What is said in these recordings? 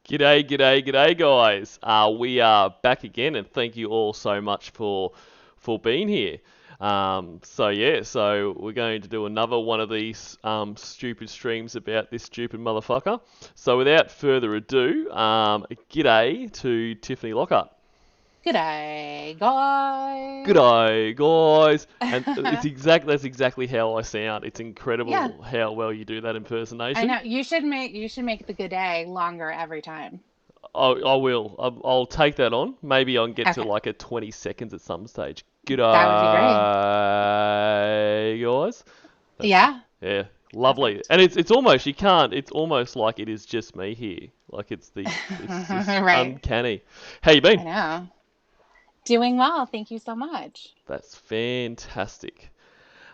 G'day, g'day, g'day, guys. We are back again, and thank you all so much for being here. So we're going to do another one of these stupid streams about this stupid motherfucker. So without further ado, g'day to Tiffany Lockhart. G'day, guys. G'day, guys. And that's exactly how I sound. It's Yeah, incredible how well you do that I impersonation. know. You should make the good day longer every time. I will. I'll take that on. Maybe I can get to Okay, like a 20 seconds at some stage. that would be great. G'day, guys. That's Yeah, yeah, lovely. perfect. And it's almost you can't. It's almost like it is just me here. Like it's just Right. uncanny. How you been? I know. Doing well. Thank you so much. That's fantastic.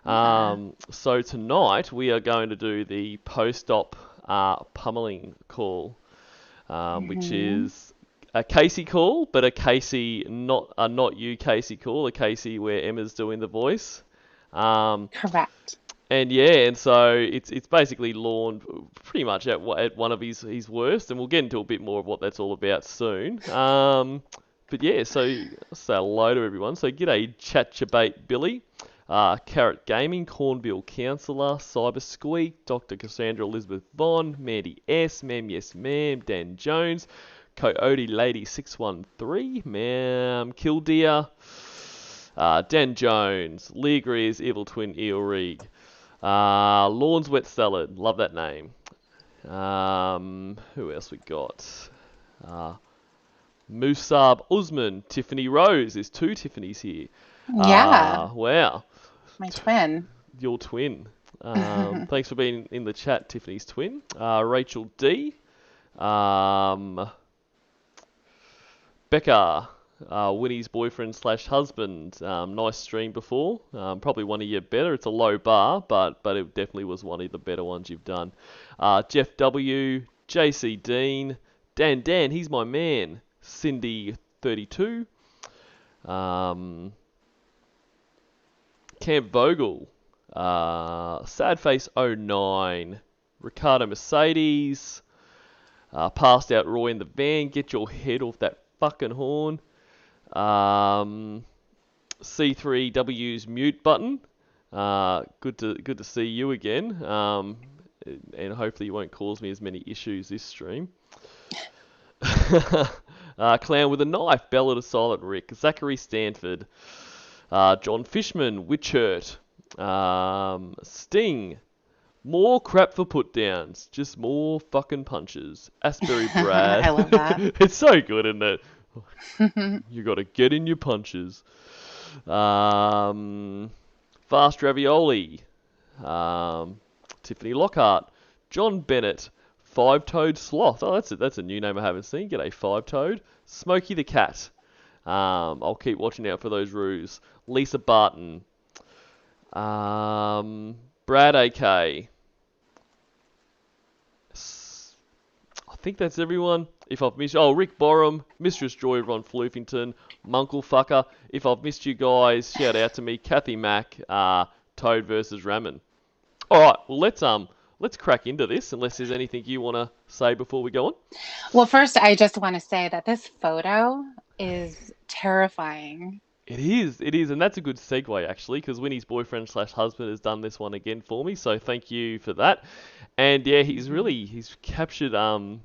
Yeah. So tonight we are going to do the post-op pummeling call. Which Hmm. is a Casey call, but a Casey not you Casey call, a Casey where Emma's doing the voice. Um, Correct. and yeah, and so it's basically Lorne pretty much at one of his worst, and we'll get into a bit more of what that's all about soon. But yeah, so I'll say hello to everyone. So g'day, Chatchabate Billy. Carrot Gaming, Cornbill Counsellor, Cyber Squeak, Dr. Cassandra Elizabeth Bond, Mandy S, Ma'am Yes Ma'am, Dan Jones, Coyote Lady 613, Ma'am Killdeer, Dan Jones, Lee Greer's Evil Twin Eelreed, Lorne's Wet Salad, love that name. Who else we got? Uh, Musab Usman, Tiffany Rose, there's two Tiffany's here. Yeah, Wow. my twin. Your twin. Thanks for being in the chat, Tiffany's twin. Rachel D. Um, Becca, Winnie's boyfriend slash husband. Nice stream before. Probably one of your better. It's a low bar, but it definitely was one of the better ones you've done. Jeff W. JC Dean. Dan, he's my man. Cindy 32. Um, Camp Vogel, Sadface09, Ricardo Mercedes, Passed Out Roy in the van, get your head off that fucking horn, um, C3W's mute button, good to see you again, and hopefully you won't cause me as many issues this stream. Clown with a Knife, Bella the Silent Rick, Zachary Stanford, John Fishman, Witchert, Sting, more crap for put downs, just more fucking punches. Asbury Brad, I love that. it's so good, isn't it? You gotta get in your punches. Um, Fast Ravioli, um, Tiffany Lockhart, John Bennett, Five Toed Sloth. Oh, that's a new name I haven't seen. G'day, Five Toed. Smokey the Cat. I'll keep watching out for those roos. Lisa Barton, Brad AK. I think that's everyone. If I've missed, oh, Rick Borum, Mistress Joy, Ron Floofington, Munkle Fucker. If I've missed you guys, shout out to me, Kathy Mack, Toad versus Ramen. All right, well let's crack into this. Unless there's anything you want to say before we go on. Well, first, I just want to say that this photo is terrifying. It is, and that's a good segue actually, because Winnie's boyfriend slash husband has done this one again for me, so thank you for that. And yeah, he's captured the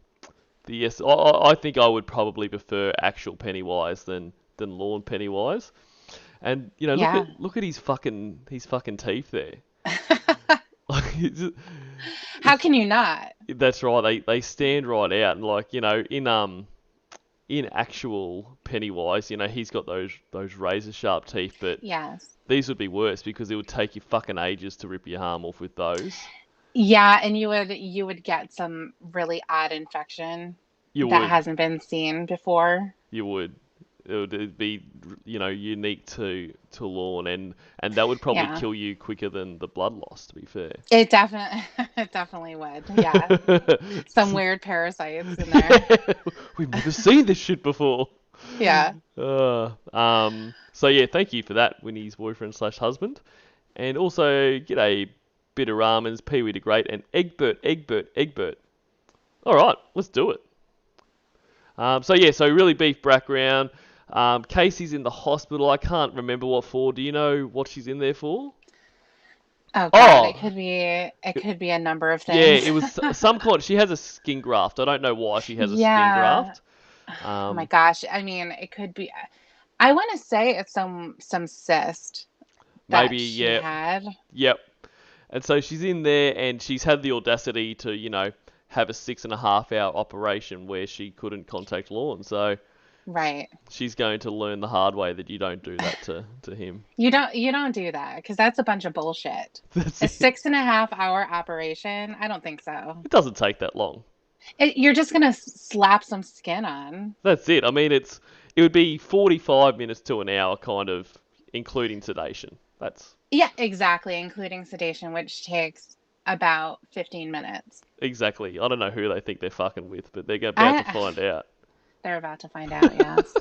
yes. I think I would probably prefer actual Pennywise than Lorne Pennywise. And you know, Yeah. look at his fucking teeth there. Like How it's can you not? that's right. They stand right out, and like you know in actual Pennywise, you know, he's got those razor sharp teeth, but Yes. these would be worse because it would take you fucking ages to rip your arm off with those. Yeah, and you would get some really odd infection You that would, hasn't been seen before. you would. It'd be, you know, unique to Lorne, and that would probably Yeah. kill you quicker than the blood loss. To be fair. It definitely it definitely would. Yeah. Some weird parasites in there. Yeah, we've never seen this shit before. Yeah. So yeah, thank you for that, Winnie's boyfriend slash husband. And also, g'day, Bitter Ramens, Pee Wee the Great, and Egbert. All right, let's do it. So really beef background. Casey's in the hospital. I can't remember what for. Do you know what she's in there for? Oh God, Oh, it could be a number of yeah, things. it was some kind. She has a skin graft. I don't know why she has a skin Yeah. graft. Oh my Um, gosh. I mean, it could be. I want to say it's some cyst Maybe, that she yeah, had. yep. And so she's in there, and she's had the audacity to, have a 6.5 hour operation where she couldn't contact Lorne. So Right. she's going to learn the hard way that you don't do that to him. You don't do that because that's a bunch of bullshit. That's A it. 6.5 hour operation? I don't think so. It doesn't take that long. You're just gonna slap some skin on. That's it. I mean, it would be 45 minutes to an hour, kind of, including sedation. That's Yeah, exactly, including sedation, which takes about 15 minutes. exactly. I don't know who they think they're fucking with, but they're about to I find out. They're about to find out, yes.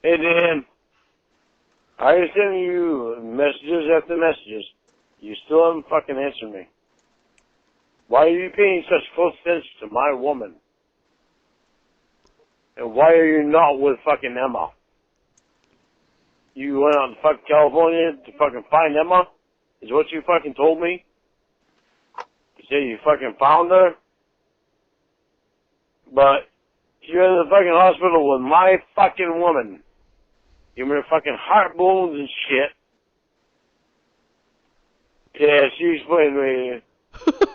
Hey Dan, I sent you messages after messages. You still haven't fucking answered me. Why are you paying such close attention to my woman? And why are you not with fucking Emma? You went out to fucking California to fucking find Emma? Is what you fucking told me? You said you fucking found her? But you're in the fucking hospital with my fucking woman. Give me her fucking heart bones and shit. Yeah, she's putting me.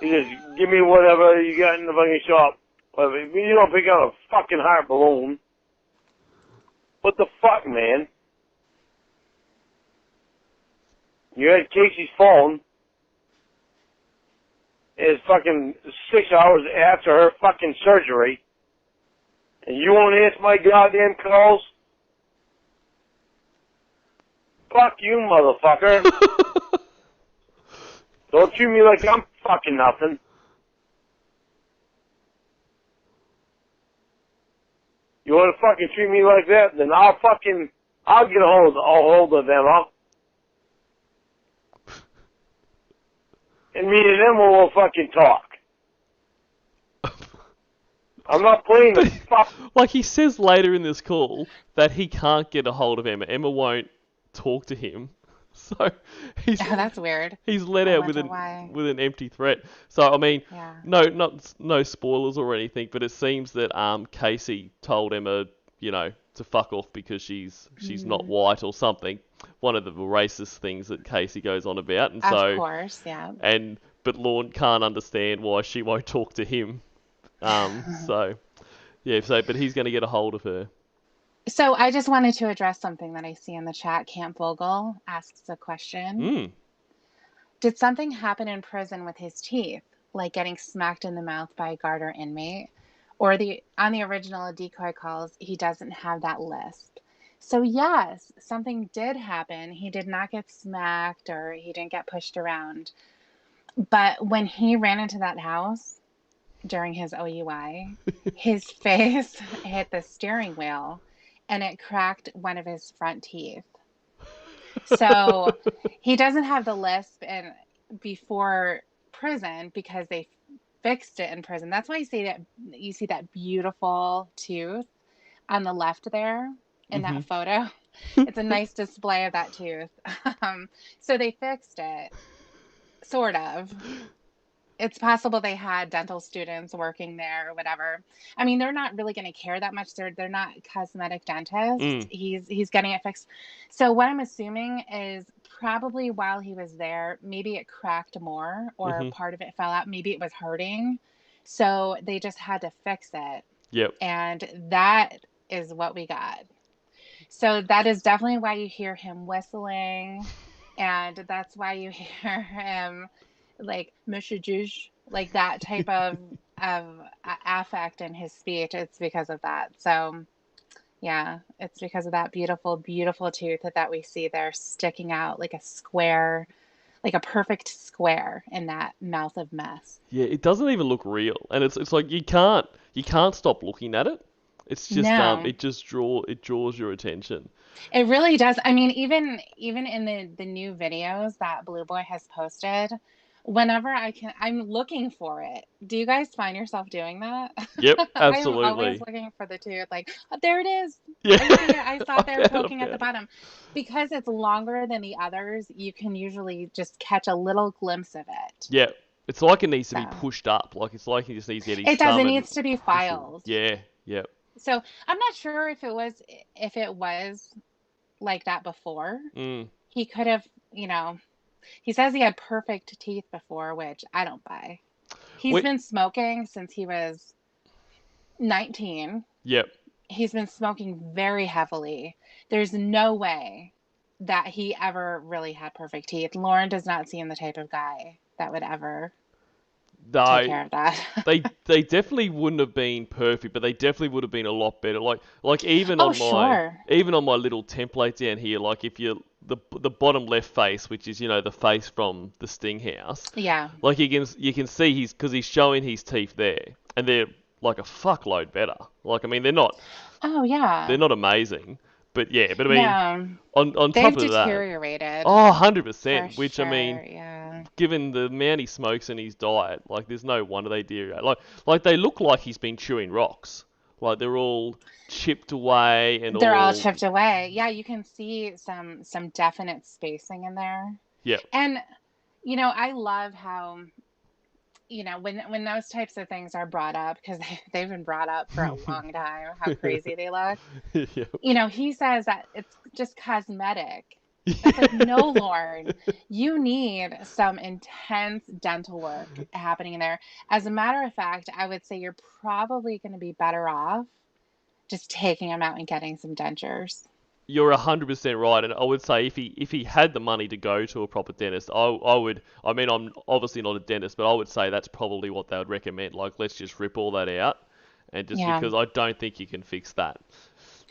You just give me whatever you got in the fucking shop. But if you don't pick out a fucking heart balloon, what the fuck, man? You had Casey's phone. It's fucking 6 hours after her fucking surgery. And you won't answer my goddamn calls? Fuck you, motherfucker. Don't treat me like I'm fucking nothing. You want to fucking treat me like that, then I'll get a hold of them, huh? And me and them will fucking talk. I'm not playing the But, fuck. like he says later in this call that he can't get a hold of Emma. Emma won't talk to him. So he's Oh, that's weird. he's let I out with wonder an why. with an empty threat. So I mean, Yeah. no spoilers or anything, but it seems that Casey told Emma, to fuck off because she's not Mm, white or something. One of the racist things that Casey goes on about, and of so course, yeah. but Lorne can't understand why she won't talk to him. So yeah, but he's going to get a hold of her. So I just wanted to address something that I see in the chat. Camp Vogel asks a question. Mm. Did something happen in prison with his teeth, like getting smacked in the mouth by a guard or inmate? Or on the original decoy calls, he doesn't have that lisp. So yes, something did happen. He did not get smacked or he didn't get pushed around. But when he ran into that house during his OUI, his face hit the steering wheel and it cracked one of his front teeth. So he doesn't have the lisp and before prison because they fixed it in prison. That's why you see that beautiful tooth on the left there in Mhm. that photo. It's a nice display of that tooth. So they fixed it, sort of. It's possible they had dental students working there or whatever. I mean, they're not really going to care that much. They're not cosmetic dentists. Mm. He's getting it fixed. So what I'm assuming is probably while he was there, maybe it cracked more or Mhm. part of it fell out. Maybe it was hurting. So they just had to fix it. Yep. And that is what we got. So that is definitely why you hear him whistling, and that's why you hear him like messages, like that type of affect in his speech. It's because of that. So yeah, it's because of that beautiful, beautiful tooth that we see there sticking out like a square, like a perfect square in that mouth of mess. Yeah, it doesn't even look real, and it's like you can't stop looking at it. It's just No, it draws your attention. it really does. I mean, even in the new videos that Blue Boy has posted, Whenever I can, I'm looking for it. Do you guys find yourself doing that? Yep, I'm always absolutely. looking for the tooth. Like, "Oh, there it is. Yeah, I see it. I saw I it there found poking at the it. bottom." Because it's longer than the others, you can usually just catch a little glimpse of it. Yeah, it's like it needs to So be pushed up. Like it's like he just needs to get his it does. It thumb and needs to be push it. filed. Yeah, yeah. So I'm not sure if it was like that before. Mm. He could have, he says he had perfect teeth before, which I don't buy. He's Wait. been smoking since he was 19. Yep. He's been smoking very heavily. There's no way that he ever really had perfect teeth. Lorne does not seem the type of guy that would ever take No, care of that. they definitely wouldn't have been perfect, but they definitely would have been a lot better. Like even Oh, on my sure. even on my little template down here, like if you the bottom left face, which is the face from the Sting house, Yeah. like you can see because he's showing his teeth there, and they're like a fuckload better. Like I mean Oh, they're yeah. not amazing, but yeah, but I mean No. on top They've of that, deteriorated oh, for 100%, which I mean sure. Yeah. given the amount he smokes and his diet, like there's no wonder they deteriorate. Like they look like he's been chewing rocks. Like they're all chipped away and They're all all. chipped away. Yeah, you can see some definite spacing in there. Yeah. And I love how when those types of things are brought up, because they've been brought up for a long time, how crazy they look. Yeah. He says that it's just cosmetic. It's like, no, Lorne, you need some intense dental work happening in there. As a matter of fact, I would say you're probably going to be better off just taking him out and getting some dentures. You're 100% right, and I would say if he had the money to go to a proper dentist, I would. I mean, I'm obviously not a dentist, but I would say that's probably what they would recommend. Like, let's just rip all that out, and just Yeah. because I don't think you can fix that.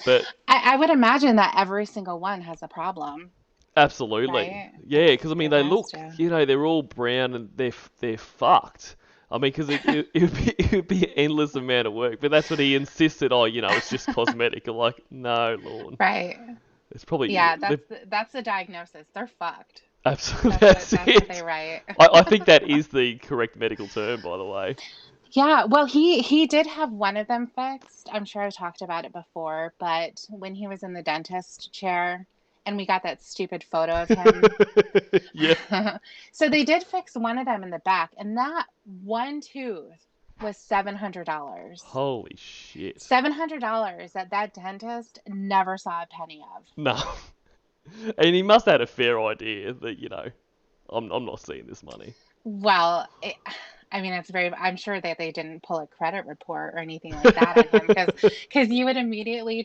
But I would imagine that every single one has a problem, absolutely, right? yeah, because I mean It they has look, to. they're all brown and they're fucked. I mean, because it would be an endless amount of work, but that's what he insisted. Oh, it's just cosmetic. I'm like, no, Lorne. Right. It's probably Yeah, that's the diagnosis. They're fucked. absolutely That's that's what they it. write. I think that is the correct medical term, by the way. Yeah, well, he did have one of them fixed. I'm sure I talked about it before, but when he was in the dentist chair and we got that stupid photo of him. Yeah. So they did fix one of them in the back, and that one tooth was $700. Holy shit. $700 that dentist never saw a penny of. No. And he must have had a fair idea that I'm not seeing this money. Well, I mean, I'm sure that they didn't pull a credit report or anything like that on him, because you would immediately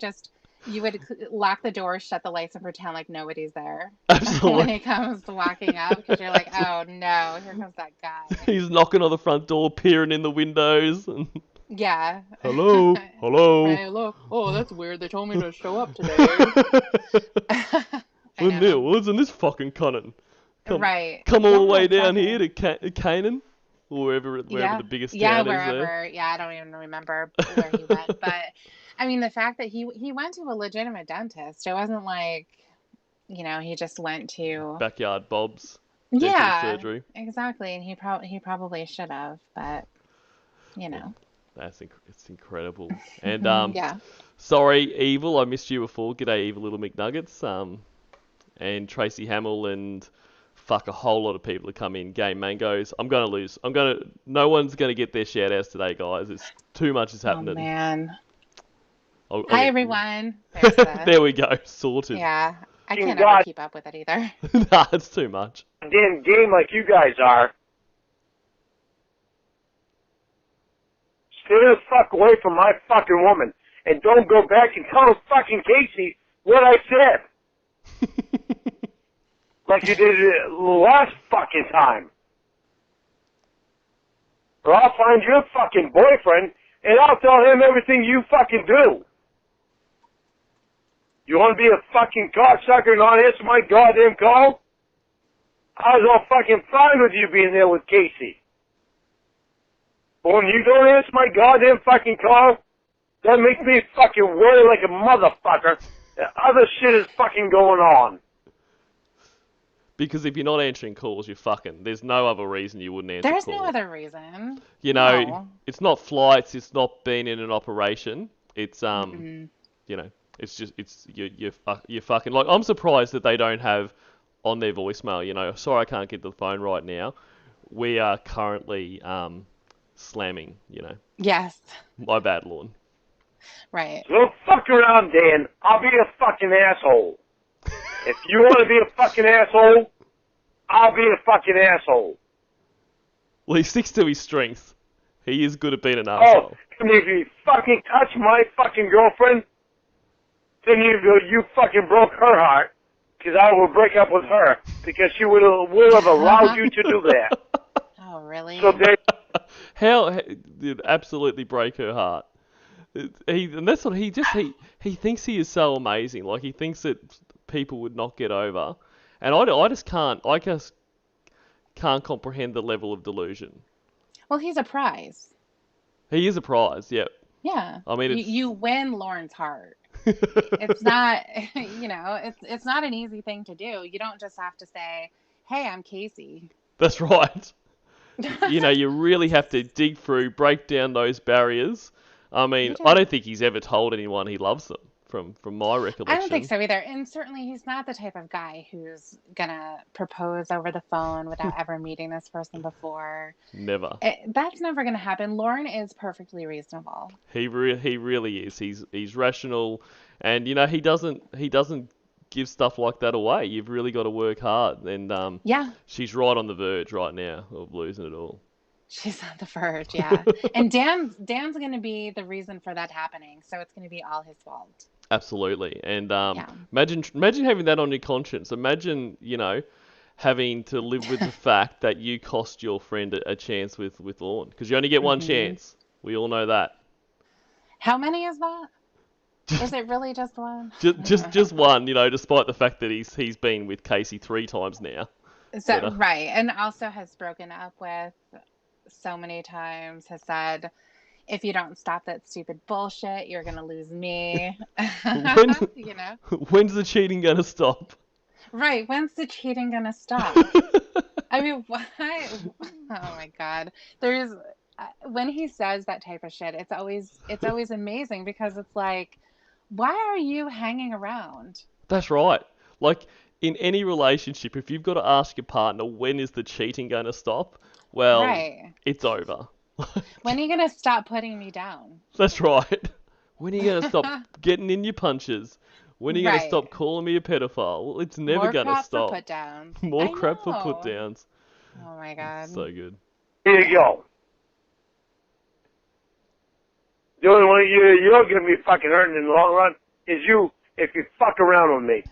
you would lock the door, shut the lights, and pretend like nobody's there Absolutely. when he comes walking up, because you're like, oh no, here comes that guy. He's knocking on the front door, peering in the windows. And, Yeah. hello, hello. Hey, look. Oh, that's weird. They told me to show up today. I know. What's in this fucking cunning? Right. Come all Yeah, the way down exactly. here to Canaan, or wherever Yeah. the biggest Yeah, town is wherever. there. Yeah, I don't even remember where he went. But, I mean, the fact that he went to a legitimate dentist, it wasn't like, he just went to... Backyard Bob's dental Yeah, surgery. exactly. And he probably should have, but, It's incredible. And Yeah. sorry, Evil, I missed you before. G'day, Evil Little McNuggets. And Tracy Hamill and a whole lot of people to come in. Game Mangoes. I'm gonna lose. No one's gonna get their shout outs today, guys. It's too much is Oh, happening. man. I'll Hi, get- everyone. There's the... There we go. Sorted. Yeah. I can't God. ever keep up with it either. Nah, it's too much. Damn game like you guys are. Stay the fuck away from my fucking woman. And don't go back and tell fucking Casey what I said. Like you did it last fucking time. Or I'll find your fucking boyfriend and I'll tell him everything you fucking do. You want to be a fucking cocksucker and not answer my goddamn call? I was all fucking fine with you being there with Casey. But when you don't answer my goddamn fucking call, that makes me fucking worry like a motherfucker that other shit is fucking going on. Because if you're not answering calls, you're fucking. There's no other reason you wouldn't answer There's calls. no other reason. You know, No. it's not flights. It's not being in an operation. It's Mm-mm. you know, it's just you're fucking. Like, I'm surprised that they don't have on their voicemail. You know, sorry, I can't get to the phone right now. We are currently slamming. You know, Yes. my bad, Lorne. Right. Don't fuck around, Dan. I'll be a fucking asshole. If you want to be a fucking asshole, I'll be a fucking asshole. Well, he sticks to his strengths. He is good at being an Oh, asshole. and if you fucking touch my fucking girlfriend, then you fucking broke her heart, because I will break up with her, because she would have allowed you to do that. Oh, really? So there. How did absolutely break her heart? And that's what he thinks he is so amazing. Like, he thinks that people would not get over, and I just can't comprehend the level of delusion. Well, he's a prize. He is a prize, yep. Yeah. I mean, you win Lorne's heart. It's not, it's not an easy thing to do. You don't just have to say, "Hey, I'm Casey." That's right. You know, you really have to dig through, break down those barriers. I mean, I don't think he's ever told anyone he loves them, from my recollection. I don't think so either. And certainly he's not the type of guy who's gonna propose over the phone without ever meeting this person before. Never. That's never gonna happen. Lorne is perfectly reasonable. He really is. He's rational, and you know, he doesn't give stuff like that away. You've really got to work hard, and Yeah. she's right on the verge right now of losing it all. She's on the verge, yeah. And Dan's going to be the reason for that happening, so it's going to be all his fault. Absolutely. And Yeah. imagine having that on your conscience. Imagine, you know, having to live with the fact that you cost your friend a chance with Lorne, because you only get one chance. We all know that. How many is that? Is it really just one? Just one, you know, despite the fact that he's been with Casey 3 times now. So, right, and also has broken up with so many times, has said, "If you don't stop that stupid bullshit, you're gonna lose me." You know? When's the cheating gonna stop? Right, when's the cheating gonna stop? I mean, why? Oh my God. When he says that type of shit, it's always amazing, because it's like, why are you hanging around? That's right. Like, in any relationship, if you've got to ask your partner, when is the cheating going to stop? Well, Right. It's over. When are you going to stop putting me down? That's right. When are you going to stop getting in your punches? When are you going to stop calling me a pedophile? Well, it's never going to stop. More crap for put downs. More crap for put downs. Oh my God. So good. Here you go. The only way you're going to be fucking hurting in the long run is you, if you fuck around with me.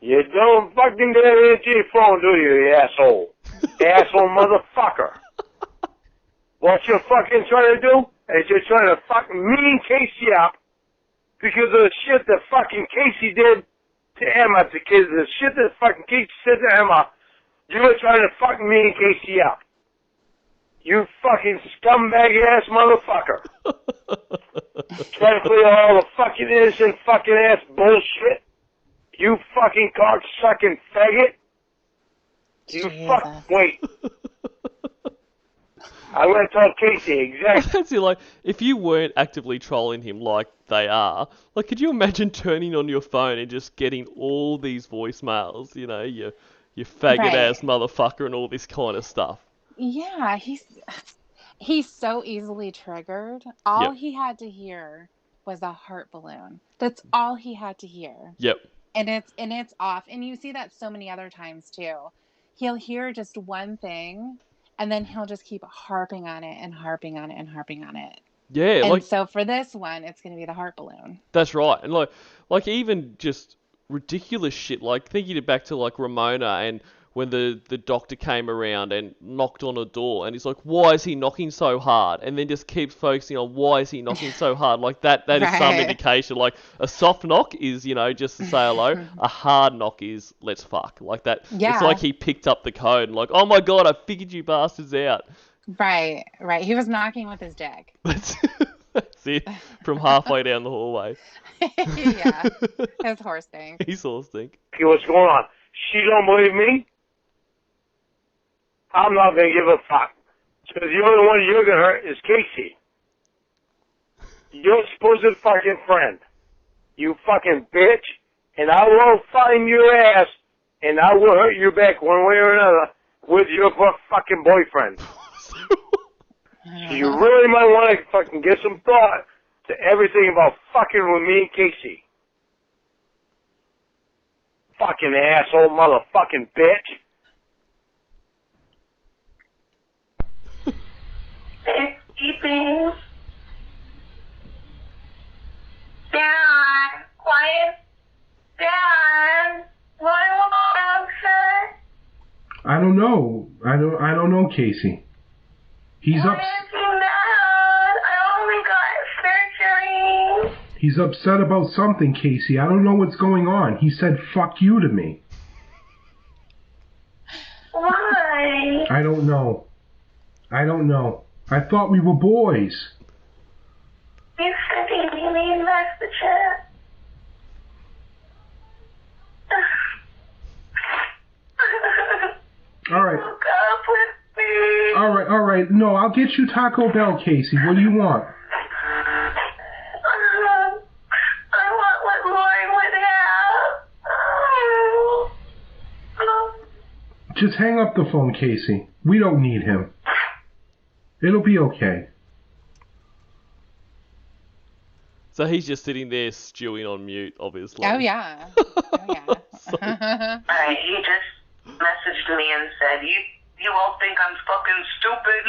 You don't fucking get into your phone, do you, you asshole? Asshole motherfucker. What you're fucking trying to do is you're trying to fucking mean Casey up because of the shit that fucking Casey did to Emma, because the shit that fucking Casey said to Emma, you were trying to fucking mean Casey up. You fucking scumbag ass motherfucker. Trying to play all the fucking innocent fucking ass bullshit. You fucking cock-sucking faggot. You fuck. Wait. I'm going to tell Casey exactly. That's it, like, if you weren't actively trolling him like they are, like, could you imagine turning on your phone and just getting all these voicemails, you know, you faggot-ass motherfucker and all this kind of stuff? Yeah, he's so easily triggered. All he had to hear was a heart balloon. That's all he had to hear. Yep. And it's off. And you see that so many other times too. He'll hear just one thing, and then he'll just keep harping on it and harping on it and harping on it. Yeah. And so for this one, it's going to be the heart balloon. That's right. And like even just ridiculous shit, like thinking back to like Ramona and when the doctor came around and knocked on a door, and he's like, why is he knocking so hard? And then just keeps focusing on why is he knocking so hard? Like that is some indication. Like a soft knock is, you know, just to say hello. A hard knock is let's fuck. Like that. Yeah. It's like he picked up the code and like, oh my God, I figured you bastards out. Right. He was knocking with his dick. That's See, from halfway down the hallway. Yeah, his horse thing. He's all stink. Okay, what's going on? She don't believe me? I'm not gonna give a fuck. Because the only one you're gonna hurt is Casey. Your supposed fucking friend. You fucking bitch. And I will find your ass, and I will hurt you back one way or another with your fucking boyfriend. So you really might want to fucking give some thought to everything about fucking with me and Casey. Fucking asshole motherfucking bitch. It's keeping. Dad, quiet. Dad, why won't you answer? I don't know. I don't know, Casey. He's Why is he mad? I only got surgery. He's upset about something, Casey. I don't know what's going on. He said fuck you to me. Why? I don't know. I thought we were boys. You sending me these messages. All right. Look up with me. All right. No, I'll get you Taco Bell, Casey. What do you want? I want what Lorne would have. Just hang up the phone, Casey. We don't need him. It'll be okay. So he's just sitting there stewing on mute, obviously. Oh yeah. Oh yeah. Alright, he just messaged me and said, you all think I'm fucking stupid.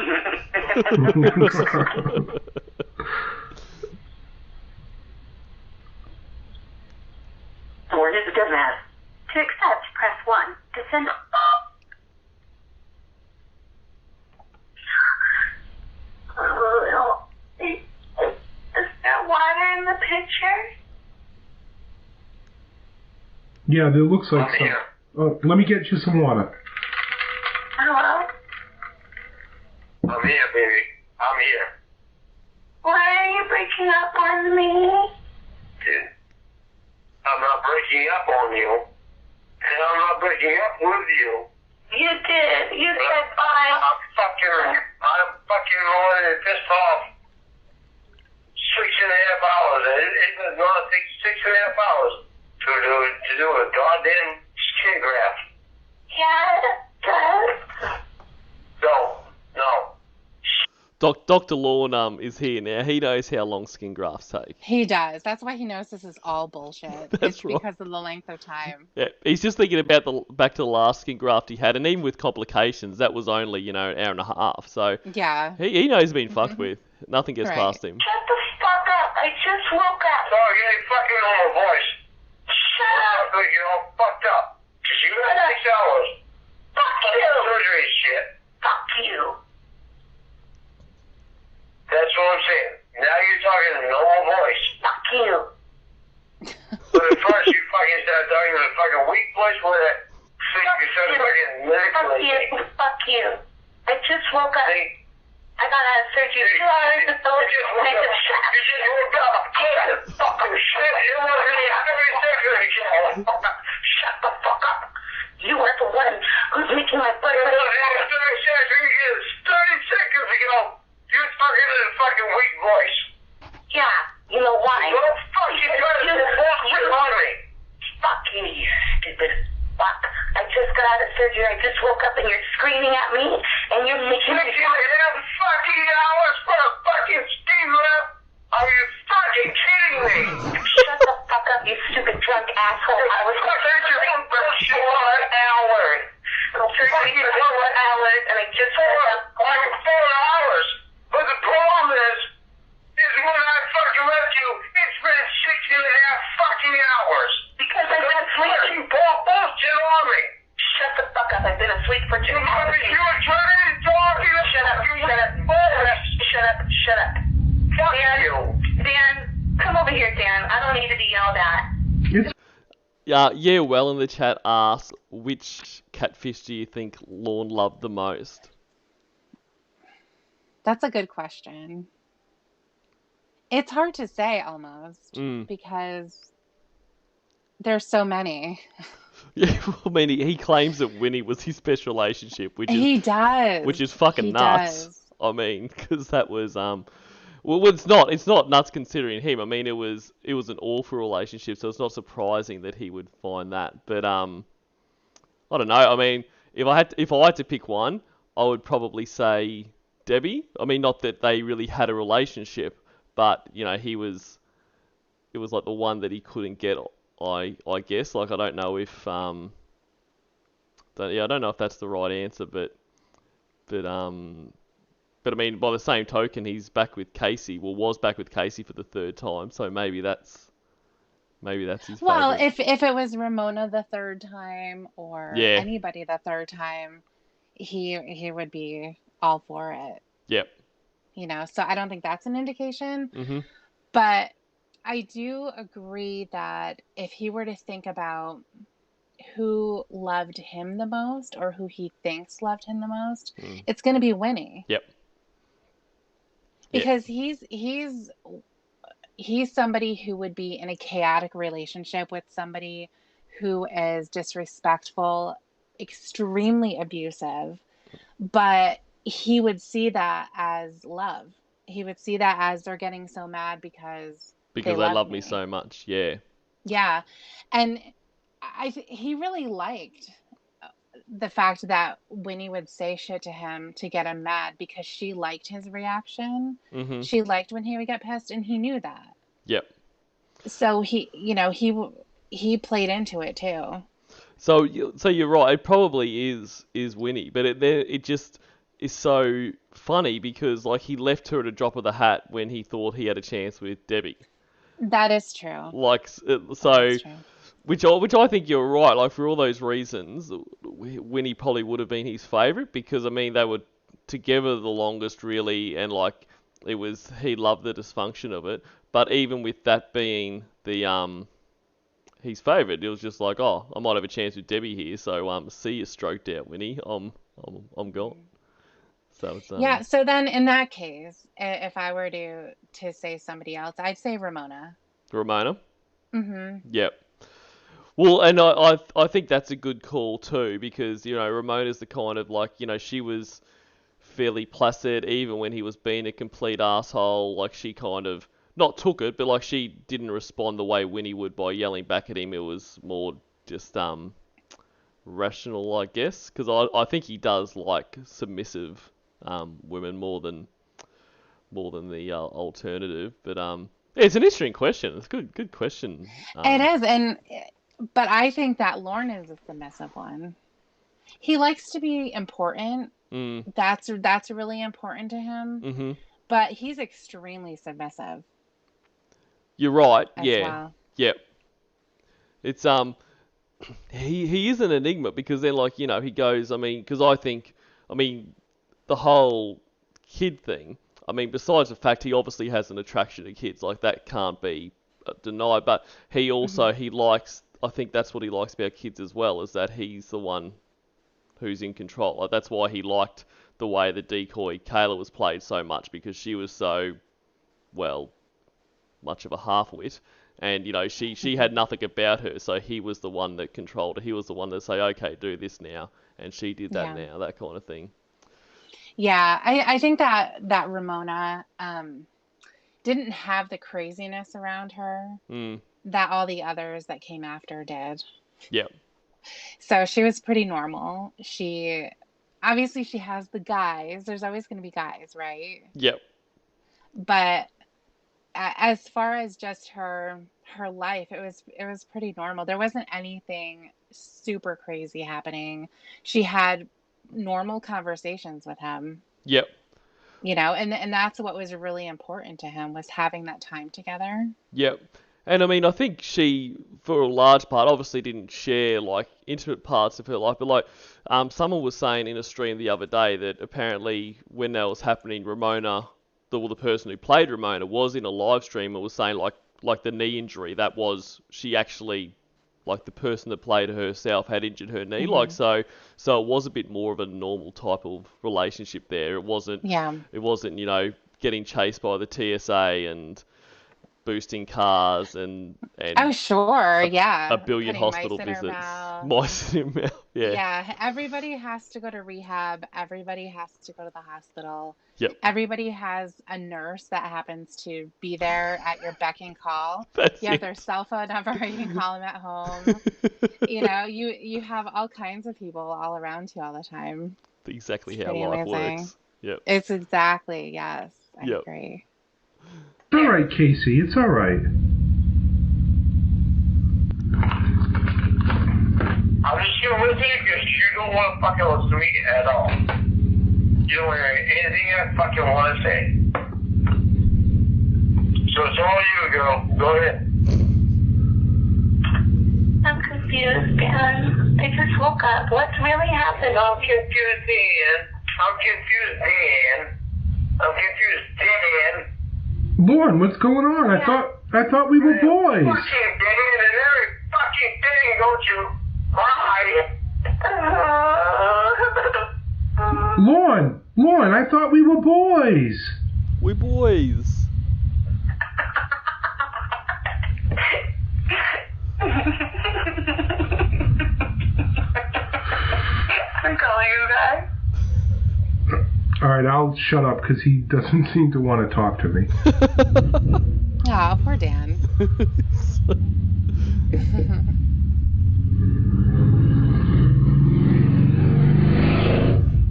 Lord is a good man. To accept, press 1. To send... Is there water in the pitcher? Yeah, there looks like I'm some. here. Oh, let me get you some water. Hello? I'm here, baby. I'm here. Why are you breaking up on me? Dude. I'm not breaking up on you. And I'm not breaking up with you. You did. You said bye. I'm fucking rolling and pissed off. 6.5 hours. It does not take 6.5 hours to do a goddamn skin graft. Yeah, it does. No. Dr. Lorne is here now. He knows how long skin grafts take. He does. That's why he knows this is all bullshit. That's it's right. because of the length of time. Yeah, he's just thinking about back to the last skin graft he had, and even with complications, that was only, an hour and a half. So Yeah. he knows he's been fucked with. Nothing gets Right. past him. Shut the fuck up. I just woke up. Sorry, you ain't fucking on my voice. Shut up. You're all fucked up. Because you had 6 hours. Fuck you. Surgery shit. Fuck you. That's what I'm saying. Now you're talking in a normal voice. Fuck you. But at first you fucking started talking in a fucking weak voice where you started fucking Fuck manipulating. you. Fuck you. I just woke up. See? I got out of surgery 2 hours ago. You just woke up. You just woke up. Shut the fucking shit. It wasn't even 30 seconds ago. Shut the fuck up. You are the one who's making my butt It hurt. wasn't even 30 seconds ago. You was talking in a fucking weak voice. Yeah, you know why? Don't fucking try to bullshit on me. Fuck you, you stupid fuck. I just got out of surgery. I just woke up and you're screaming at me and you're making me 6.5 fucking hours for a fucking steam lab? Are you fucking kidding me? Shut the fuck up, you stupid drunk asshole. I was in surgery for 4 hours. Surgery for 4 hours and I just woke up. 4 hours. But the problem is when I fucking left you, it's been 6.5 fucking hours. Because I've been asleep. Fucking bullshit on me. Shut the fuck up. I've been asleep for 2 hours. You were trying to talk. Shut up. Shut up. Shut up. Fuck Dan, you. Dan, come over here, Dan. I don't need to be yelled at. Yeah, well in the chat asks, which catfish do you think Lorne loved the most? That's a good question. It's hard to say almost Mm. because there's so many. Yeah, I mean, he claims that Winnie was his best relationship, He which does. is fucking He nuts. does. I mean, because that was well, it's not nuts considering him. I mean, it was an awful relationship, so it's not surprising that he would find that. But I don't know. I mean, if I had to pick one, I would probably say Debbie. I mean, not that they really had a relationship, but it was like the one that he couldn't get. I guess. Like, I don't know if I don't know if that's the right answer, but but I mean, by the same token, he's back with Casey. Well, was back with Casey for the third time, so maybe that's his Well, favorite. if it was Ramona the third time or Yeah. anybody the third time, he would be all for it, Yep. you know. So I don't think that's an indication, Mhm. but I do agree that if he were to think about who loved him the most or who he thinks loved him the most, Mm. it's going to be Winnie Yep. Yeah. because he's somebody who would be in a chaotic relationship with somebody who is disrespectful, extremely abusive, but he would see that as love. He would see that as they're getting so mad because they Because they love love me me. so much. Yeah. Yeah. And he really liked the fact that Winnie would say shit to him to get him mad because she liked his reaction. Mhm. She liked when he would get pissed, and he knew that. Yep. So he played into it too. So you're right. It probably is Winnie, but it just is so funny because like he left her at a drop of the hat when he thought he had a chance with Debbie. That is true. Like That so, is true. which I think you're right. Like for all those reasons, Winnie probably would have been his favorite because I mean they were together the longest really, and like he loved the dysfunction of it. But even with that being the his favourite. It was just like, oh, I might have a chance with Debbie here, so see you stroked out, Winnie. I'm gone. So it's Yeah, so then in that case, if I were to say somebody else, I'd say Ramona. Ramona. Mhm. Yep. Well, and I think that's a good call too because Ramona's the kind of like she was fairly placid even when he was being a complete asshole. Like she kind of not took it, but like she didn't respond the way Winnie would by yelling back at him. It was more just rational, I guess, because I think he does like submissive women more than the alternative. But yeah, it's an interesting question. It's a good question. It is, but I think that Lorne is a submissive one. He likes to be important. Mm, That's really important to him, mhm. but he's extremely submissive You're right. as Yeah. well. Yep. It's he is an enigma because then like he goes. I mean, because I mean the whole kid thing. I mean, besides the fact he obviously has an attraction to kids, like that can't be denied. But Hmm. he likes. I think that's what he likes about kids as well, is that he's the one who's in control. Like that's why he liked the way the decoy Kayla was played so much because she was so well much of a half-wit. And, she Hmm. had nothing about her, so he was the one that controlled her. He was the one that say, okay, do this now, and she did that Yeah. now, that kind of thing. Yeah, I think that Ramona didn't have the craziness around her Mm, that all the others that came after did. yep, So she was pretty normal. She obviously she has the guys. There's always going to be guys, right? yep, But as far as just her life, it was pretty normal. There wasn't anything super crazy happening. She had normal conversations with him, yep, and that's what was really important to him was having that time together. yep. And I mean, I think she, for a large part, obviously didn't share like intimate parts of her life, but like, someone was saying in a stream the other day that apparently when that was happening, Ramona, the person who played Ramona, was in a live stream and was saying like the knee injury that was she actually like the person that played her herself had injured her knee, like Hmm. so it was a bit more of a normal type of relationship there. It wasn't Yeah. it wasn't getting chased by the TSA and boosting cars and Oh, sure, yeah. a billion Putting hospital mice in her visits. mouth. Mice in her mouth, yeah. Yeah, everybody has to go to rehab. Everybody has to go to the hospital. Yep. Everybody has a nurse that happens to be there at your beck and call. That's You have it. their cell phone number. You can call them at home. You know, you have all kinds of people all around you all the time. Exactly It's how pretty life amazing. works. Yep. It's exactly, yes, I Yep. agree. It's all right, Casey. It's all right. I'm just here with you because you don't want to fucking listen to me at all. You don't hear anything I fucking want to say. So it's all you, girl. Go ahead. I'm confused, Dan. I just woke up. What's really happened? I'm confused, Dan. I'm confused, Dan. I'm confused, Dan. Lorne, what's going on? I thought we were boys. Fucking Dan and every fucking thing, don't you? Lorne, I thought we were boys. We're boys. I'm calling you guys. All right, I'll shut up because he doesn't seem to want to talk to me. Oh, poor Dan.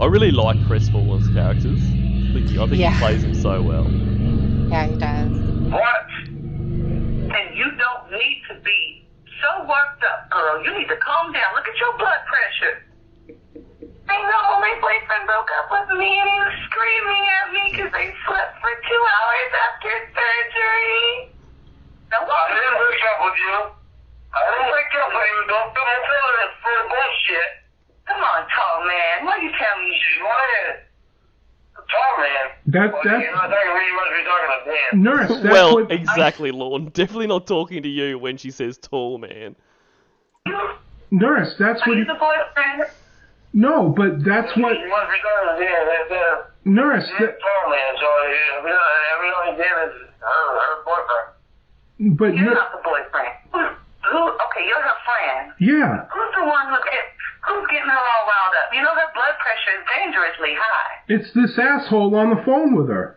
I really like Crestfallen's characters. I think he plays them so well. Yeah, he does. What? And you don't need to be so worked up, girl. You need to calm down. Look at your blood pressure. I know, my boyfriend broke up with me and he was screaming at me because I slept for 2 hours after surgery. Now, I didn't break up with you. I didn't break up with you. Don't put my feelings for the bullshit. Come on, tall man. Why you tell me She's lying. Tall man. That's You must be talking to Dan. nurse. That's Well, what. exactly, Lorne. Definitely not talking to you when she says tall man. Nurse, that's are what. you the boyfriend? No, but that's what. You must be talking to Dan. Nurse. That's tall man. So every only Dan is her boyfriend. But You're not the boyfriend. Okay, you're her friend. yeah, Who's the one who's getting her all riled up? You know her blood pressure is dangerously high. it's this asshole on the phone with her.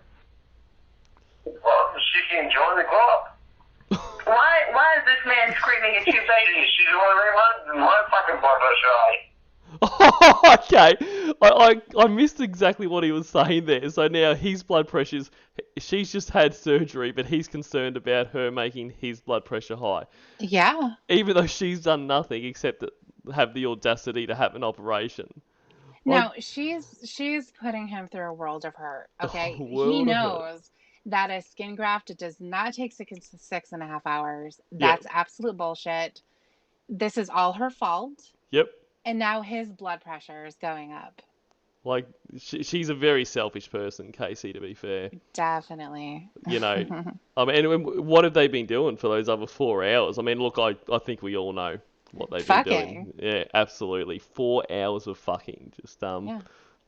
Well, she can join the club. Why is this man screaming at you, baby? She's the one that my fucking blood pressure high. Okay, I missed exactly what he was saying there. So now his blood pressure's, she's just had surgery, but he's concerned about her making his blood pressure high, Yeah. even though she's done nothing except to have the audacity to have an operation. No, she's putting him through a world of hurt. Okay, world he of hurt. knows that a skin graft does not take 6.5 hours. That's absolute bullshit. This is all her fault, Yep. and now his blood pressure is going up. Like, she's a very selfish person, Casey, to be fair. Definitely. You know, I mean, and what have they been doing for those other 4 hours? I mean, look, I think we all know what they've been doing. Yeah, absolutely. 4 hours of fucking. Just, Yeah.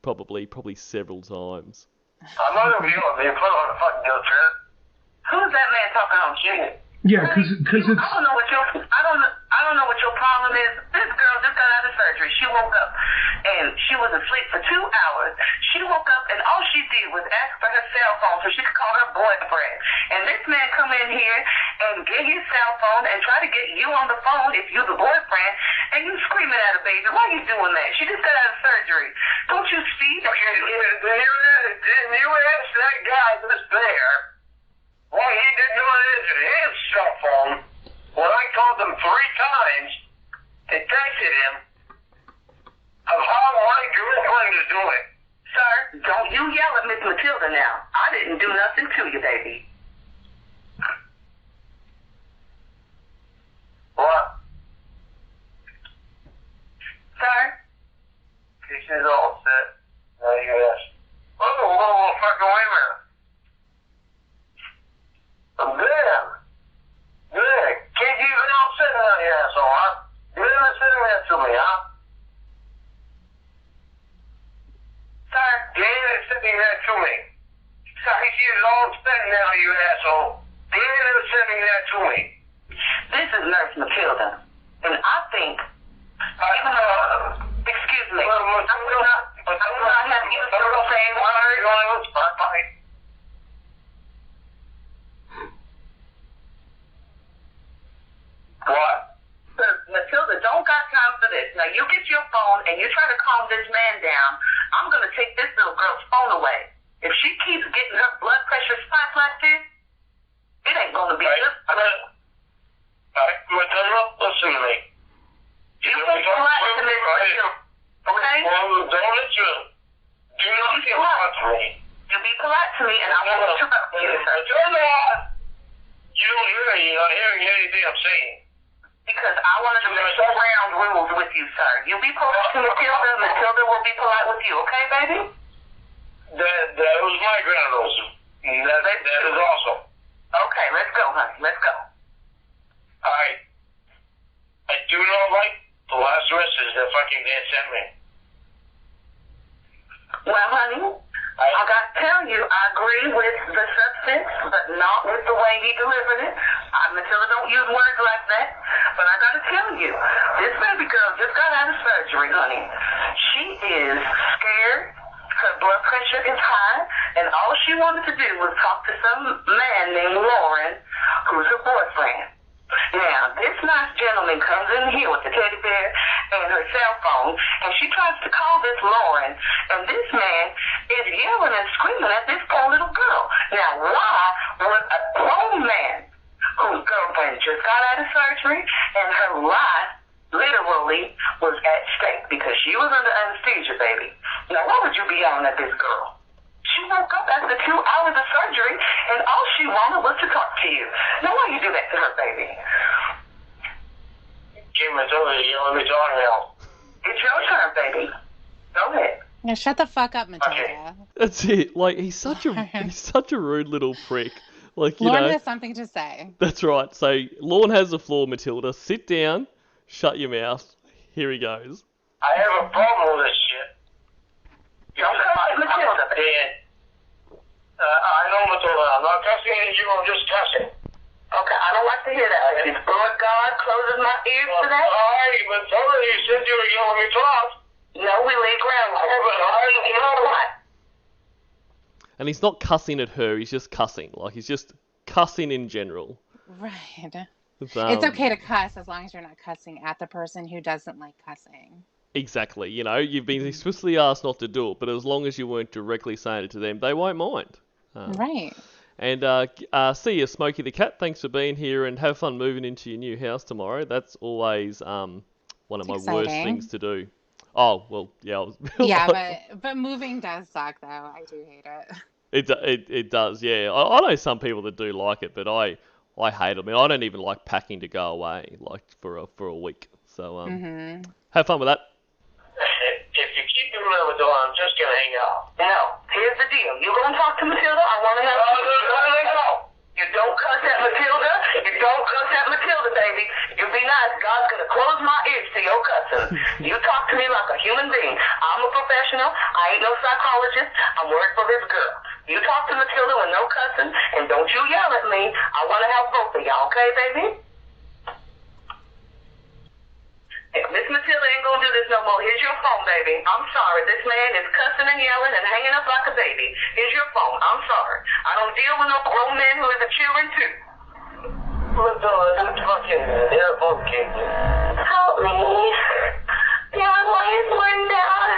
probably several times. I'm not gonna be able to put on a fucking guilt trip. Who's that man talking on shit? Yeah, because it's. I don't know what your problem is. This girl just got out of surgery. She woke up and she was asleep for 2 hours. She woke up and all she did was ask for her cell phone so she could call her boyfriend. And this man come in here and get his cell phone and try to get you on the phone if you're the boyfriend, and you screaming at a baby. Why you doing that? She just got out of surgery. Don't you see? Then you ask that guy that's there why he didn't answer his cell phone when I called him 3 times and texted him of how my girlfriend is doing. Sir, don't you yell at Miss Matilda now. I didn't do nothing to you, baby. What? Sir? She's all set. Now you ask. Whoa, fucking wait a minute. Good. Can't you even all sitting on your asshole, huh? You never sitting there to me, huh? Sir? You ain't sitting there to me. Sorry, she's all sitting now, you asshole. They ended up sending that to me. This is Nurse Matilda. And I think, even though, excuse me, I will not have you saying words. What? Matilda, don't got time for this. Now, you get your phone and you try to calm this man down. I'm going to take this little girl's phone away. If she keeps getting her blood pressure spikes like this, it ain't going to be good. Matilda, listen to me. You can't collect to Miss Matilda, okay? Well, don't let you. Do not interrupt me. You be polite to me and I won't interrupt you, sir. Matilda! You don't hear me. You're not hearing anything I'm saying. Because I wanted to make some round rules with you, sir. You be polite to Matilda. Matilda will be polite with you, okay, baby? That was my ground rules. That is awesome. Okay, let's go, honey. Let's go. I do not like the last message that fucking Dan sent me. Well, honey, I got to tell you, I agree with the substance, but not with the way he delivered it. Matilda don't use words like that. But I got to tell you, this baby girl just got out of surgery, honey. She is scared. Her blood pressure is high, and all she wanted to do was talk to some man named Lorne, who's her boyfriend. Now, this nice gentleman comes in here with the teddy bear and her cell phone, and she tries to call this Lorne, and this man is yelling and screaming at this poor little girl. Now, why would a grown man whose girlfriend just got out of surgery and her life literally was at stake because she was under anesthesia, baby. Now, why would you be yelling at this girl? She woke up after 2 hours of surgery, and all she wanted was to talk to you. Now, why you do that to her, baby? Give Matilda, you let me talk now. It's your turn, baby. Go ahead. Now shut the fuck up, Matilda. Okay. That's it. Like, he's such a rude little prick. Like, you Lorne know. has something to say. That's right. So, Lorne has the floor, Matilda. Sit down. Shut your mouth. Here he goes. I have a problem with this shit. Don't cuss Matilda. Dan, I know Matilda. I'm not cussing at you. I'm just cussing. Okay, I don't like to hear that. If the Lord God closes my ears to that, Alright, Matilda, you said you were going to let me talk. no, we lay ground. You know what? And he's not cussing at her. He's just cussing. Like, he's just cussing in general. Right. It's okay to cuss as long as you're not cussing at the person who doesn't like cussing. Exactly. You know, you've been explicitly asked not to do it, but as long as you weren't directly saying it to them, they won't mind. Right. And see you, Smokey the Cat. Thanks for being here, and have fun moving into your new house tomorrow. That's always one of my worst things to do. Oh, well, yeah. Yeah, but moving does suck, though. I do hate it. It does, yeah. I know some people that do like it, but I hate it. I mean, I don't even like packing to go away, like, for a week. So, have fun with that. If you keep doing that, Matilda, I'm just going to hang out. No, here's the deal. You gonna talk to Matilda? I want to have You don't cuss at Matilda. You don't cuss at Matilda, baby. You be nice. God's gonna close my ears to your cussing. You talk to me like a human being. I'm a professional. I ain't no psychologist. I'm working for this girl. You talk to Matilda with no cussing, and don't you yell at me. I want to have both of y'all, okay, baby? Miss Matilda ain't gonna do this no more. Here's your phone, baby. I'm sorry. This man is cussing and yelling and hanging up like a baby. Here's your phone. I'm sorry. I don't deal with no grown men who is a children too. Matilda, it's fucking kid. Help me. Yeah, my is one down.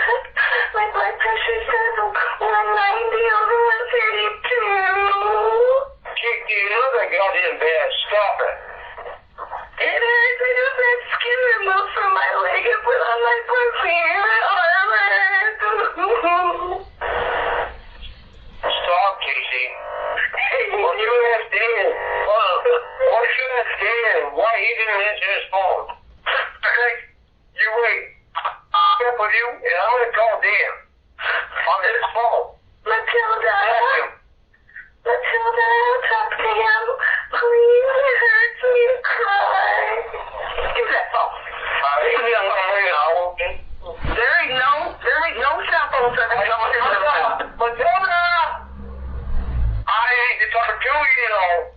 My blood pressure says 190 over 132. Kick you. You look like goddamn bad. Stop it. It hurts. I just had skin removed from my leg and put on my perfume and armor. Stop, Casey. What you ask Dan? What should I ask Dan? Why he didn't answer his phone? Okay, you wait. I'll get with you, and I'm going to call Dan on his phone. Matilda. Ask him. Matilda, talk to him. Please, it hurts me to cry. Give me that phone. There ain't no cell phone service going in the phone. Matilda! I ain't to talk to you, you know.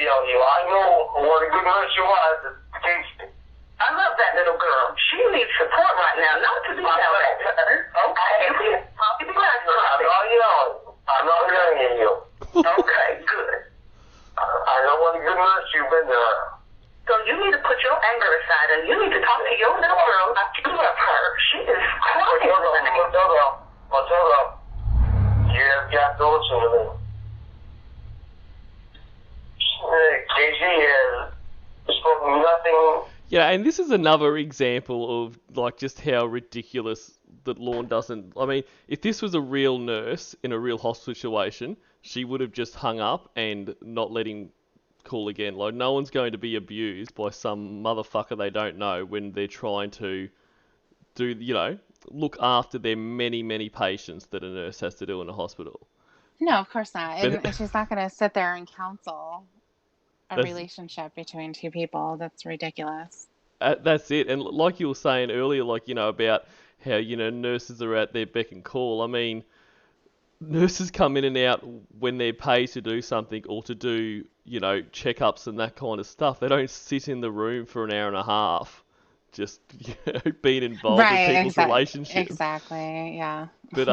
yell at you. I know what a good nurse you are. I love that little girl. She needs support right now, not to be yelled at her. Okay. I'm not yelling. I'm not yelling at you. Okay, good. I know what a good nurse you've been to her. So you need to put your anger aside and you need to talk to your little girl. You love her. She is crying. Matilda, you have got to listen to me. Casey has spoken nothing. Yeah, and this is another example of like just how ridiculous that Lorne doesn't. I mean, if this was a real nurse in a real hospital situation, she would have just hung up and not let him call again. Like, no one's going to be abused by some motherfucker they don't know when they're trying to do, look after their many, many patients that a nurse has to do in a hospital. No, of course not. But- And she's not going to sit there and counsel a That's- relationship between two people. That's ridiculous. That's it. And like you were saying earlier, about how, nurses are at their beck and call. I mean, nurses come in and out when they're paid to do something or to do, checkups and that kind of stuff. They don't sit in the room for an hour and a half just, being involved in people's relationships. Exactly, yeah. But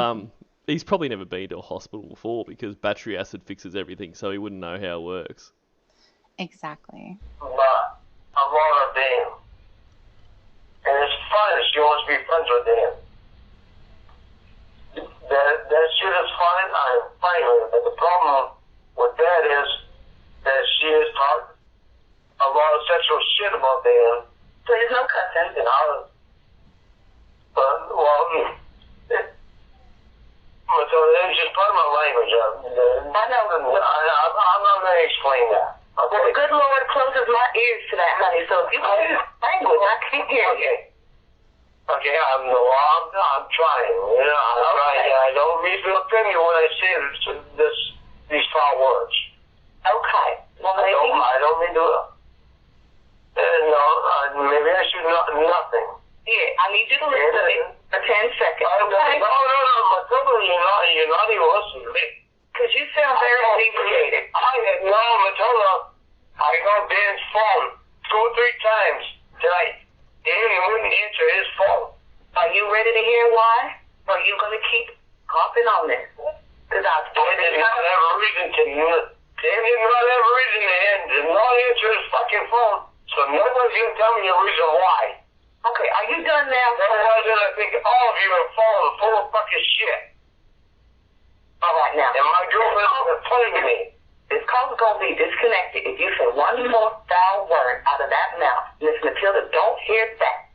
he's probably never been to a hospital before because battery acid fixes everything, so he wouldn't know how it works. Exactly. But I'm on a Dan. And it's fun that she wants to be friends with Dan. That shit is fine. I'm fine with it. But the problem with that is that she has talked a lot of sexual shit about Dan. Please, no cussing. And I was, so it's just part of my language. I know. I'm not going to explain that. Okay. Well, the good Lord closes my ears to that, honey. So if you use language, I can't hear you. Okay, I'm trying. I'm trying. I don't mean to offend you when I say these foul words. Okay. Well, maybe. I don't mean to. No, maybe I should not nothing. Yeah, I need you to listen to me for 10 seconds. Okay? No, Matilda, you're not even listening to me. Because you sound very inebriated. Matilda, I got Dan's phone 2 or 3 times tonight. Dan wouldn't answer his phone. Are you ready to hear why? Or are you going to keep harping on this? Because I Dan did not have a reason to not answer his fucking phone. So nobody's going to tell me the reason why. Okay, are you done now? Otherwise, I think all of you are full of fucking shit. All right, now. And my girlfriend is playing me. This call is going to be disconnected if you say one more foul word out of that mouth. Miss Matilda, don't hear that.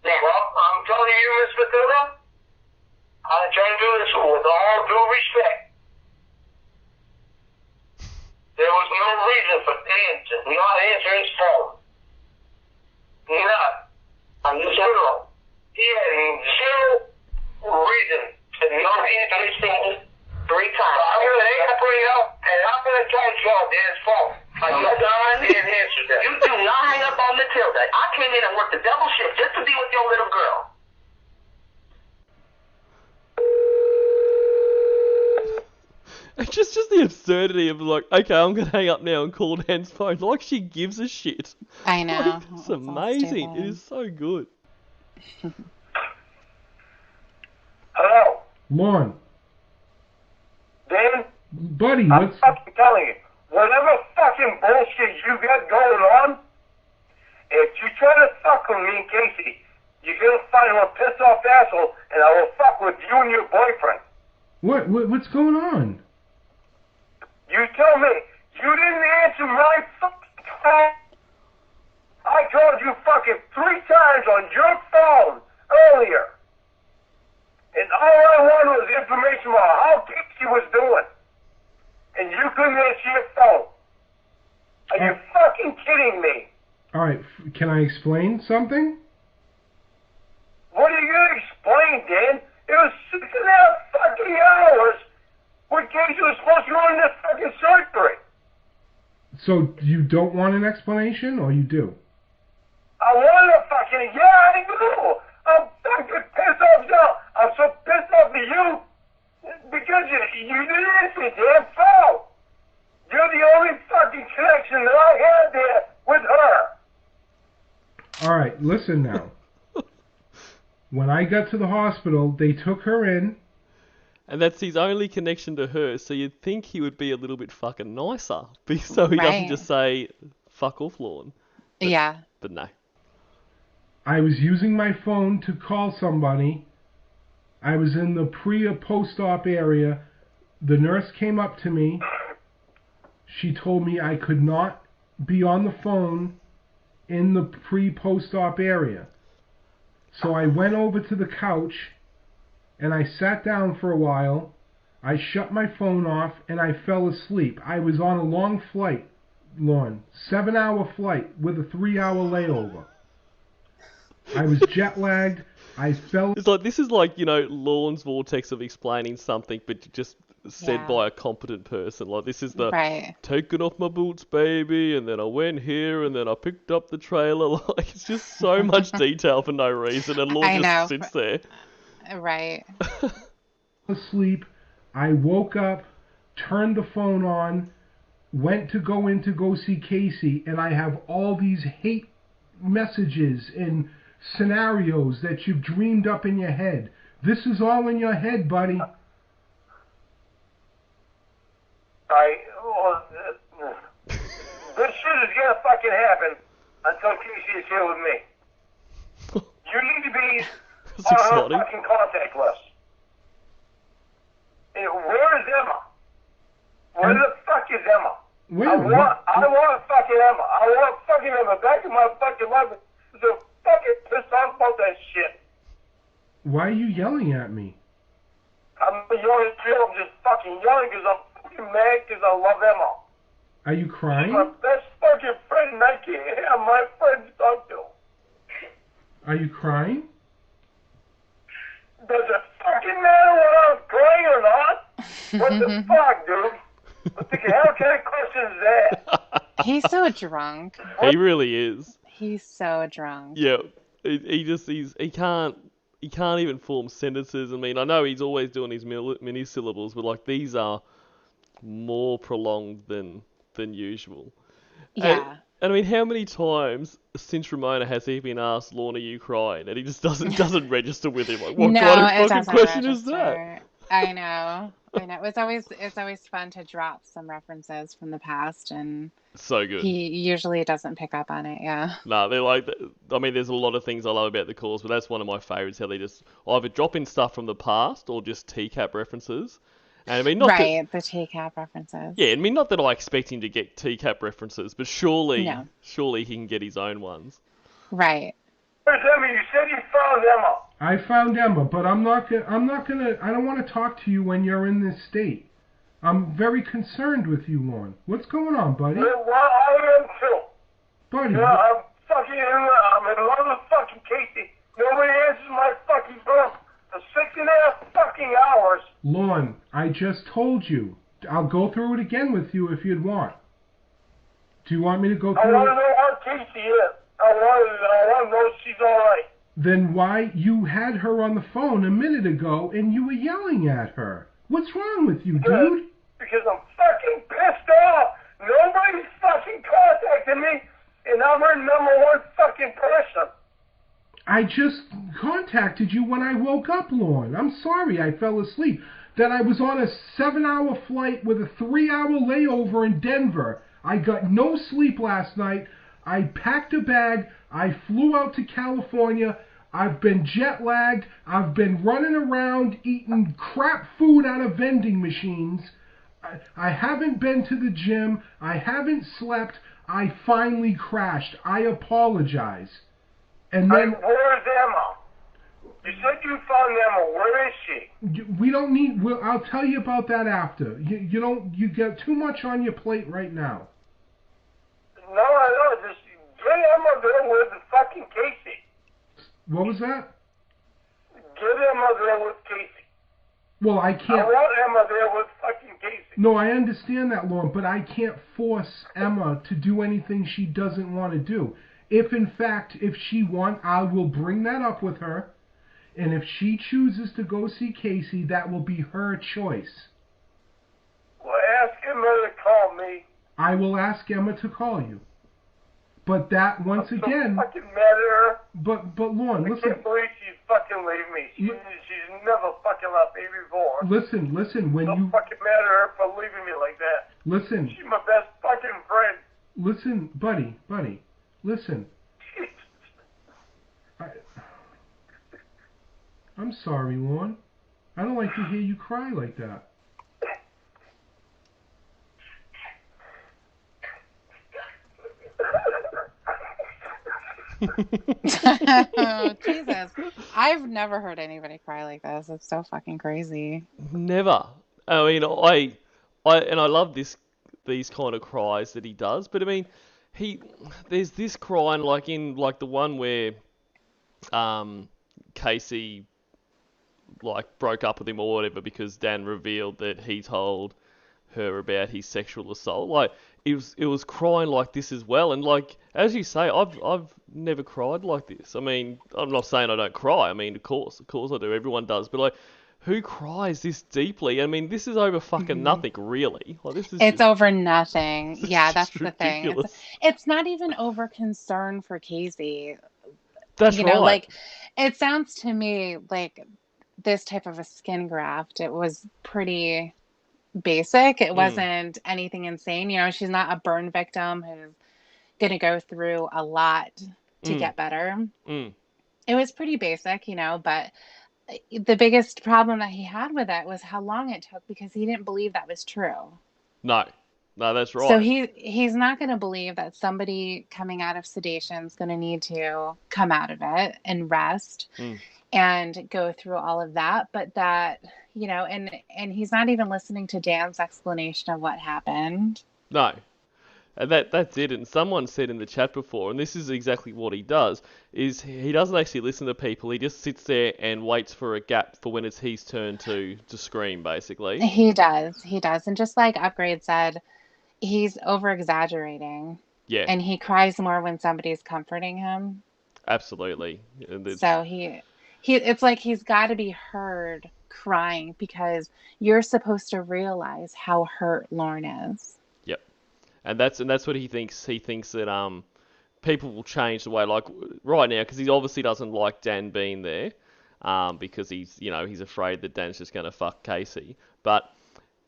Now. Well, I'm telling you, Miss Matilda, I'm trying to do this with all due respect. There was no reason for Dan to not answer his phone. None. Are you sure? He had zero reason to not answer his phone 3 times. I'm going to bring it up, and I'm going to try to call Dan's phone. Are you done? Dan answered that. You do not hang up on Matilda. I came in and worked a double shift just to be with your little girl. It's just the absurdity of okay, I'm going to hang up now and call Dan's phone. Like she gives a shit. I know. It's amazing. It is so good. Hello? Lorne, Dan? buddy, I'm what's... fucking telling you, whatever fucking bullshit you got going on, if you try to fuck with me and Casey, you're gonna find a pissed off asshole, and I will fuck with you and your boyfriend. What's going on? You tell me, you didn't answer my fucking phone. I called you fucking 3 times on your phone earlier. And all I wanted was information about how Casey was doing. And you couldn't answer your phone. Are you fucking kidding me? All right, can I explain something? What are you gonna explain, Dan? It was 6.5 fucking hours when Casey was supposed to go in this fucking surgery. So you don't want an explanation, or you do? I wanted a fucking, I do. I'm fucking pissed off now. I'm so pissed off at you because you didn't answer the damn phone. You're the only fucking connection listen now. When I got to the hospital, they took her in. And that's his only connection to her, so you'd think he would be a little bit fucking nicer, so he doesn't just say, fuck off, Lorne. Yeah. But no. I was using my phone to call somebody. I was in the pre- or post-op area. The nurse came up to me. She told me I could not be on the phone in the pre-post-op area. So I went over to the couch and I sat down for a while. I shut my phone off and I fell asleep. I was on a long flight, Lorne. 7-hour flight with a 3-hour layover. I was jet lagged. I fell. It's like, this is like, you know, Lorne's vortex of explaining something, but just said by a competent person. Like, this is the taking off my boots, baby, and then I went here, and then I picked up the trailer. Like, it's just so much detail for no reason, and Lorne just sits there. Right. Asleep. I woke up, turned the phone on, went to go see Casey, and I have all these hate messages and scenarios that you've dreamed up in your head. This is all in your head, buddy. This shit is gonna fucking happen until Casey is here with me. You need to be on her fucking contact list. Where is Emma? Where the fuck is Emma? I want fucking Emma. I want fucking Emma back in my fucking life. So fucking pissed off about that shit. Why are you yelling at me? I'm yelling too. I'm just fucking yelling because I'm fucking mad because I love Emma. Are you crying? She's my best fucking friend, and I can't have my friend to talk to. Are you crying? Does it fucking matter whether I'm crying or not? What the fuck, dude? What the hell kind of question is that? He's so drunk. He really is. He's so drunk. Yeah, he can't even form sentences. I mean, I know he's always doing his mini syllables, but like, these are more prolonged than usual. Yeah. And I mean, how many times since Ramona has he been asked, Lorne, are you crying? And he just doesn't register with him. Like, what kind of fucking question is that? I know. It's always fun to drop some references from the past, and so good. He usually doesn't pick up on it. Yeah. No, they're like, I mean, there's a lot of things I love about the calls, but that's one of my favorites. How they just either drop in stuff from the past or just TCAP references. And I mean, not the TCAP references. Yeah, I mean, not that I expect him to get TCAP references, but surely he can get his own ones. Right. Where's Emma? You said you found Emma. I found Emma, but I don't want to talk to you when you're in this state. I'm very concerned with you, Lorne. What's going on, buddy? Well, I am too. Buddy. Yeah, I'm in love with fucking Casey. Nobody answers my fucking phone for 6.5 fucking hours. Lorne, I just told you. I'll go through it again with you if you'd want. Do you want me to go through it? I want to know how Casey is. I want to know if she's alright. Then why you had her on the phone a minute ago and you were yelling at her? What's wrong with you, dude? Because I'm fucking pissed off. Nobody's fucking contacting me, and I'm her number one fucking person. I just contacted you when I woke up, Lorne. I'm sorry I fell asleep. That I was on a 7-hour flight with a 3-hour layover in Denver. I got no sleep last night. I packed a bag. I flew out to California. I've been jet lagged. I've been running around eating crap food out of vending machines. I haven't been to the gym. I haven't slept. I finally crashed. I apologize. And then where is Emma? You said you found Emma. Where is she? We don't need. I'll tell you about that after. You don't. You got too much on your plate right now. No, I know. Just get Emma there with the fucking Casey. What was that? Get Emma there with Casey. Well, I can't. I want Emma there with fucking Casey. No, I understand that, Lorne, but I can't force Emma to do anything she doesn't want to do. If, in fact, if she wants, I will bring that up with her. And if she chooses to go see Casey, that will be her choice. Well, ask Emma to call me. I will ask Emma to call you. But that, once I'm again... so fucking mad at her. But Lorne, I listen... can't believe she's fucking leaving me. She's never fucking left me before. Listen, when I'm you... fucking mad at her for leaving me like that. Listen. She's my best fucking friend. Listen, buddy, listen. I'm sorry, Lorne. I don't like to hear you cry like that. Oh, Jesus. I've never heard anybody cry like this. It's so fucking crazy. Never. I mean, I love these kind of cries that he does, but I mean, there's this crying like in like the one where Casey like broke up with him or whatever because Dan revealed that he told her about his sexual assault. Like it was crying like this as well, and like as you say, I've never cried like this. I mean, I'm not saying I don't cry. I mean, of course I do. Everyone does, but like, who cries this deeply? I mean, this is over fucking nothing, really. Like this is It's just, over nothing. Yeah, that's just the thing. ridiculous. It's not even over concern for Casey. That's You know, right. like, it sounds to me like this type of a skin graft, it was pretty basic. It wasn't anything insane. You know, she's not a burn victim who's going to go through a lot to get better. It was pretty basic, you know, but the biggest problem that he had with it was how long it took because he didn't believe that was true. No, that's right. So he's not going to believe that somebody coming out of sedation is going to need to come out of it and rest and go through all of that. But that, you know, and he's not even listening to Dan's explanation of what happened. No. And that's it. And someone said in the chat before, and this is exactly what he does, is he doesn't actually listen to people. He just sits there and waits for a gap for when it's his turn to scream, basically. He does. And just like Upgrade said, he's over-exaggerating. Yeah. And he cries more when somebody's comforting him. Absolutely. So it's like he's got to be heard crying because you're supposed to realize how hurt Lorne is. Yep. And that's what he thinks. He thinks that people will change the way, like right now, because he obviously doesn't like Dan being there, because he's afraid that Dan's just going to fuck Casey. But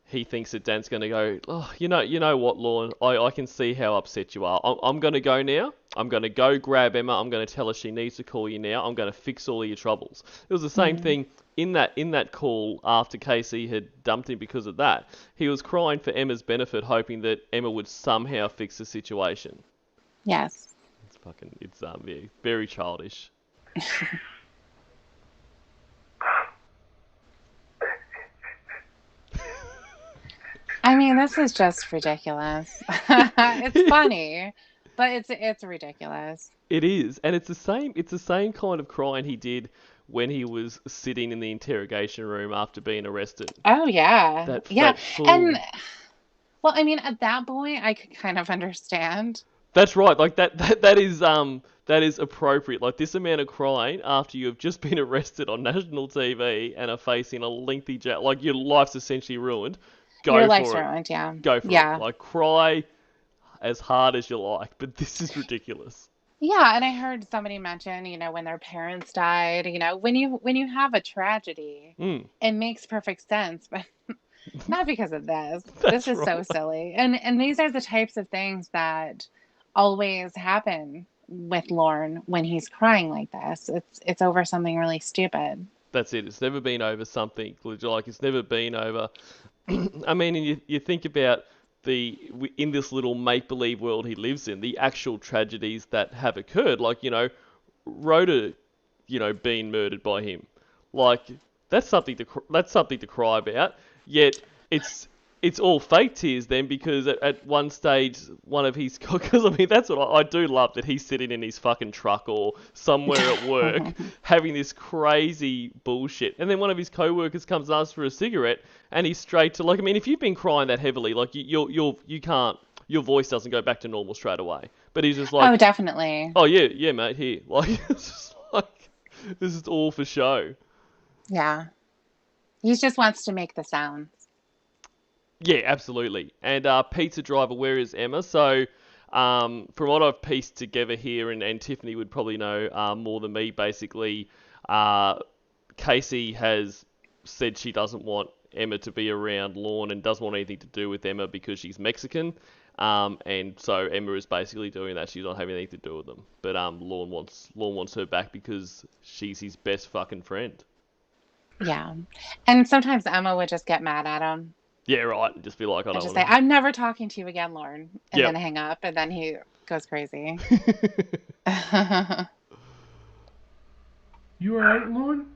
he thinks that Dan's going to go, oh, you know what, Lorne, I can see how upset you are. I'm going to go now. I'm going to go grab Emma. I'm going to tell her she needs to call you now. I'm going to fix all of your troubles. It was the same thing in that call after Casey had dumped him because of that. He was crying for Emma's benefit, hoping that Emma would somehow fix the situation. Yes. It's very childish. I mean, this is just ridiculous. It's funny, but it's ridiculous. It is, and it's the same kind of crying he did when he was sitting in the interrogation room after being arrested. Oh yeah, That full... And well, I mean, at that point, I could kind of understand. That's right, like that is appropriate. Like this amount of crying after you have just been arrested on national TV and are facing a lengthy jail, like your life's essentially ruined. Your life's ruined, yeah. Go for it. Like, cry as hard as you like, but this is ridiculous. Yeah, and I heard somebody mention, you know, when their parents died, you know, when you have a tragedy, it makes perfect sense, but not because of this. This is so silly. And these are the types of things that always happen with Lorne when he's crying like this. It's over something really stupid. That's it. It's never been over something. Like, it's never been over... I mean, you think about in this little make-believe world he lives in, the actual tragedies that have occurred, like, you know, Rhoda, you know, being murdered by him. Like, that's something to cry about. Yet it's all fake tears then, because at one stage, one of his... Because, I mean, that's what I do love, that he's sitting in his fucking truck or somewhere at work having this crazy bullshit. And then one of his co-workers comes and asks for a cigarette, and he's straight to... Like, I mean, if you've been crying that heavily, like, you can't... Your voice doesn't go back to normal straight away. But he's just like... Oh, definitely. Oh, yeah, mate, here. Like, it's just like... This is all for show. Yeah. He just wants to make the sounds. Yeah, absolutely. And pizza driver, where is Emma? So From what I've pieced together here, and Tiffany would probably know more than me, basically, Casey has said she doesn't want Emma to be around Lorne and doesn't want anything to do with Emma because she's Mexican. And so Emma is basically doing that. She's not having anything to do with them. But Lorne wants her back because she's his best fucking friend. Yeah. And sometimes Emma would just get mad at him. Yeah, right. And just be like, I And don't just want say, I'm never talking to you again, Lorne. And Yep. then hang up, and then he goes crazy. You alright, Lorne?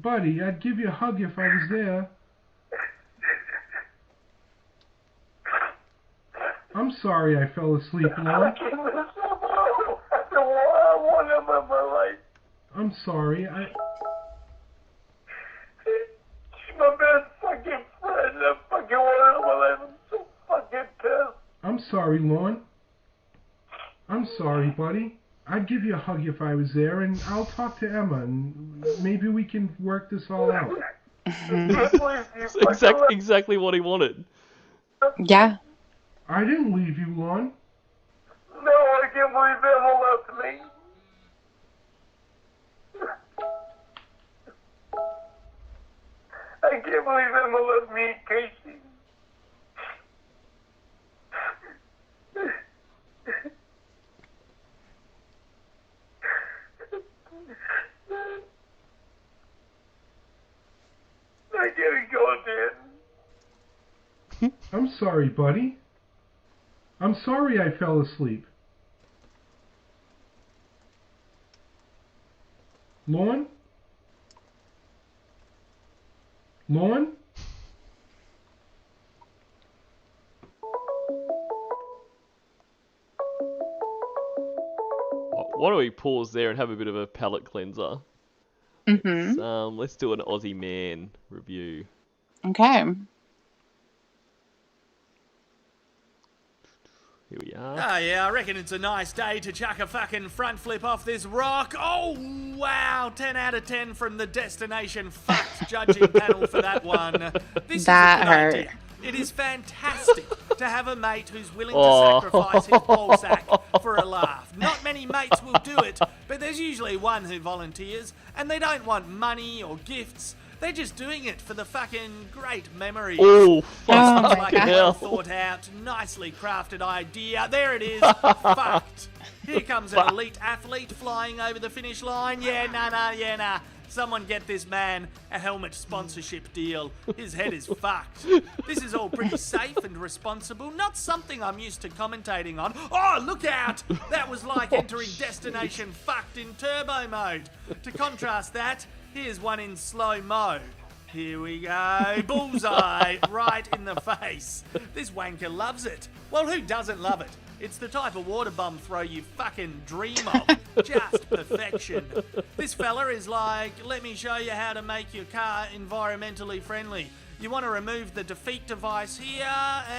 Buddy, I'd give you a hug if I was there. I'm sorry I fell asleep, Lorne. I'm sorry. She's my best fucking friend. I fucking want her alive. I'm so fucking pissed. I'm sorry, Lorne. I'm sorry, buddy. I'd give you a hug if I was there, and I'll talk to Emma, and maybe we can work this all out. exactly what he wanted. Yeah. I didn't leave you, Lorne. No, I can't believe Emma left me. I can't believe Emma left me, Casey. I gotta go, Dan. I'm sorry, buddy. I'm sorry I fell asleep. Lorne? Lorne? Why don't we pause there and have a bit of a palate cleanser? Mm-hmm. Let's do an Aussie Man review. Okay. Here we are. Oh yeah, I reckon it's a nice day to chuck a fucking front flip off this rock. Oh wow, 10 out of 10 from the Destination Fucked judging panel for that one. This That is a good hurt. idea. It is fantastic to have a mate who's willing to sacrifice his ballsack for a laugh. Not many mates will do it, but there's usually one who volunteers, and they don't want money or gifts. They're just doing it for the fucking great memories. Oh, Oh my Like a God. well thought out, nicely crafted idea. There it is. Fucked. Here comes an elite athlete flying over the finish line. Yeah, nah. Someone get this man a helmet sponsorship deal. His head is fucked. This is all pretty safe and responsible. Not something I'm used to commentating on. Oh, look out! That was like entering Destination Fucked in turbo mode. To contrast that, here's one in slow-mo. Here we go. Bullseye. Right in the face. This wanker loves it. Well, who doesn't love it? It's the type of water bomb throw you fucking dream of. Just perfection. This fella is like, let me show you how to make your car environmentally friendly. You want to remove the defeat device here,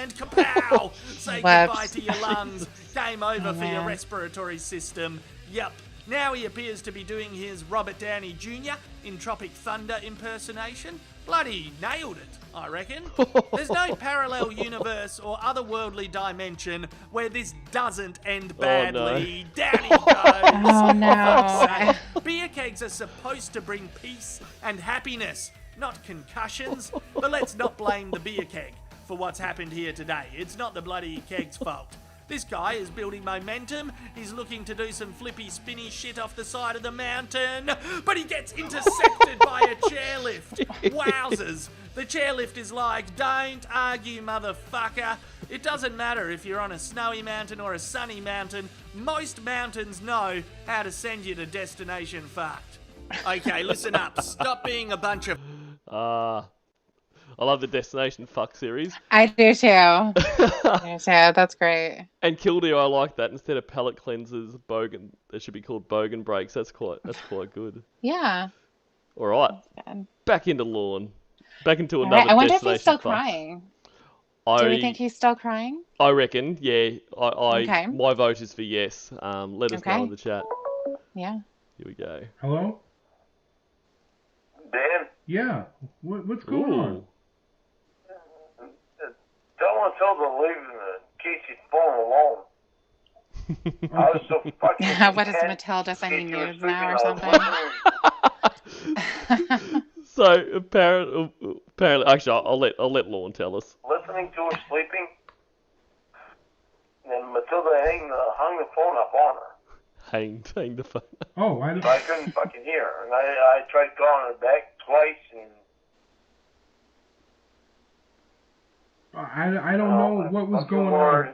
and kapow! Say goodbye to your lungs. Game over for your respiratory system. Yup. Now he appears to be doing his Robert Downey Jr. in Tropic Thunder impersonation. Bloody nailed it, I reckon. There's no parallel universe or otherworldly dimension where this doesn't end badly. Down he goes. Oh, no. For fuck's sake. Beer kegs are supposed to bring peace and happiness, not concussions. But let's not blame the beer keg for what's happened here today. It's not the bloody keg's fault. This guy is building momentum. He's looking to do some flippy, spinny shit off the side of the mountain, but he gets intercepted by a chairlift. Wowzers. The chairlift is like, don't argue, motherfucker. It doesn't matter if you're on a snowy mountain or a sunny mountain. Most mountains know how to send you to Destination Fucked. Okay, listen up. Stop being a bunch of... I love the Destination Fuck series. I do too. I do too. That's great. And Kildare, I like that. Instead of palate cleansers, Bogan, they should be called Bogan breaks. That's quite good. Yeah. All right, Good. back into Lorne. Back into All another right. I wonder if Destination he's still Fuck. crying. Do we think he's still crying? I reckon, yeah. Okay. My vote is for yes. Let us know Okay. in the chat. Yeah. Here we go. Hello? Dan? Yeah. What's going on? Ooh. Matilda leaving Casey's phone alone. I was so fucking What is content Matilda sending Casey was nudes sleeping, now or I was something? So apparently, actually, I'll let Lorne tell us. listening to her sleeping, and Matilda hung the phone up on her. Hang the phone. Oh, So I couldn't fucking hear her. And I tried calling her back twice, and I don't know what was fucking going Lord.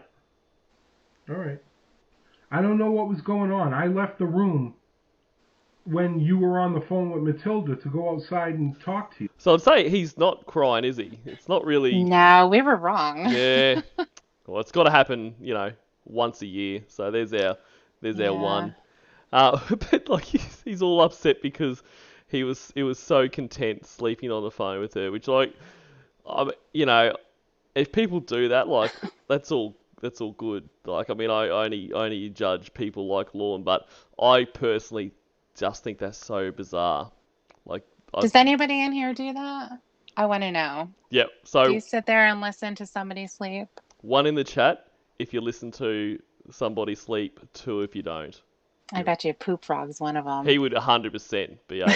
on. All right. I don't know what was going on. I left the room when you were on the phone with Matilda to go outside and talk to you. So I'd say he's not crying, is he? It's not really. No, we were wrong. Yeah. Well, it's got to happen, once a year. So there's our Yeah. one. But like he's all upset because he was so content sleeping on the phone with her, which if people do that, like that's all good. Like I mean, I only judge people like Lorne, but I personally just think that's so bizarre. Like, Does anybody in here do that? I want to know. Yep. Do So you sit there and listen to somebody sleep? one in the chat if you listen to somebody sleep, two if you don't. I bet you Poop Frog's one of them. He would 100% be I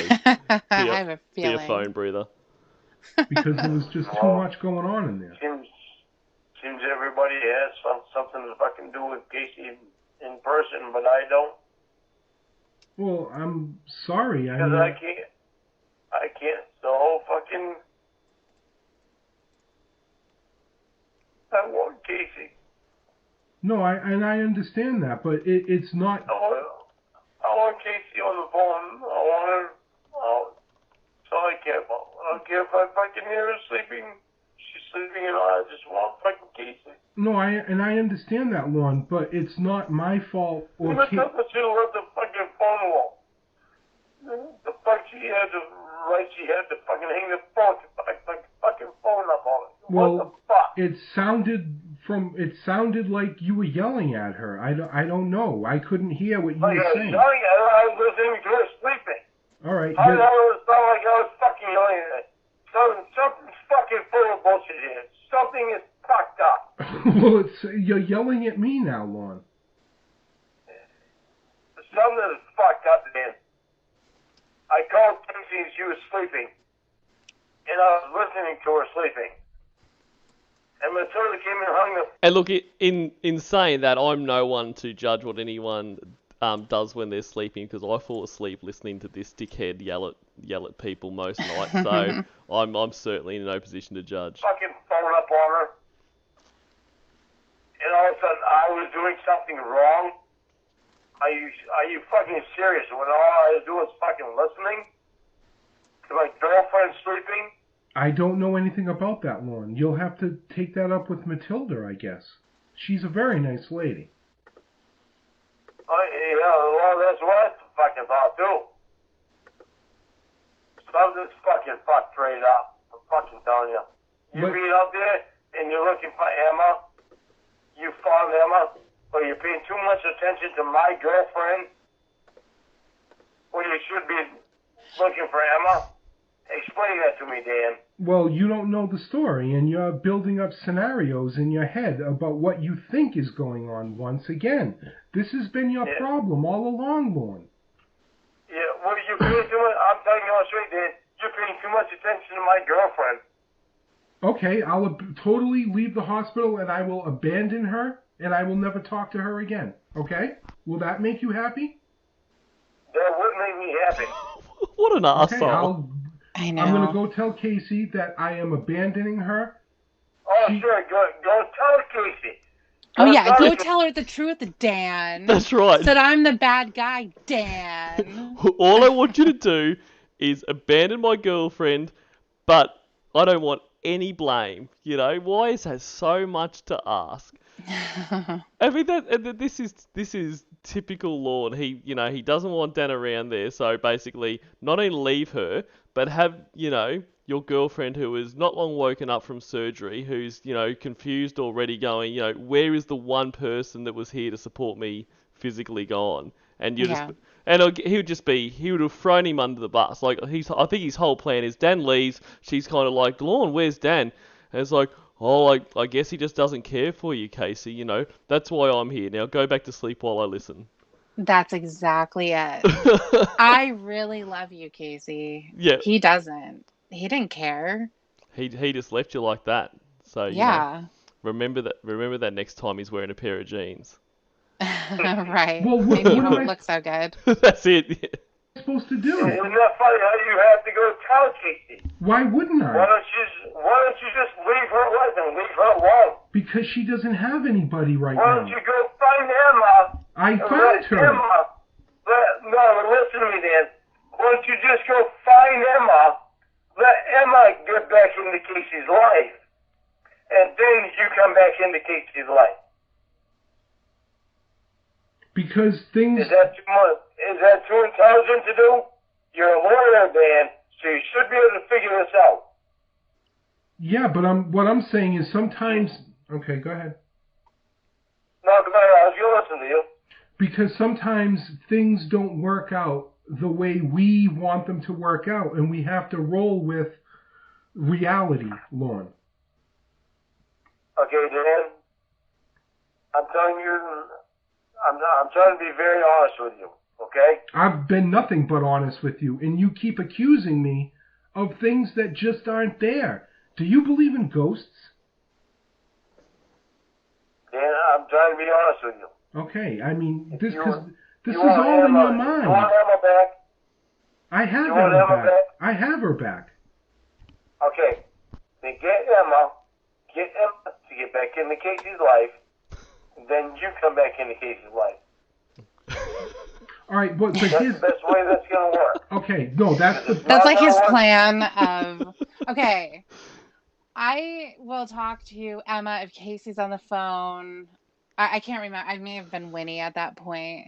have a be a feeling. phone breather. Because there was just too much going on in there. Seems everybody has something to fucking do with Casey in person, but I don't. Well, I'm sorry. Because I can't. So fucking. I want Casey. No, I understand that, but it's not. I want Casey on the phone. I want her. That's all I care about. I don't care if I fucking hear her sleeping. She's sleeping, and I just want fucking Casey. No, I understand that, Lorne, but it's not my fault or. But that's what she left the fucking phone alone. The fuck she had to fucking hang the fucking phone up on it. Well, What the fuck? it sounded like you were yelling at her. I don't know. I couldn't hear what you Like were I was saying. yelling at her, I was listening to her sleeping. All right. I know it sounded like I was fucking yelling at her. Something's fucking full of bullshit here. Something is fucked up. Well, you're yelling at me now, Lorne. Something is fucked up, man. I called Casey and she was sleeping. And I was listening to her sleeping. And Matilda came and hung the... And look, in saying that, I'm no one to judge what anyone does when they're sleeping, because I fall asleep listening to this dickhead yell at people most nights. So I'm certainly in no position to judge. Fucking phone up on her. And all of a sudden I was doing something wrong. Are you fucking serious? When all I was doing was fucking listening to my girlfriend sleeping? I don't know anything about that, Lorne. You'll have to take that up with Matilda, I guess. She's a very nice lady. Well, that's what I fucking thought too. Something's fucking fucked right up. I'm fucking telling you. You What? be out there and you're looking for Emma. You found Emma, but you're paying too much attention to my girlfriend. When you should be looking for Emma. Explain that to me, Dan. Well, you don't know the story, and you're building up scenarios in your head about what you think is going on once again. This has been your problem all along, Lorne. Yeah, well, you're paying too much. I'm telling you all straight, Dan. You're paying too much attention to my girlfriend. Okay, I'll totally leave the hospital, and I will abandon her, and I will never talk to her again. Okay? Will that make you happy? That would make me happy. What an Okay, arsehole. I know. I'm going to go tell Casey that I am abandoning her. Oh, sure. Go tell Casey. Oh, yeah. Go Casey. tell her the truth, Dan. That's right. Said I'm the bad guy, Dan. All I want you to do is abandon my girlfriend, but I don't want any blame. Why is that so much to ask? I mean this is typical Lorne. He doesn't want Dan around there, so basically not only leave her, but have your girlfriend who is not long woken up from surgery, who's confused already, going where is the one person that was here to support me physically gone? And he would have thrown him under the bus. Like I think his whole plan is Dan leaves, she's kind of like, Lorne, where's Dan? And it's like, Oh, I guess he just doesn't care for you, Casey. You know, that's why I'm here. Now go back to sleep while I listen. That's exactly it. I really love you, Casey. Yeah. He doesn't. He didn't care. He just left you like that. So, you know, Yeah. remember that next time he's wearing a pair of jeans. Right. Well, Maybe you what am won't I look so good. That's it. Yeah. supposed to do? Isn't that funny how you have to go tell Casey? Why wouldn't Why I? don't you just leave her alone and leave her alone? Because she doesn't have anybody right Why don't now. you go find Emma? I and found let her. No, listen to me, Dan. Why don't you just go find Emma? Let Emma get back into Casey's life, and then you come back into Casey's life. Because things... Is that too much? Is that too intelligent to do? You're a lawyer, Dan, so you should be able to figure this out. Yeah, but what I'm saying is sometimes... Okay, go ahead. No, go ahead. I was going to listen to you. Because sometimes things don't work out the way we want them to work out, and we have to roll with reality, Lorne. Okay, Dan. I'm telling you, I'm trying to be very honest with you, okay? I've been nothing but honest with you, and you keep accusing me of things that just aren't there. Do you believe in ghosts? Dan, I'm trying to be honest with you. Okay, I mean, this is You all want in your Emma- mind. You want Emma back? I have you want Emma Emma back. back? I have her back. Okay. Then get Emma to get back into Casey's life, and then you come back into Casey's life. All right, but That's here's... the best way that's going to work. Okay, no, that's the... That's like his plan of, okay, I will talk to Emma if Casey's on the phone. I can't remember. I may have been Winnie at that point.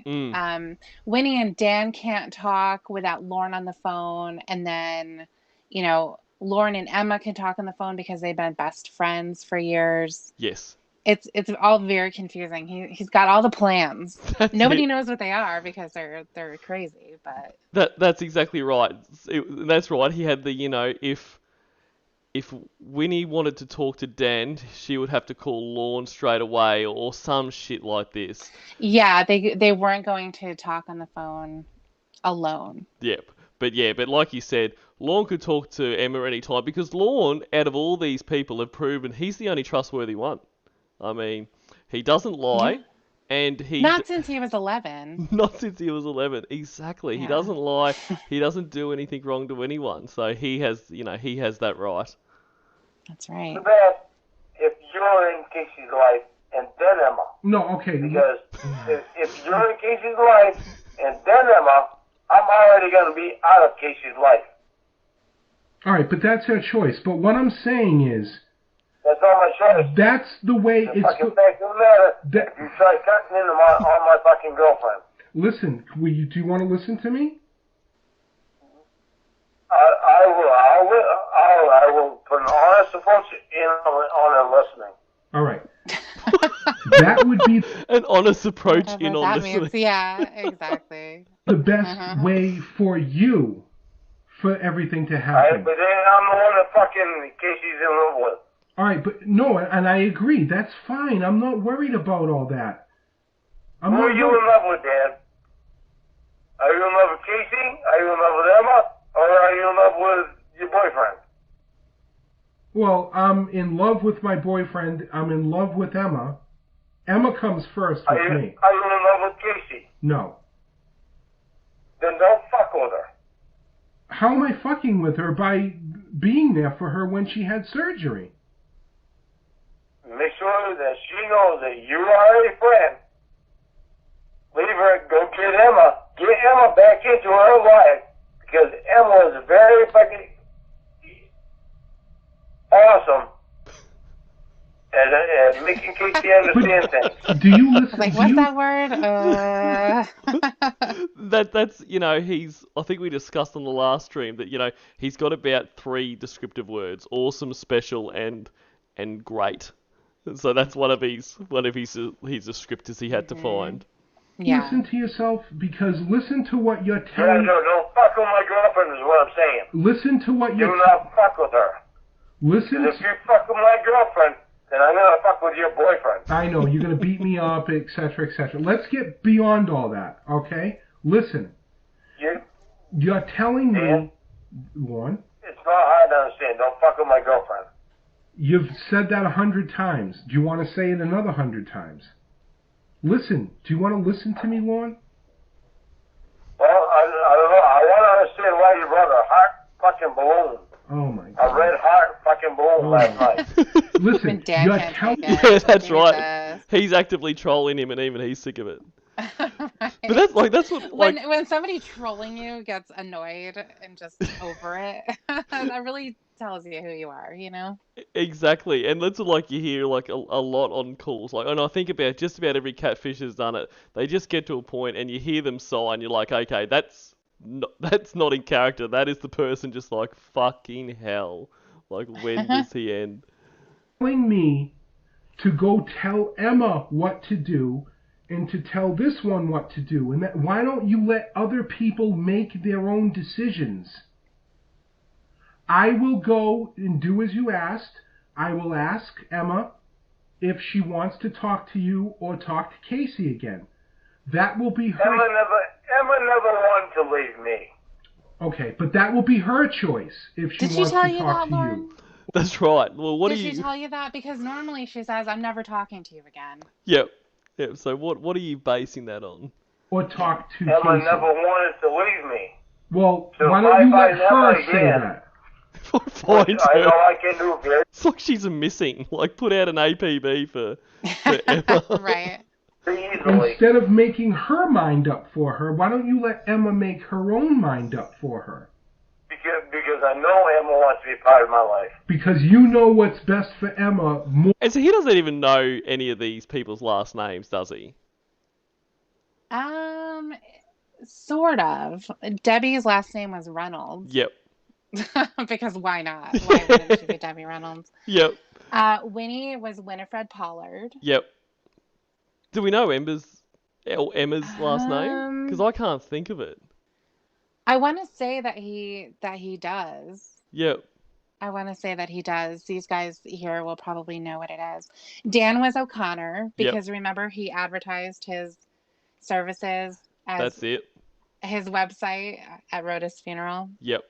Winnie and Dan can't talk without Lorne on the phone. And then, you know, Lorne and Emma can talk on the phone because they've been best friends for years. Yes. It's all very confusing. He's got all the plans. That's Nobody it. knows what they are because they're crazy. But That's exactly right. That's right. He had the, you know, if Winnie wanted to talk to Dan, she would have to call Lorne straight away or some shit like this. yeah, they weren't going to talk on the phone alone. Yep. But like you said, Lorne could talk to Emma anytime because Lorne, out of all these people, have proven he's the only trustworthy one. I mean, he doesn't lie, and he... Not since he was 11. Not since he was 11, exactly. He Yeah. doesn't lie, he doesn't do anything wrong to anyone, so he has that right. That's right. The best if you're in Casey's life and then Emma. No, okay. Because if you're in Casey's life and then Emma, I'm already going to be out of Casey's life. All right, but that's her choice. But what I'm saying is, That's not my choice. that's the way The it's... fucking fact of the matter, That- if you try cutting into on my fucking girlfriend. Listen, do you want to listen to me? I will put an honest approach in on her listening. All right. That would be An honest approach Whatever in on that listening. means. Yeah, exactly. the best way for you for everything to happen. But then I'm the one that fucking Casey's in love with. All right, but no, and I agree. That's fine. I'm not worried about all that. Who are you in love with, Dan? Are you in love with Casey? Are you in love with Emma? Or are you in love with your boyfriend? Well, I'm in love with my boyfriend. I'm in love with Emma. Emma comes first with me. Are you in love with Casey? No. Then don't fuck with her. How am I fucking with her? By being there for her when she had surgery. Make sure that she knows that you are a friend. Leave her, go get Emma. Get Emma back into her life. Because Emma is very fucking awesome at making Casey understand things. Do you listen? Like, do what's you, that word? That's you know, I think we discussed on the last stream that, you know, he's got about 3 descriptive words: awesome, special, and great. So that's one of his descriptors he had to find. Yeah. Listen to yourself, because listen to what you're Yeah, telling. no, don't fuck with my girlfriend is what I'm saying. Listen to what Do you're. not fuck with her. Listen. Because if you fuck with my girlfriend, then I'm gonna fuck with your boyfriend. I know, you're going to beat me up, etc., etc. Let's get beyond all that, okay? Listen, you're telling me, Lorne, it's not hard to understand. Don't fuck with my girlfriend. you've said that 100 times. Do you want to say it another 100 times? Listen, do you want to listen to me, Lorne? Well, I don't know. I want to understand why you brought a heart fucking balloon. Oh my God. A red heart fucking balloon last night. Listen, Dan you're can't telling take it. Yeah, that's right. Jesus. He's actively trolling him, and even he's sick of it. Right. But that's what When somebody trolling you gets annoyed and just over it, that really tells you who you are, you know? exactly, and that's what, like, you hear like a lot on calls. Like, and I think about just about every catfish has done it. They just get to a point, and you hear them sigh, and you're like, okay, that's not in character. That is the person just like, fucking hell. Like, when does he end? Telling me to go tell Emma what to do and to tell this one what to do. And why don't you let other people make their own decisions? I will go and do as you asked. I will ask Emma if she wants to talk to you or talk to Casey again. That will be her... Emma never wanted to leave me. Okay, but that will be her choice if she Did she wants tell to you talk that, to Lorne? you. That's right. Well, what Did do you... she tell you that? Because normally she says, I'm never talking to you again. Yep. Yep. So what are you basing that on? Or talk to Emma Casey. never wanted to leave me. Well, So why don't you let if I her never say again- that? Which I know I can do, bitch. It's like she's a missing. Like, put out an APB for Emma. Right. Easily. Instead of making her mind up for her, why don't you let Emma make her own mind up for her? Because I know Emma wants to be part of my life. Because you know what's best for Emma more. And so he doesn't even know any of these people's last names, does he? Sort of. Debbie's last name was Reynolds. Yep. Because why not? Why wouldn't she be Debbie Reynolds? Yep. Winnie was Winifred Pollard. Yep. Do we know Emma's last name? Because I can't think of it. I want to say that he does. Yep. I want to say that he does. These guys here will probably know what it is. Dan was O'Connor because remember he advertised his services as That's it. his website at Rhoda's funeral. Yep.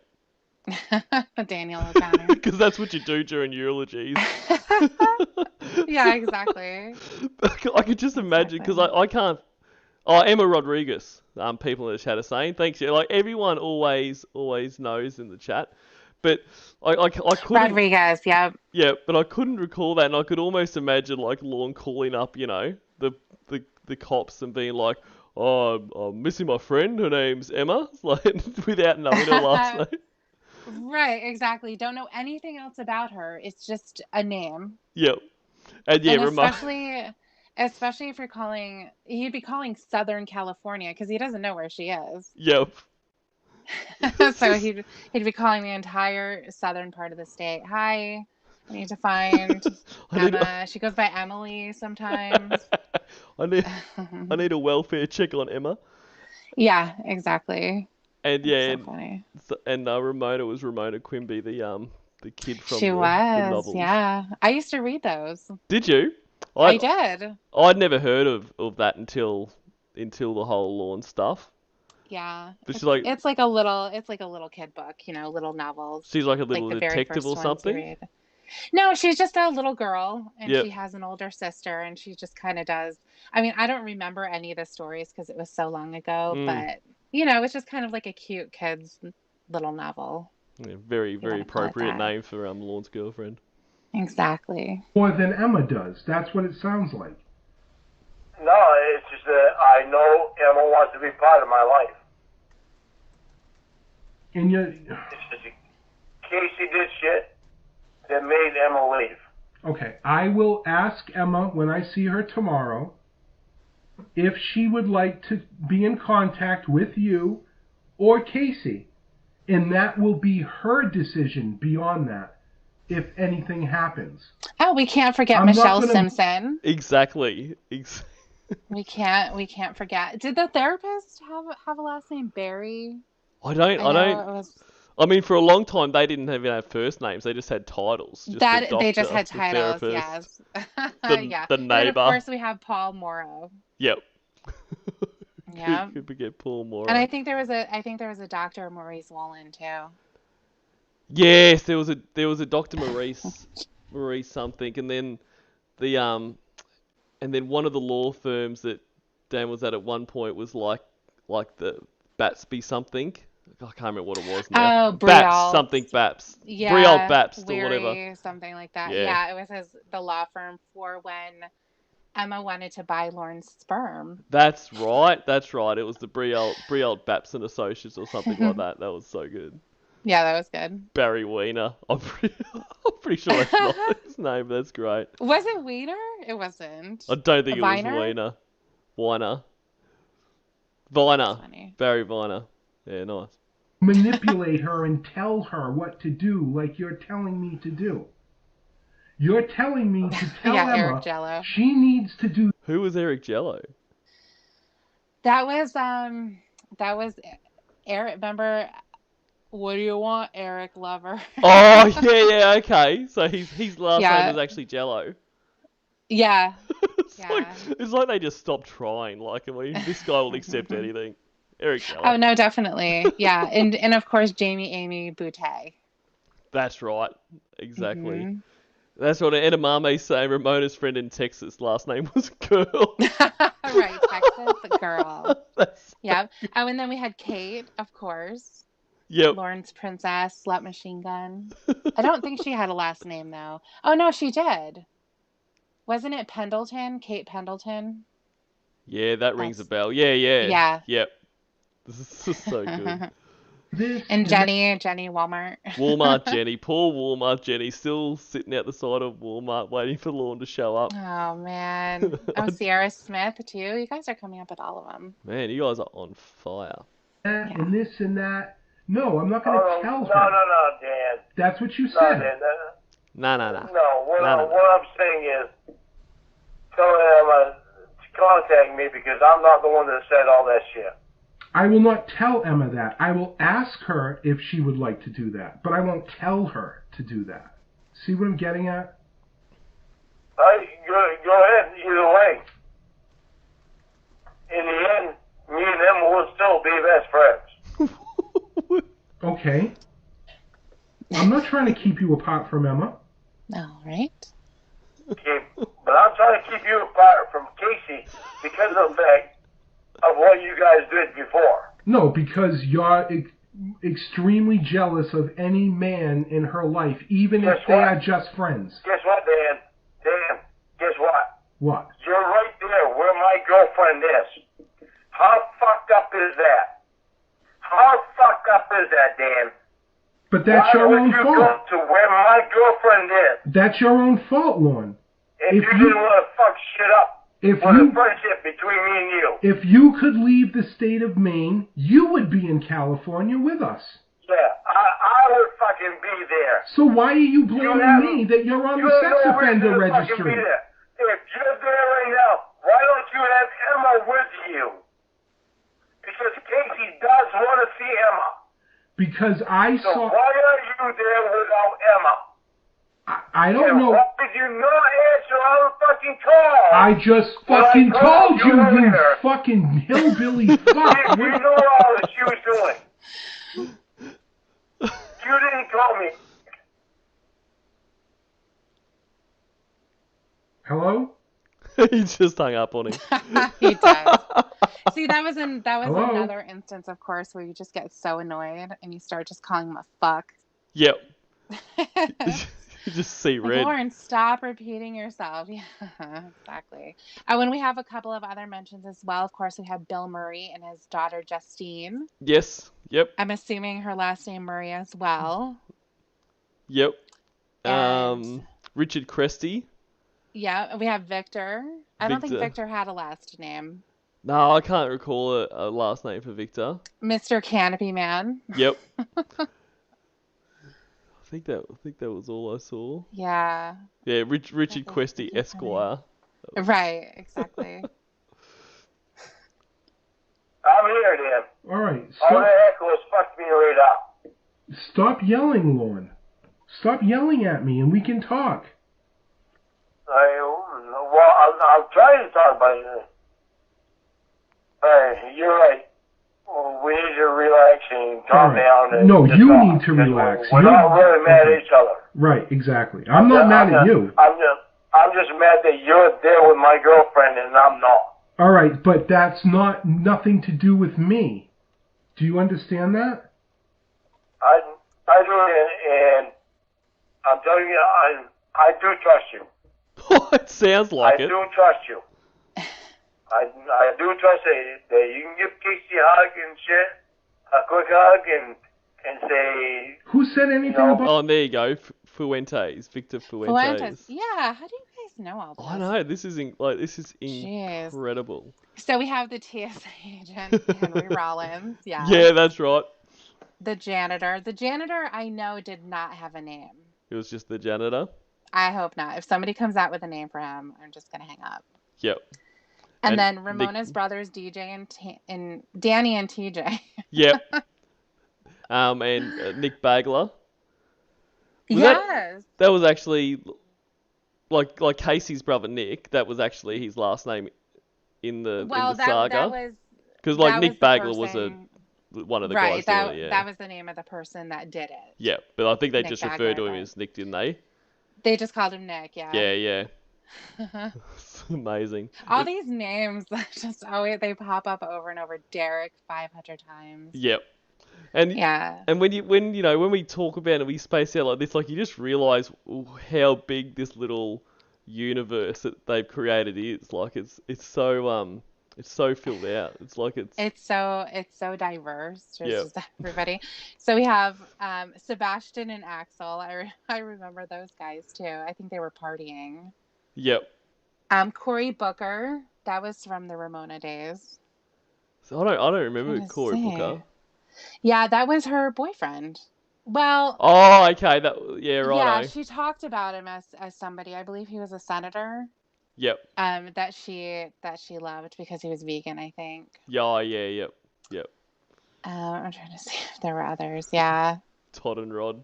Daniel O'Connor. Because that's what you do during eulogies. Yeah, exactly. I could just imagine, because I can't... Oh, Emma Rodriguez, people in the chat are saying. Thanks. Yeah, like, everyone always knows in the chat. But I couldn't... Rodriguez, yeah. Yeah, but I couldn't recall that, and I could almost imagine, like, Lorne calling up, you know, the cops and being like, oh, I'm missing my friend, her name's Emma, like, without knowing her last name. Right, exactly. Don't know anything else about her. It's just a name. Yep. And yeah, especially if you're calling, he'd be calling Southern California because he doesn't know where she is. Yep. So he'd be calling the entire southern part of the state. Hi, I need to find Emma. She goes by Emily sometimes. I need a welfare check on Emma. Yeah, exactly. And yeah, so funny. And Ramona was Ramona Quimby, the kid from the novels. Yeah. I used to read those. Did you? I did. I'd never heard of that until the whole Lorne stuff. Yeah. But it's like a little kid book, you know, little novels. She's like a little detective or something. No, she's just a little girl, and she has an older sister, and she just kind of does. I mean, I don't remember any of the stories because it was so long ago, but you know, it's just kind of like a cute kid's little novel. Yeah, very appropriate name for Lorne's girlfriend. Exactly. More than Emma does. That's what it sounds like. No, it's just that I know Emma wants to be part of my life. And it's just Casey did shit that made Emma leave. Okay, I will ask Emma when I see her tomorrow if she would like to be in contact with you or Casey. And that will be her decision beyond that, if anything happens. Oh, we can't forget Michelle Simpson. Exactly. We can't forget. Did the therapist have a last name Barry? I don't. I mean, for a long time, they didn't even have first names. They just had titles. Just the doctor, They just had the titles, therapist, yes. the And then of neighbour. course we have Paul Morrow. Yep. Yeah. Could forget Paul Morrow. And I think there was a Dr. Maurice Wallen too. Yes, there was a Dr. Maurice something, and then one of the law firms that Dan was at one point was like the Batsby something. I can't remember what it was now. Oh, Baps something Baps. Yeah, Briald Baps or Weary, whatever. something like that. Yeah. Yeah, it was the law firm for when Emma wanted to buy Lorne's sperm. That's right. It was the Briald Baps and Associates or something like that. That was so good. Yeah, that was good. Barry Weiner. I'm pretty sure that's not his name, but that's great. Was it Weiner? It wasn't. I don't think it was Viner? Weiner. Viner. That's funny. Barry Viner. Yeah, nice. Manipulate her and tell her what to do, like you're telling me to do. You're telling me to tell Yeah, Emma Eric Jello. she needs to do. Who was Eric Jello? That was Eric. Remember, what do you want, Eric Lover? Oh yeah, okay. So his last name was actually Jello. Yeah. It's like they just stopped trying. Like, I mean, this guy will accept anything. Eric Jello. Oh no, definitely. Yeah, and of course Jamie Amy Boutte. That's right. Exactly. Mm-hmm. That's what Edamame's saying. Ramona's friend in Texas, last name was Girl. Right, Texas, the girl. Yep. Oh, and then we had Kate, of course. Yep. Lawrence Princess, Slut Machine Gun. I don't think she had a last name though. Oh no, she did. Wasn't it Pendleton? Kate Pendleton? Yeah, that rings a bell. Yeah. Yep. This is so good. And Jenny Walmart. Walmart Jenny. Poor Walmart Jenny. Still sitting out the side of Walmart waiting for Lorne to show up. Oh, man. Oh, Sierra Smith, too. You guys are coming up with all of them. Man, you guys are on fire. And this and that. No, I'm not going to tell her. No, Dan. That's what you No, said. Dan. No. No, what I'm saying is, tell Emma to contact me because I'm not the one that said all that shit. I will not tell Emma that. I will ask her if she would like to do that, but I won't tell her to do that. See what I'm getting at? Go ahead, either way. In the end, me and Emma will still be best friends. Okay. I'm not trying to keep you apart from Emma. All right. Okay, but I'm trying to keep you apart from Casey because of the fact of what you guys did before. No, because you're extremely jealous of any man in her life, even if they are just friends. Guess what, Dan? Guess what? What? You're right there where my girlfriend is. How fucked up is that? How fucked up is that, Dan? But that's your own fault. Why would you go to where my girlfriend is? That's your own fault, Lorne. If you didn't want to fuck shit up with a friendship between me and you. If you could leave the state of Maine, you would be in California with us. Yeah, I would fucking be there. So why are you blaming me that you're on the sex offender registry? If you're there right now, why don't you have Emma with you? Because Casey does want to see Emma. Because I saw... So why are you there without Emma? I don't know. Why did you not answer our fucking call? I just fucking told you, you fucking hillbilly fuck. You know all that she was doing. You didn't call me. Hello? He just hung up on him. He does. See, that was another instance, of course, where you just get so annoyed and you start just calling him a fuck. Yep. You just see red. Lauren, stop repeating yourself. Yeah, exactly. And we have a couple of other mentions as well. Of course, we have Bill Murray and his daughter Justine. Yes. Yep. I'm assuming her last name Murray as well. Yep. And Richard Cresty. Yeah, we have Victor. I don't think Victor had a last name. No, I can't recall a last name for Victor. Mr. Canopy Man. Yep. I think that was all I saw. Yeah. Yeah, Richard Questy, Esquire. Right, exactly. I'm here, Dan. All right. All the heckles fucked me right up. Stop yelling, Lorne. Stop yelling at me and we can talk. I'm trying to talk about it. You're right. We need to relax and calm down. And no, you talk. need to relax. We're not really mad at each other. Right, exactly. I'm not mad at you. I'm just mad that you're there with my girlfriend and I'm not. All right, but that's nothing to do with me. Do you understand that? I do, and I'm telling you, I do trust you. It sounds like I it. do trust you. I do trust that you can give Casey a hug and shit, a quick hug, and say... Who said anything about... Oh, there you go. Fuentes. Victor Fuentes. Yeah, how do you guys know all this? I know. This is incredible. So we have the TSA agent, Henry Rollins. Yeah. Yeah, that's right. The janitor. The janitor, I know, did not have a name. It was just the janitor. I hope not. If somebody comes out with a name for him, I'm just going to hang up. Yep. And then Ramona's brothers, DJ and Danny and TJ. Yep. And Nick Bagler. Yes. That was actually like Casey's brother Nick. That was actually his last name in the saga. Because Nick Bagler was one of the guys. Right. That was the name of the person that did it. Yeah, but I think they Nick just Bagler, referred to him as Nick, didn't they? They just called him Nick. Yeah. Yeah. It's amazing. All these names just always they pop up over and over. Derek 500 times. Yep. And and when we talk about it, we space out like this, like you just realise how big this little universe that they've created is. Like it's so filled out. It's so diverse. Just everybody. So we have Sebastian and Axel. I remember those guys too. I think they were partying. Yep. Cory Booker. That was from the Ramona days. So I don't remember Cory Booker. Yeah, that was her boyfriend. Well. Oh, okay. Right. Yeah, she talked about him as somebody. I believe he was a senator. Yep. That she loved because he was vegan, I think. Yeah. Yep. I'm trying to see if there were others. Yeah. Todd and Rod.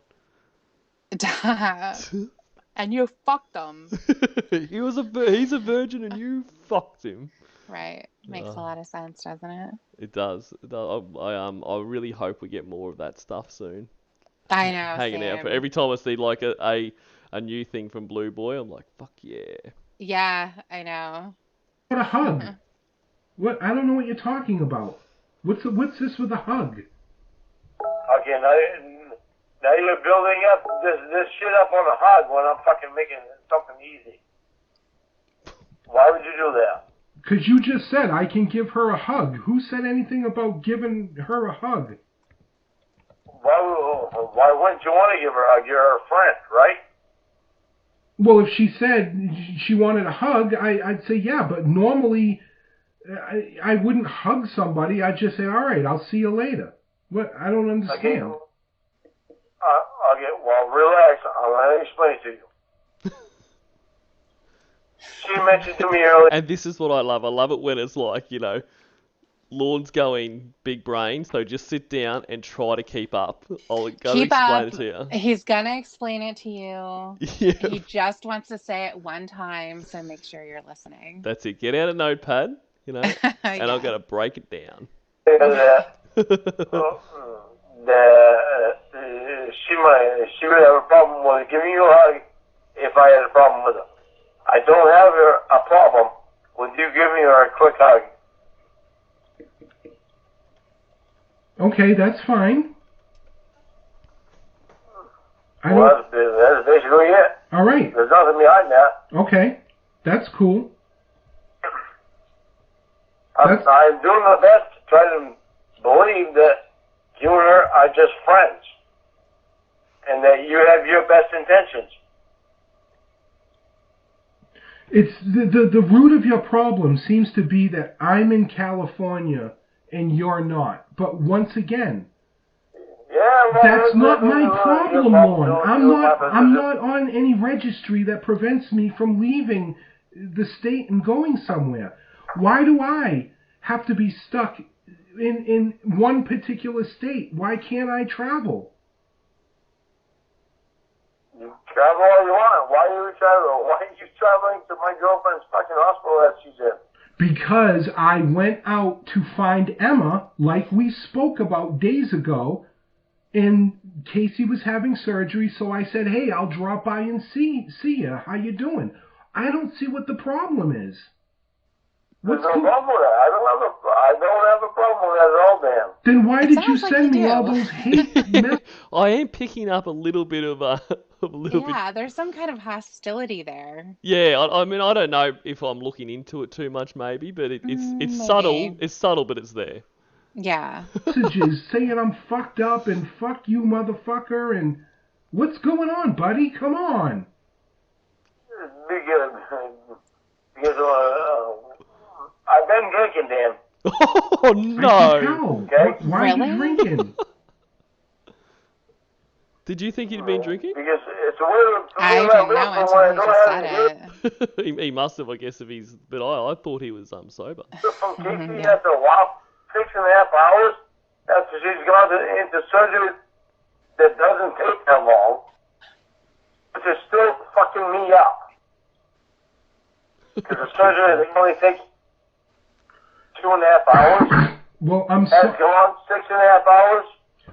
And you fucked him. He's a virgin, and you fucked him. Right. Makes a lot of sense, doesn't it? It does. I really hope we get more of that stuff soon. I know. Hanging out. But every time I see like a new thing from Blue Boy, I'm like, fuck yeah. Yeah, I know. What a hug! What? I don't know what you're talking about. What's this with a hug? Okay, now you're building up this shit up on a hug when I'm fucking making something easy. Why would you do that? Because you just said I can give her a hug. Who said anything about giving her a hug? Why wouldn't you want to give her a hug? You're her friend, right? Well, if she said she wanted a hug, I'd say yeah, but normally I wouldn't hug somebody. I'd just say, all right, I'll see you later. What? I don't understand. Okay, well, relax. I'm going to explain it to you. She mentioned to me earlier. And this is what I love. I love it when it's like, Lorne's going big brain, so just sit down and try to keep up. I'll explain it to you. He's going to explain it to you. Yeah. He just wants to say it one time, so make sure you're listening. That's it. Get out a notepad, and I'm going to break it down. She would have a problem with giving you a hug if I had a problem with her. I don't have a problem with you giving her a quick hug. Okay, that's fine. Well, that's basically it. All right. There's nothing behind that. Okay, that's cool. I'm doing my best to try to believe that you and her are just friends and that you have your best intentions. It's the root of your problem seems to be that I'm in California and you're not. But once again, that's not my problem, Lorne. I'm not on any registry that prevents me from leaving the state and going somewhere. Why do I have to be stuck in one particular state? Why can't I travel? You travel all you want. Why are you traveling to my girlfriend's fucking hospital that she's in? Because I went out to find Emma, like we spoke about days ago, and Casey was having surgery, so I said, hey, I'll drop by and see you. How you doing? I don't see what the problem is. There's no problem with that. I don't have a problem with that at all, Dan. Then why did you send me all those hate messages? I am picking up a little bit of Yeah, there's some kind of hostility there. Yeah, I mean, I don't know if I'm looking into it too much, maybe, but it's maybe. subtle. It's subtle, but it's there. Yeah. Messages saying I'm fucked up and fuck you, motherfucker, and what's going on, buddy? Come on. Because I've been drinking, Dan. Oh no! Okay. Why are you drinking? Did you think he'd been drinking? Because it's a weird. I didn't know until he just said it. he must have, I guess, if he's. But I thought he was sober. From Casey after a while, 6.5 hours after she's gone into surgery that doesn't take that long, but they're still fucking me up. Because the surgery that only takes 2.5 hours. Well, I'm has gone 6.5 hours.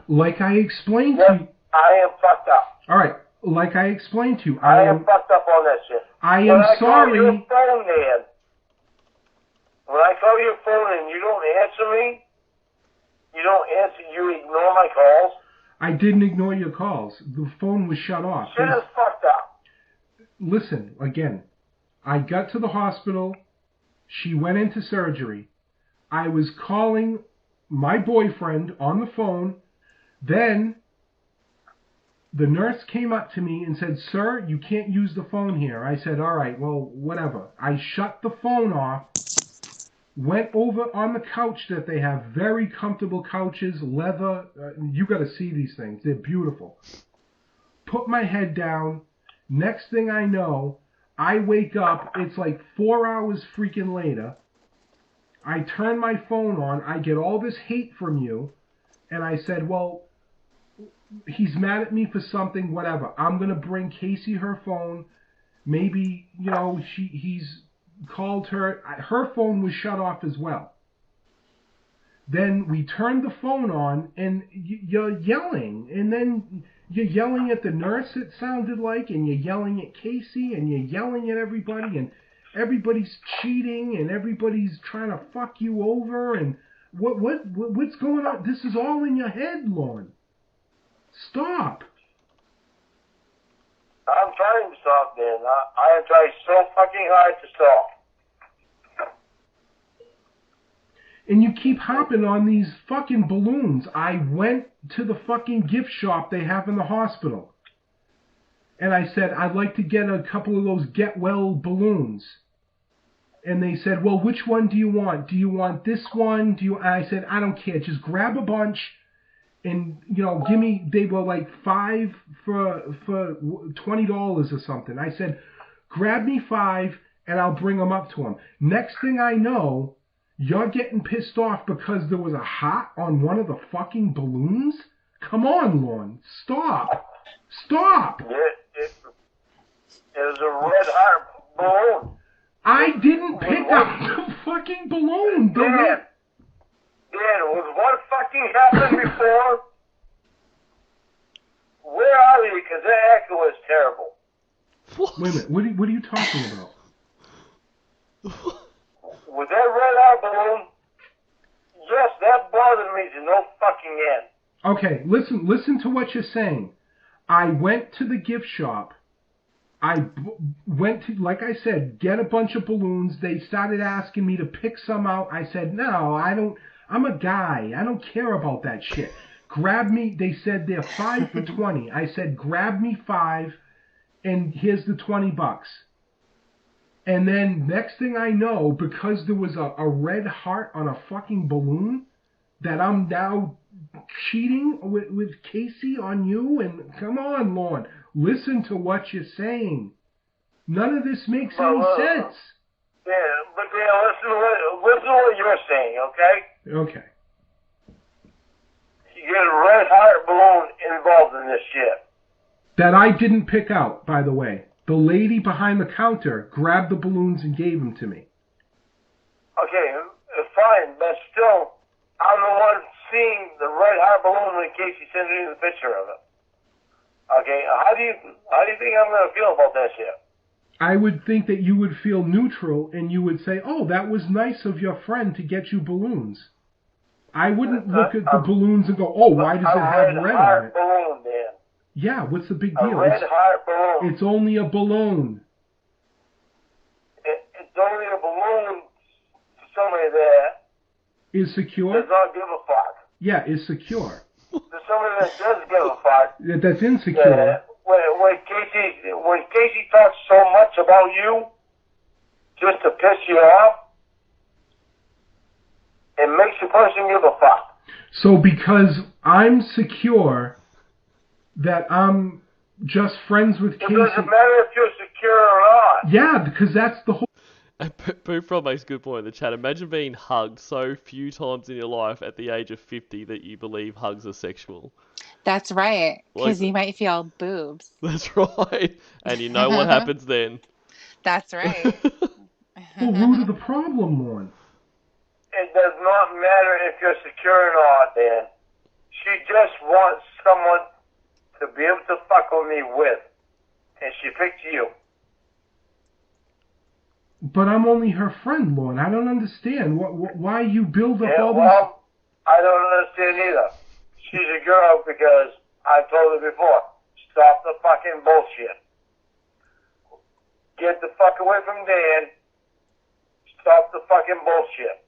Like I explained yes, to you. I am fucked up. All right, like I explained to you, I am fucked up on that shit. I am sorry. When I call your phone, man, when I call your phone and you don't answer me, you ignore my calls. I didn't ignore your calls. The phone was shut off. Shit is fucked up. Listen, again, I got to the hospital. She went into surgery. I was calling my boyfriend on the phone. Then the nurse came up to me and said, sir, you can't use the phone here. I said, all right, well, whatever. I shut the phone off, went over on the couch that they have, very comfortable couches, leather. You got to see these things. They're beautiful. Put my head down. Next thing I know, I wake up. It's like 4 hours freaking later. I turn my phone on. I get all this hate from you. And I said, well, he's mad at me for something, whatever. I'm going to bring Casey her phone. Maybe, he's called her. Her phone was shut off as well. Then we turned the phone on, and you're yelling. And then you're yelling at the nurse, it sounded like, and you're yelling at Casey, and you're yelling at everybody, and everybody's cheating, and everybody's trying to fuck you over, and what's going on? This is all in your head, Lorne. Stop. I'm trying to stop, Dan. I am trying so fucking hard to stop. And you keep hopping on these fucking balloons. I went to the fucking gift shop they have in the hospital. And I said, I'd like to get a couple of those get well balloons. And they said, well, which one do you want? Do you want this one? I said, I don't care. Just grab a bunch and, give me, they were like 5 for $20 or something. I said, grab me 5 and I'll bring them up to him. Next thing I know, you're getting pissed off because there was a heart on one of the fucking balloons? Come on, Lorne. Stop. Stop. It was a red heart balloon. I didn't pick up the fucking balloon. Dan, was what fucking happened before? Where are you? Because that echo is terrible. What? Wait a minute. What are you talking about? With that red heart balloon, yes, that bothered me to no fucking end. Okay, listen to what you're saying. I went to the gift shop. I went to, like I said, get a bunch of balloons. They started asking me to pick some out. I said, no, I don't. I'm a guy. I don't care about that shit. Grab me. They said they're 5 for $20. I said, grab me 5, and here's the $20. And then next thing I know, because there was a red heart on a fucking balloon, that I'm now cheating with Casey on you. And come on, Lorne, listen to what you're saying. None of this makes any sense. Yeah, but listen to what you're saying, okay? Okay. You get a red heart balloon involved in this shit. That I didn't pick out, by the way. The lady behind the counter grabbed the balloons and gave them to me. Okay, fine, but still, I'm the one seeing the red hot balloon when Casey sent me the picture of it. Okay, how do you think I'm gonna feel about that shit? I would think that you would feel neutral and you would say, "Oh, that was nice of your friend to get you balloons." I wouldn't look at the balloons and go, "Oh, why does it have red on it?" Balloon, Dan. Yeah, what's the big A deal? red hot balloon. It's only a balloon. It's only a balloon to somebody that Is secure? does not give a fuck. Yeah, is secure. To somebody that does give a fuck. That's insecure. When Casey talks so much about you, just to piss you off, it makes the person give a fuck. So because I'm secure that I'm just friends with Casey. It doesn't matter if you're secure or not. Yeah, because that's the whole... And Boofrod makes a good point in the chat. Imagine being hugged so few times in your life at the age of 50 that you believe hugs are sexual. That's right, because Like- you might feel boobs. That's right. And you know what happens then. That's right. Well, root of the problem, Lorne. It does not matter if you're secure or not, Dan. She just wants someone to be able to fuck with me with. And she picked you. But I'm only her friend, Lorne. I don't understand why you build up all these... Well, I don't understand either. She's a girl because I told her before, stop the fucking bullshit. Get the fuck away from Dan. Stop the fucking bullshit.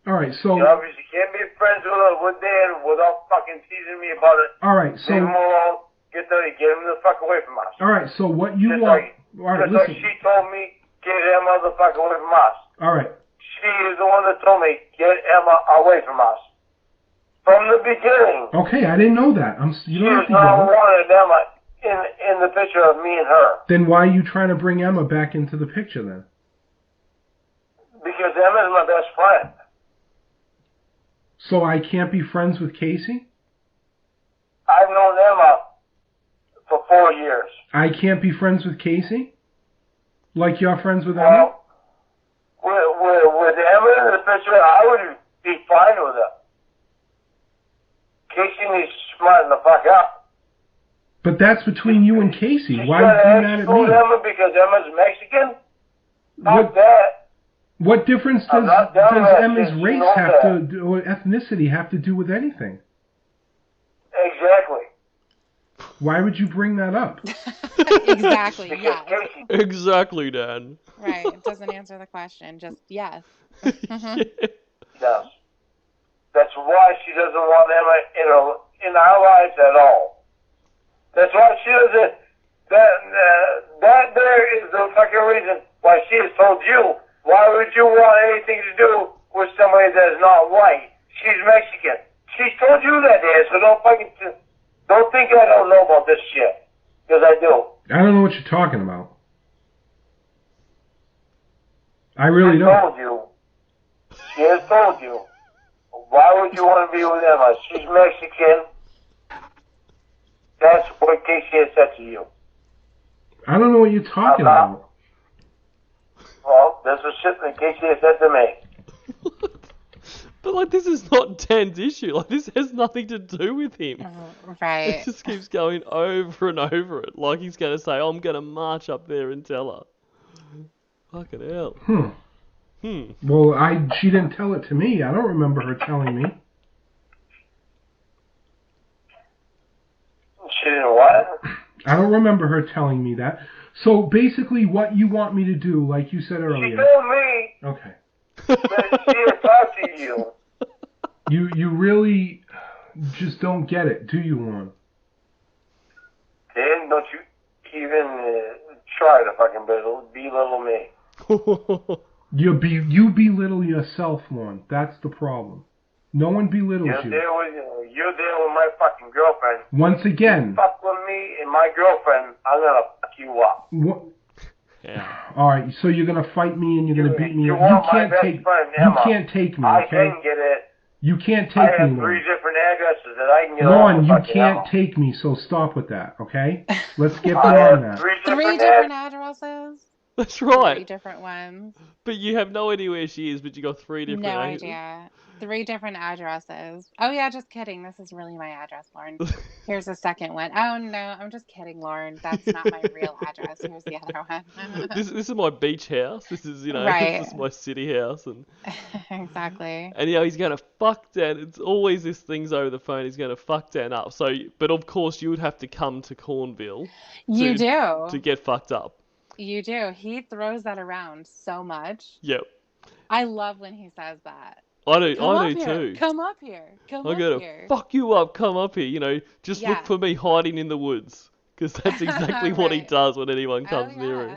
All right, so... You obviously can't be friends with Dan without fucking teasing me about it. All right, so... Leave him alone. Get him the fuck away from us. All right, so what you Just want... like, all right, just like listen. she told me, get Emma the fuck away from us. All right. She is the one that told me, get Emma away from us. From the beginning. Okay, I didn't know that. You She don't have is to not yell. wanted Emma in the picture of me and her. Then why are you trying to bring Emma back into the picture then? Because Emma's my best friend. So I can't be friends with Casey? I've known Emma for 4 years. I can't be friends with Casey? Like you're friends with Emma? Well, with Emma in the picture, I would be fine with her. Casey needs to smarten the fuck up. But that's between you and Casey. She's Why gonna are you mad at exclude me? Emma because Emma's Mexican? Not What- that. What difference I'm does not done with that Emma's shit. You race know have that. to, or ethnicity have to do with anything? Exactly. Why would you bring that up? Exactly, Because yeah. Casey, Exactly, Dan. Right, it doesn't answer the question, just yes. does. That's why she doesn't want Emma in our lives at all. That's why she doesn't. That there is the fucking reason why she has told you. Why would you want anything to do with somebody that is not white? She's Mexican. She's told you that, Dan. So don't think I don't know about this shit, because I do. I don't know what you're talking about. I really She don't. told you. She has told you. Why would you want to be with Emma? She's Mexican. That's what Casey has said to you. I don't know what you're talking about. Well, that's what shit that Casey has said to me. But like, this is not Dan's issue. Like, this has nothing to do with him. Right. It just keeps going over and over it. Like he's going to say, I'm going to march up there and tell her. Fucking hell. Well, she didn't tell it to me. I don't remember her telling me. She didn't what? I don't remember her telling me that. So basically what you want me to do, like you said She earlier. told me Okay. that she had talked to you. You really just don't get it, do you, Lorne? Then don't you even try to fucking belittle me. You belittle yourself, Lorne. That's the problem. No one belittles You're you. there with my fucking girlfriend. Once again. Fuck with me and my girlfriend, I'm gonna fuck you up. What? Yeah. All right, so you're gonna fight me and you're gonna beat me. You You want my can't best take. friend, You Emma. can't take me. I Okay. can get it. You can't I take have me, 3 Lorne. different addresses that I can get Lorne, on. you can't take me, so stop with that, okay? Let's get I beyond have that. 3 3 different different addresses. addresses. That's 3 right. different ones. But you have no idea where she is, but you got 3 different... No idea. 3 different addresses. Oh yeah, just kidding. This is really my address, Lorne. Here's the second one. Oh no, I'm just kidding, Lorne. That's not my real address. Here's the other one. This is my beach house. This is, you know, Right. this is my city house. Exactly. And, you know, he's going to fuck Dan. It's always this thing's over the phone. He's going to fuck Dan up. So, but of course, you would have to come to Cornville You to do. get fucked up. You do. He throws that around so much. Yep. I love when he says that. I do Come up too. here. Come up here. Come I'm up going here. to fuck you up. Come up here. You know, just Yeah. look for me hiding in the woods. Because that's exactly what he Right. does when anyone comes Oh, near him. yeah.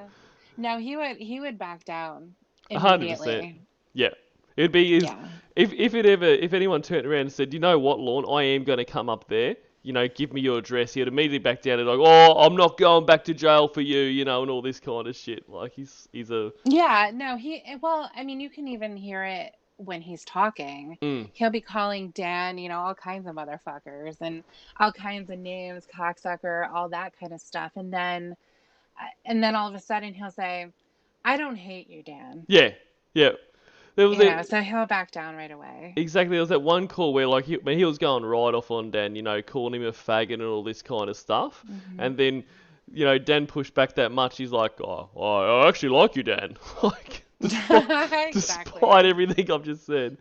No, he would back down 100%. immediately. Yeah. It'd be his, Yeah. if anyone turned around and said, you know what, Lorne, I am going to come up there, you know, give me your address, he'd immediately back down and like, oh, I'm not going back to jail for you, you know, and all this kind of shit. Like, he's a... Yeah, no, well, I mean, you can even hear it when he's talking. He'll be calling Dan, you know, all kinds of motherfuckers and all kinds of names, cocksucker, all that kind of stuff. And then all of a sudden he'll say, I don't hate you, Dan. Yeah. There was So he'll back down right away. Exactly, there was that one call where, like, he was going right off on Dan, you know, calling him a faggot and all this kind of stuff. Mm-hmm. And then, you know, Dan pushed back that much. He's like, oh, I actually like you, Dan. Like, despite everything I've just said.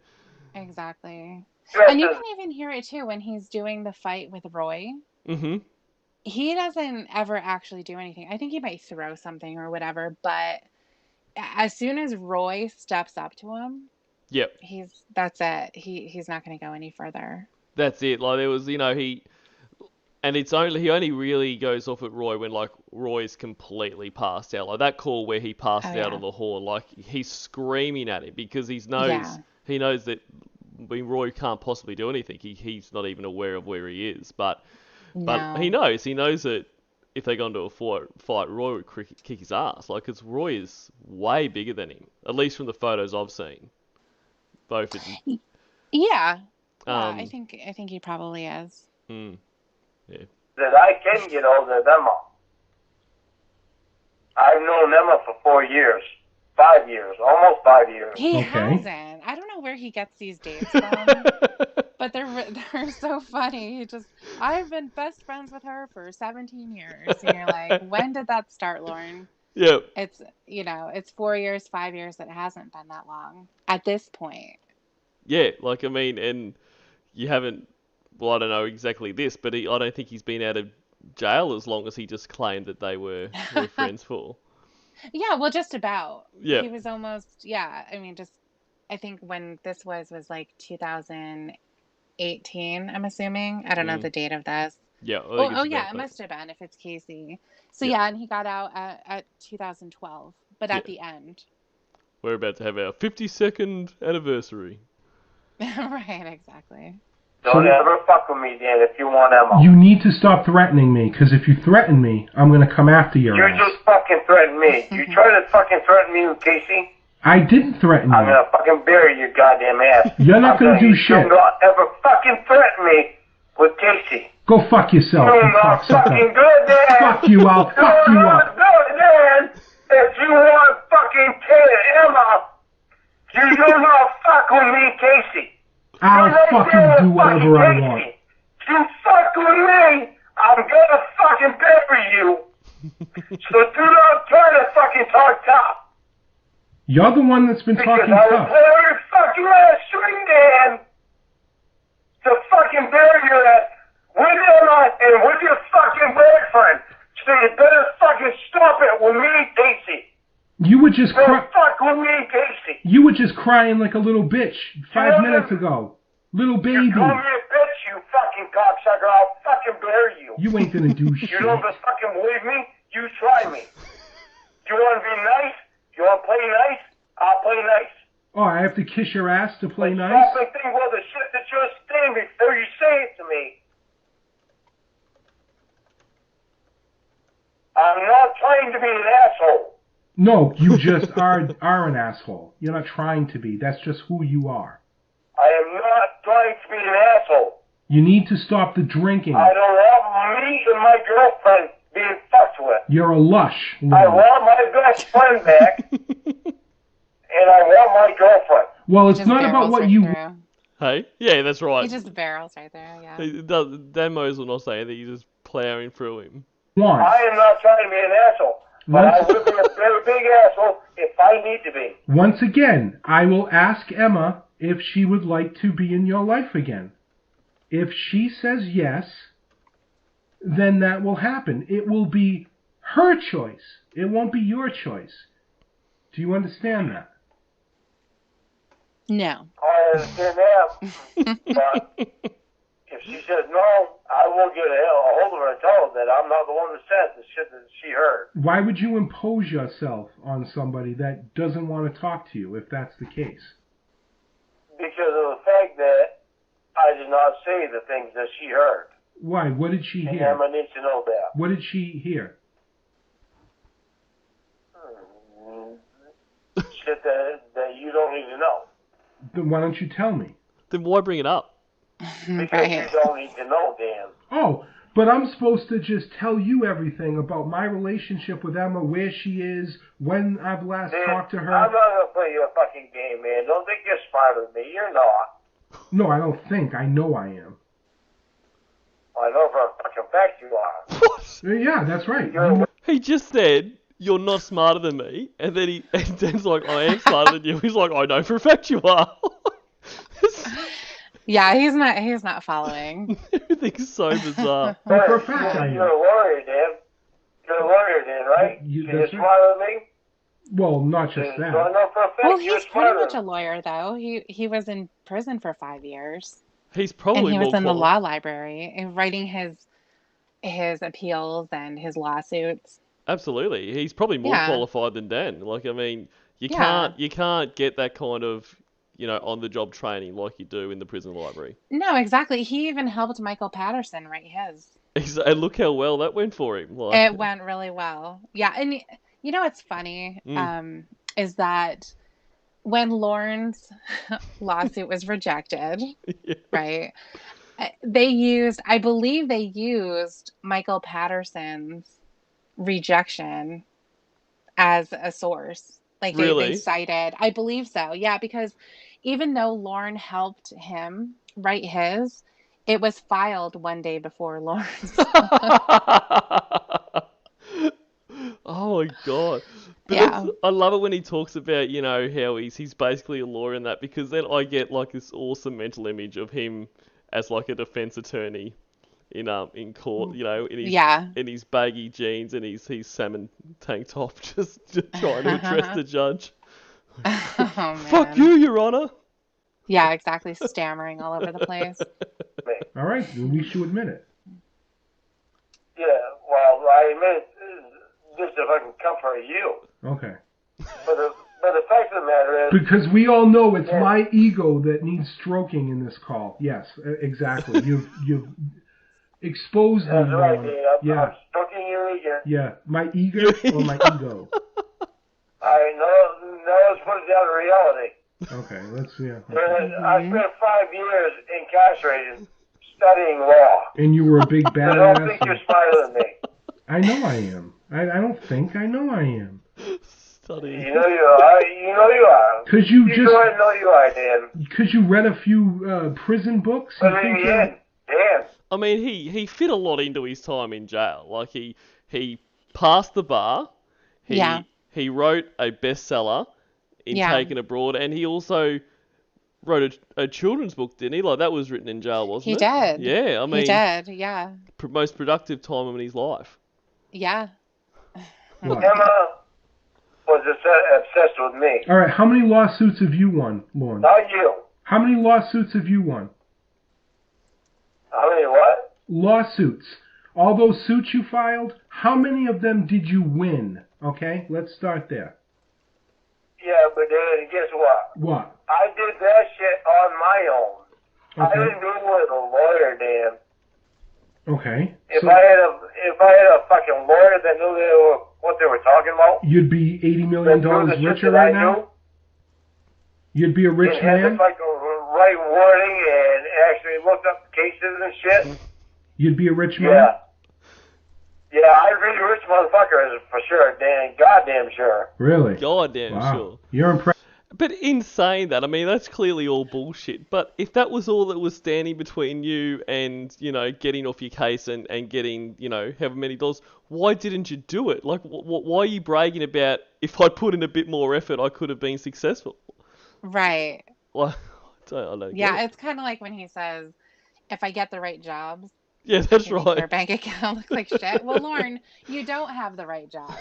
Exactly. And you can even hear it, too, when he's doing the fight with Roy. Mm-hmm. He doesn't ever actually do anything. I think he might throw something or whatever, but as soon as Roy steps up to him, yep, that's it. He's not going to go any further. That's it. Like, there was, you know, he only really goes off at Roy when, like, Roy's completely passed out. Like that call where he passed out on the horn, like, he's screaming at him because he knows that, I mean, Roy can't possibly do anything. He's not even aware of where he is, but he knows that if they got into a fight, Roy would kick his ass. Like, because Roy is way bigger than him, at least from the photos I've seen. Both of them. Yeah. I think he probably is. Yeah. That I can get hold of Emma. I've known Emma for 4 years. 5 years. Almost 5 years. He hasn't. I don't know where he gets these dates from. But they're so funny. I've been best friends with her for 17 years. And you're like, when did that start, Lorne? Yeah. It's, it's 4 years, 5 years. It hasn't been that long at this point. Yeah, like, I mean, and you haven't, well, I don't know exactly this, but I don't think he's been out of jail as long as he just claimed that they were friends for. Yeah, well, just about. Yeah. He was almost, I mean, I think when this was like 2018, I'm assuming. I don't know the date of this. Yeah. It must have been if it's Casey. So and he got out at 2012, but at the end. We're about to have our 52nd anniversary. Right, exactly. Don't ever fuck with me, Dan, if you want Emma. You need to stop threatening me, because if you threaten me, I'm going to come after your ass. You just fucking threatened me. You tried to fucking threaten me with Casey? I didn't threaten you. I'm going to fucking bury your goddamn ass. You're not going to do shit. Don't ever fucking threaten me with Casey. Go fuck yourself, you not cocksucker. fucking good, Dan. Fuck you, I'll fuck you up. Good, Dan. If you want fucking Emma, you do not fuck with me, Casey. I'll fucking do whatever I want. You fuck with me, I'm gonna fucking bury you. So do not try to fucking talk tough. You're the one that's been talking Because I tough. will pull your fucking ass string, Dan, to fucking bury your ass with Emma and with your fucking boyfriend. So you better fucking stop it with me, Casey. You were just Don't fuck with me, Casey. You were just crying like a little bitch 5 minutes ago. Little baby. You call me a bitch, you fucking cocksucker. I'll fucking bury you. You ain't gonna do shit. You don't fucking believe me? You try me. You want to be nice? You want to play nice? I'll play nice. Oh, I have to kiss your ass to play nice? Stop and think all the shit that you're saying before you say it to me. I'm not trying to be an asshole. No, you just are an asshole. You're not trying to be. That's just who you are. I am not wanting to be an asshole. You need to stop the drinking. I don't want me and my girlfriend being fucked with. You're a lush, Lorne. I want my best friend back, and I want my girlfriend. Well, it's Just not about barrels what right you... through. Hey? Yeah, that's right. He just barrels right there, yeah. Dan Mose will not say anything, he's just plowing through him. want. I am not trying to be an asshole, but I will be a very big asshole if I need to be. Once again, I will ask Emma if she would like to be in your life again. If she says yes, then that will happen. It will be her choice. It won't be your choice. Do you understand that? No. I understand that, but if she says no, I will get a hold of her and tell her that I'm not the one that said the shit that she heard. Why would you impose yourself on somebody that doesn't want to talk to you if that's the case? Because of the fact that I did not say the things that she heard. Why? What did she And hear? Emma needs to know that. What did she hear? Shit that you don't need to know. Then why don't you tell me? Then why bring it up? Because Right. you don't need to know, Dan. Oh, but I'm supposed to just tell you everything about my relationship with Emma, where she is, when I've last Dan, talked to her. I'm not going to play you a fucking game, man. Don't think you're smarter than me. You're not. No, I don't think. I know I am. I know for a fucking fact you are. What? Yeah, that's right. You're He just said, you're not smarter than me, and then Dan's like, I am smarter than you. He's like, I know for a fact you are. Yeah, he's not following. Everything's so bizarre. Oh, for a fact I You're am. a lawyer, Dan. You're a lawyer, Dan, right? You- You're that's right. smarter than me? Well, not just So I that. know for a fact Well, you're he's pretty smarter much a than me. lawyer, though. He was in prison for 5 years, He's and probably he more was in the quali- law library and writing his appeals and his lawsuits. Absolutely. He's probably more Yeah. qualified than Dan. Like, I mean, you Yeah. can't get that kind of, on the job training like you do in the prison library. No, exactly. He even helped Michael Patterson write his. And look how well that went for him. Like, It went really well. Yeah, and you know what's funny is that when Lorne's lawsuit was rejected, yeah. right? I believe they used Michael Patterson's rejection as a source. Like they Really? cited, I believe so. Yeah, because even though Lorne helped him write his, it was filed one day before Lorne's. Oh my god. But Yeah. I love it when he talks about, how he's basically a lawyer and that, because then I get like this awesome mental image of him as like a defense attorney in court, in his baggy jeans and his salmon tank top, just trying to address the judge. Oh, man. Fuck you, Your Honor. Yeah, exactly. Stammering all over the place. All right, at least you admit it. Yeah, well, I admit this if I can comfort you. Okay. But the fact of the matter is, Because we all know it's my ego that needs stroking in this call. Yes, exactly. You've exposed me, that's right, Lorne. Dan. Yeah, I'm stroking your ego. yeah. My ego or my ego? I know, let's put it down to reality. Okay, let's, yeah. I spent 5 years incarcerated studying law. And you were a big I don't think badass. you're smarter than me. I know I am. I don't think. I know I am. Studying. You know you are. You know you are. Because you You go ahead and know you are, Dan. Because you read a few prison books? You But in think the that- end, Dan, I mean, he fit a lot into his time in jail. Like, he passed the bar. Yeah. He wrote a bestseller in Yeah. Taken Abroad, and he also wrote a children's book, didn't he? Like, that was written in jail, wasn't He it? did. Yeah, I mean, He did, yeah. most productive time of his life. Yeah. What? Emma was obsessed with me. All right, how many lawsuits have you won, Lorne? Not you. How many lawsuits have you won? How many what? Lawsuits. All those suits you filed, how many of them did you win? Okay, let's start there. Yeah, but Dan, guess what? What? I did that shit on my own. I Okay. didn't do it with a lawyer, Dan. Okay. If So I had a fucking lawyer that knew what they were talking about, you'd be $80 that million knew the shit richer that I right now? knew, You'd be a rich Had the man? fucking right wording and actually looked up cases and shit. You'd be a rich man? Yeah. Yeah, I'd be a rich motherfucker for sure. Damn, goddamn sure. Really? Goddamn Wow. sure. You're impressed. But in saying that, I mean, that's clearly all bullshit. But if that was all that was standing between you and, you know, getting off your case and getting, you know, however many dollars, why didn't you do it? Like, why are you bragging about, if I put in a bit more effort, I could have been successful? Right. Well, I don't get Yeah, it. it's kind of like when he says, if I get the right jobs, Yeah, that's you make your right. bank account look like shit. Well, Lorne, you don't have the right jobs.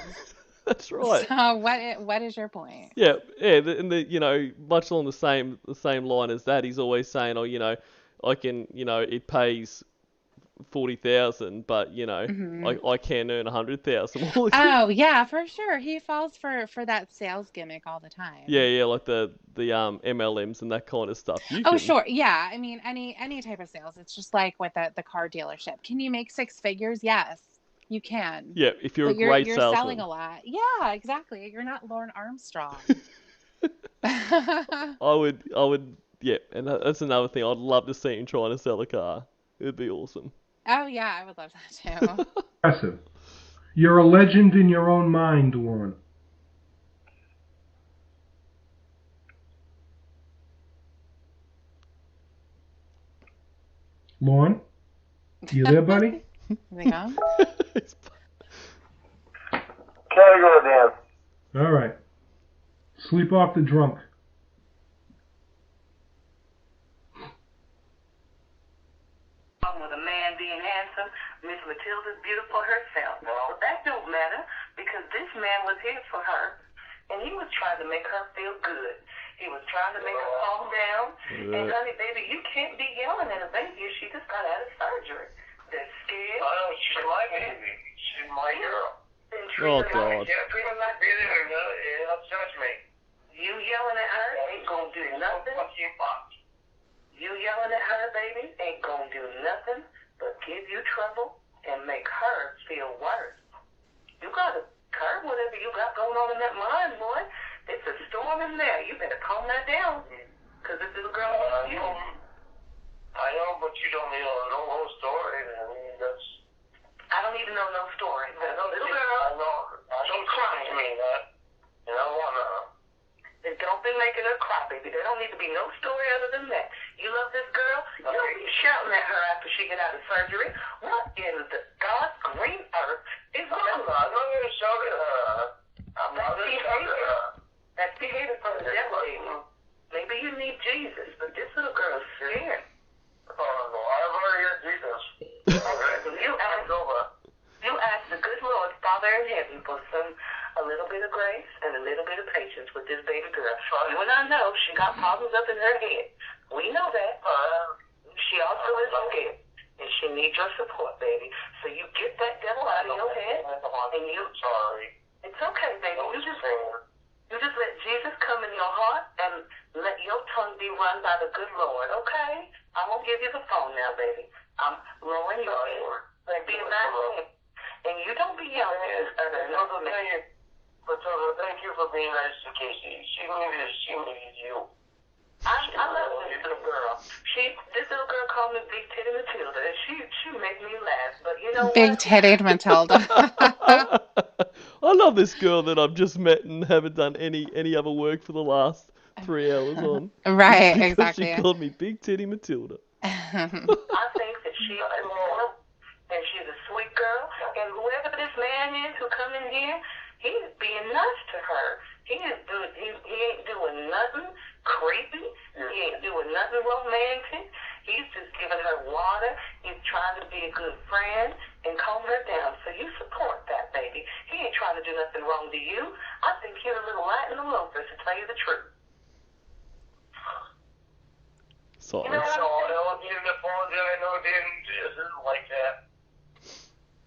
That's right. So what is your point? Yeah, and you know, much along the same line as that, he's always saying, oh, you know, I can, you know, it pays 40,000, but you know, I can earn 100,000. Oh yeah, for sure. He falls for that sales gimmick all the time. Yeah, like the MLMs and that kind of stuff. You Oh can, sure, yeah. I mean, any type of sales. It's just like with the car dealership. Can you make 6 figures? Yes, you can. yeah, if you're But a great you're salesman. selling a lot. Yeah, exactly. You're not Lorne Armstrong. I would, yeah, and that's another thing. I'd love to see him trying to sell a car. It'd be awesome. Oh yeah, I would love that too. Impressive. You're a legend in your own mind, Lorne. Lorne? You there, buddy? Is he gone? Can't go down. All right. Sleep off the drunk. With a man being handsome, Miss Matilda's beautiful herself. But that don't matter because this man was here for her, and he was trying to make her feel good. He was trying to make her calm down. And honey, baby, you can't be yelling at a baby if she just got out of surgery. They're scared. I know, she's my baby. She's my girl. And Oh, treat her God. like Yeah, treat her like baby, it upsets me. you yelling at her ain't gonna do nothing. You yelling at her, baby, ain't gonna do nothing but give you trouble and make her feel worse. You gotta curb whatever you got going on in that mind, boy. It's a storm in there. You better calm that down. Because this little girl needs you. I know, but you don't need to know the whole story. I mean, that's... I don't even know no story. But the little I girl, know. I don't crying to me that. And I want to... and don't be making her cry, baby. There don't need to be no story other than that. You love this girl. You don't be shouting at her after she get out of surgery. What in the God's green earth is I'm wrong? not going to shout at her. I'm not going to shout at her. That's behavior from the devil, baby. Maybe you need Jesus, but this little girl is scared. Oh, no, I've already got Jesus. You ask the good Lord, Father in heaven, for a little bit of grace and a little bit of patience with this baby girl. You and I know she got problems up in her head. We know that. She also is scared, and she needs your support, baby. So you get that devil out of your head, and you... Sorry. It's okay, baby. You just let Jesus come in your heart and let your tongue be run by the good Lord, okay? I'm going to give you the phone now, baby. I'm lowering your head. Be a nice man. And you don't be yelling at this other man. Matilda, thank you for being nice to Casey. She needed you. I love this little girl. This little girl called me Big Titty Matilda, and she makes me laugh. But you know Big what? titted Matilda. I love this girl that I've just met and haven't done any other work for the last 3 hours on. Right, Because exactly. she called me Big Titty Matilda. I think that she's a girl, and she's a sweet girl, and whoever this man is who come in here, he's being nice to her. He ain't doing nothing creepy. He ain't doing nothing romantic. He's just giving her water. He's trying to be a good friend and calm her down. So you support that, baby. He ain't trying to do nothing wrong to you. I think you're a little light in the loafers, to tell you the truth. Sorry. You know what So I don't need to apologize. I know it isn't like that.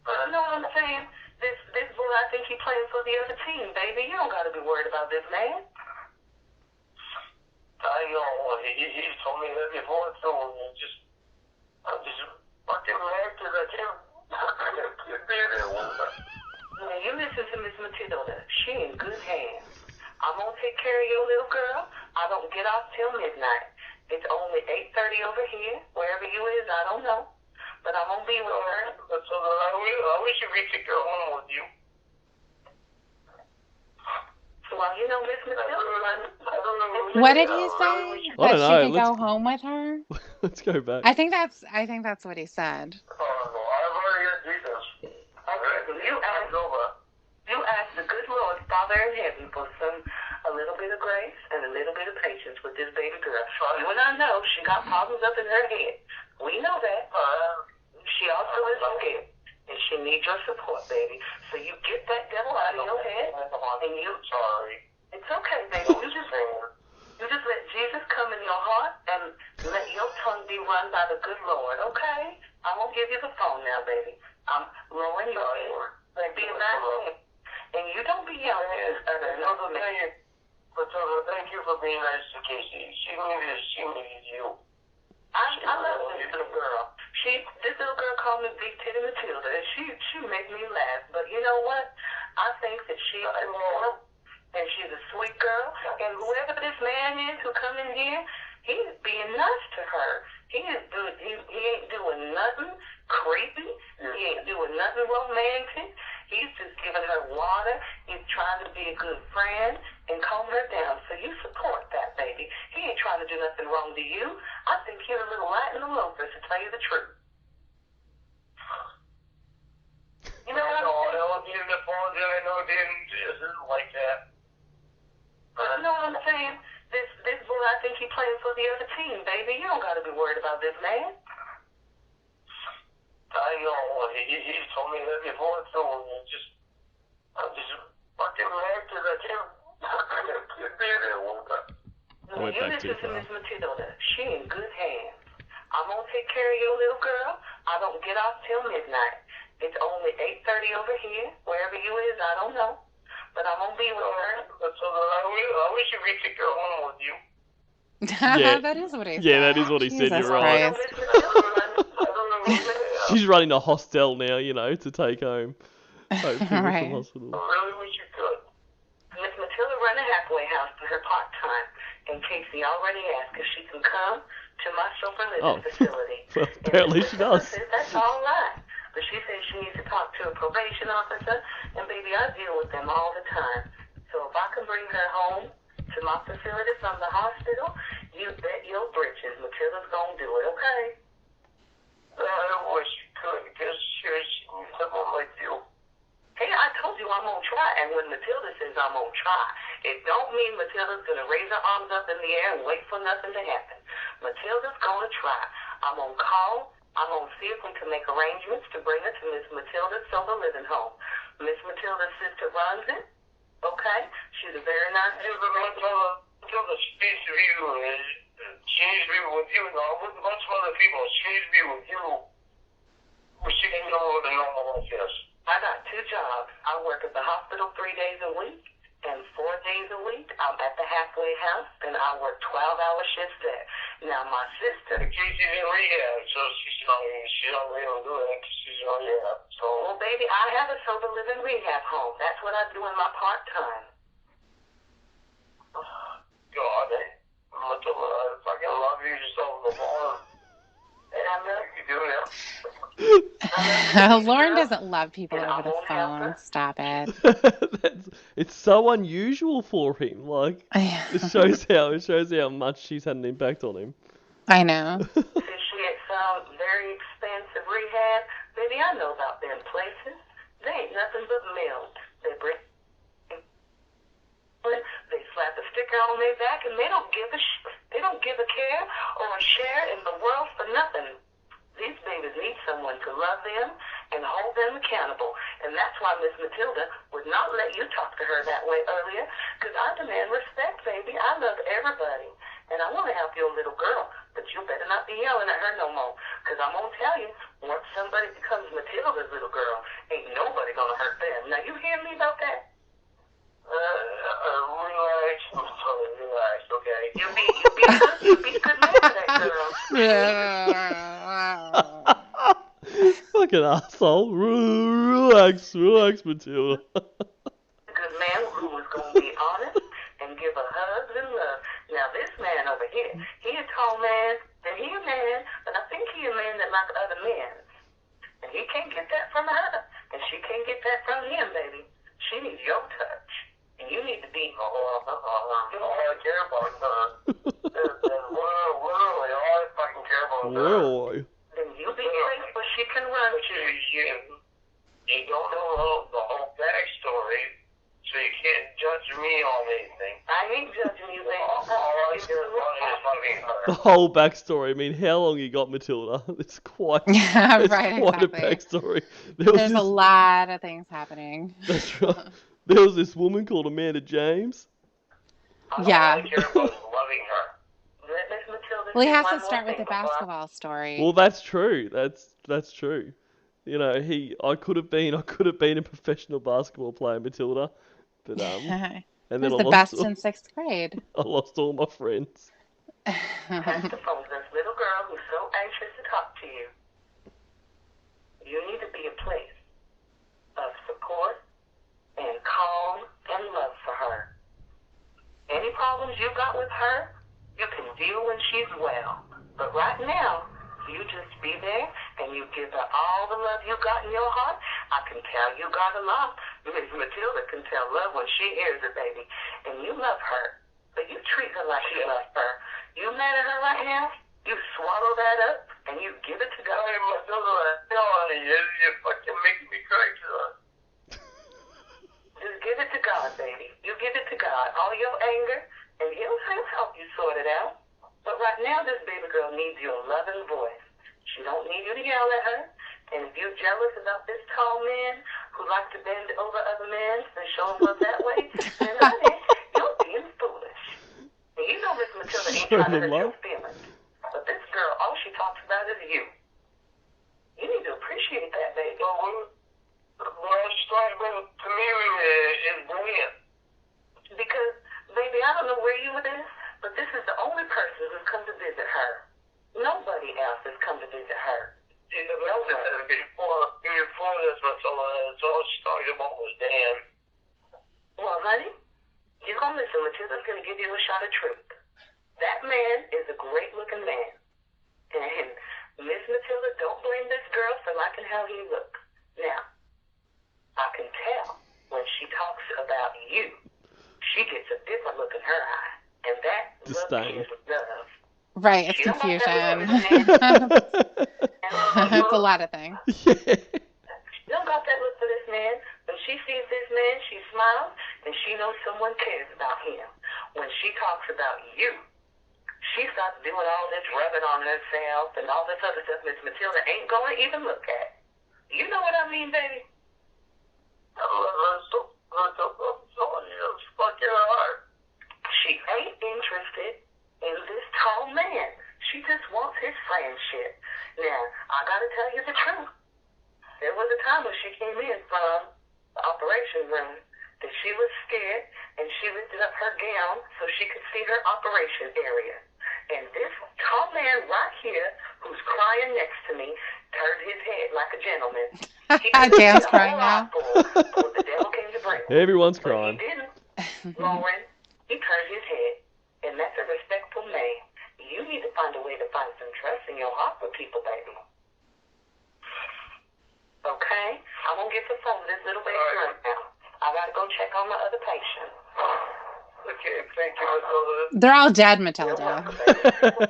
You know what I'm saying? This boy, I think he playing for the other team, baby. You don't got to be worried about this man. I know. He's told me that before, so I'm just fucking mad because I can't be there with her. Now, you listen to Miss Matilda. She in good hands. I'm going to take care of your little girl. I don't get off till midnight. It's only 8:30 over here. Wherever you is, I don't know. But I'm going to be with her. So I wish you could take her home with you. Well, you know, Miss Matilda. What did he say? I don't That she know, could go home with her? Let's go back. I think that's what he said. I've already got Jesus. Okay, well, you ask the good Lord, Father in heaven, for a little bit of grace and a little bit of patience with this baby girl. You and I know she got problems up in her head. We know that. She also is scared, and she needs your support, baby. So you get that devil out of your head, and you. Sorry. It's okay, baby. You just let Jesus come in your heart and let your tongue be run by the good Lord, okay? I'm going to give you the phone now, baby. I'm lowering your head. Be a nice man. And you don't be yelling at another man. Thank you for being nice to Casey. She needed you. I love this little girl. This little girl called me Big Titty Matilda, and she make me laugh. But you know what? I think that she's and she's a sweet girl. And whoever this man is who come in here, he's being nice to her. He ain't doing nothing creepy. He ain't doing nothing romantic. He's just giving her water. He's trying to be a good friend and calm her down. So you support that, baby. He ain't trying to do nothing wrong to you. I think he's a little light in the loafers, to tell you the truth. You know what I'm saying? I love you, Napoleon. I know it isn't like that. You know what I'm saying? This boy, I think he's playing for the other team, baby. You don't got to be worried about this man. I know. He told me that before, so I'm just fucking mad because I can't be there longer. I went You back too listen to far. Miss Matilda. She in good hands. I'm going to take care of your little girl. I don't get off till midnight. It's only 8:30 over here. Wherever you is, I don't know. But I'm going to be with her. So I wish you could take her home with you. Yeah. That is what he said. Yeah, that is what he said, Jesus you're right. Christ. Miss Matilda, I don't know. She's running a hostel now, to take home. Hope people Right. from hospital. I really wish you could. Miss Matilda run a halfway house for her part-time. And Casey already asked if she can come to my sober living facility. Well, And apparently Miss she Matilda does. says that's all right. But she says she needs to talk to a probation officer, and baby, I deal with them all the time. So if I can bring her home to my facility from the hospital, you bet your britches Matilda's gonna do it, okay? I wish you could, because she needs someone like you. Hey, I told you I'm gonna try, and when Matilda says I'm gonna try, it don't mean Matilda's gonna raise her arms up in the air and wait for nothing to happen. Matilda's gonna try. I'm gonna call. I'm going to see if we can make arrangements to bring her to Miss Matilda's sober living home. Miss Matilda's sister runs it, okay? She's a very nice Matilda, she needs to be with you. Now, with a bunch of other people, she needs to be with you. She can go with a normal like this. I got 2 jobs. I work at the hospital 3 days a week, and 4 days a week I'm at the halfway house, and I work 12-hour shifts there. Now, my sister... Casey's in rehab, so she's not really able to do that because she's in rehab. So, Well, baby, I have a sober living rehab home. That's what I do in my part-time. God, Matilda, I fucking love you yourself in the phone. And I love You do that. Lorne doesn't love people over the phone. Stop it. It's so unusual for him. Like, it shows how much she's had an impact on him. I know. Since she had some very expensive rehab, baby, I know about them places. They ain't nothing but milk. They bring, they slap a sticker on their back, and they don't give a care or a share in the world for nothing. These babies need someone to love them and hold them accountable. And that's why Miss Matilda would not let you talk to her that way earlier, because I demand respect, baby. I love everybody. And I want to help your little girl, but you better not be yelling at her no more, because I'm going to tell you, once somebody becomes Matilda's little girl, ain't nobody going to hurt them. Now, you hear me about that? Relax, relax, okay? You be a good man for that girl. Fucking asshole. Relax, Matilda. A good man who was going to be honest and give her hugs and love. Now, But he a tall man, and he a man, but I think he a man that like other men. And he can't get that from her, and she can't get that from him, baby. She needs your touch, and you need to be. You don't really care about her. Literally, all I fucking care about her. Really? Then you be a place where she can run to. You don't know the whole backstory, so you can't judge me on anything. I ain't judging you, baby. All I care about is loving her. The whole backstory. I mean, how long you got, Matilda? It's quite, Yeah, it's right, quite exactly. a backstory. There's a lot of things happening. That's right. There was this woman called Amanda James. Yeah. All I care about is loving her. Let Miss Matilda Well, he say has one to more start with thing the before I- basketball story. Well, that's true. That's true. You know, I could have been a professional basketball player, Matilda, but He and was then the best in 6th grade. I lost all my friends. That's the phone. This little girl who's so anxious to talk to you. You need to be a place of support and calm and love for her. Any problems you got with her, you can deal when she's well. But right now, you just be there and you give her all the love you got in your heart. I can tell you got a lot. Miss Matilda can tell love when she hears it, baby. And you love her. But you treat her like you love her. You mad at her right now? You swallow that up and you give it to God. Hey, Matilda, you're fucking making me cry, son. Just give it to God, baby. You give it to God. All your anger, and he'll help you sort it out. But right now, this baby girl needs your loving voice. She don't need you to yell at her. And if you're jealous about this tall man who likes to bend over other men and show them love that way, then honey, you're being foolish. And you know Miss Matilda ain't trying to hurt your feelings. But this girl, all she talks about is you. You need to appreciate that, baby. Well, she's talking about Pummeling is brilliant. Because, baby, I don't know where you were, but this is the only person who's come to visit her. Nobody else has come to visit her. Before this, Matilda, all she talked about was Dan. Well, honey, you're going to listen. Matilda's going to give you a shot of truth. That man is a great-looking man. And Miss Matilda, don't blame this girl for liking how he looks. Now, I can tell when she talks about you, she gets a different look in her eye. And that Disdain. look is love. Right, it's She don't want that confusion. look for this man. It's a lot of things. Yeah. She don't got that look for this man. When she sees this man, she smiles, and she knows someone cares about him. When she talks about you, she starts doing all this rubbing on herself and all this other stuff Miss Matilda ain't going to even look at. You know what I mean, baby? She ain't interested in this tall man. She just wants his friendship. Now, I gotta tell you the truth. There was a time when she came in from the operation room that she was scared and she lifted up her gown so she could see her operation area. And this tall man right here, who's crying next to me, turned his head like a gentleman. Dan's crying now. But the devil came to bring him. Everyone's But crying. he didn't. Lorne, he turned his head, and that's a respectful man. You need to find a way to find some trust in your heart with people, baby. Okay? I'm going to get the phone to this little baby right now. I got to go check on my other patient. Okay, thank you, Matilda. They're all dead, Matilda.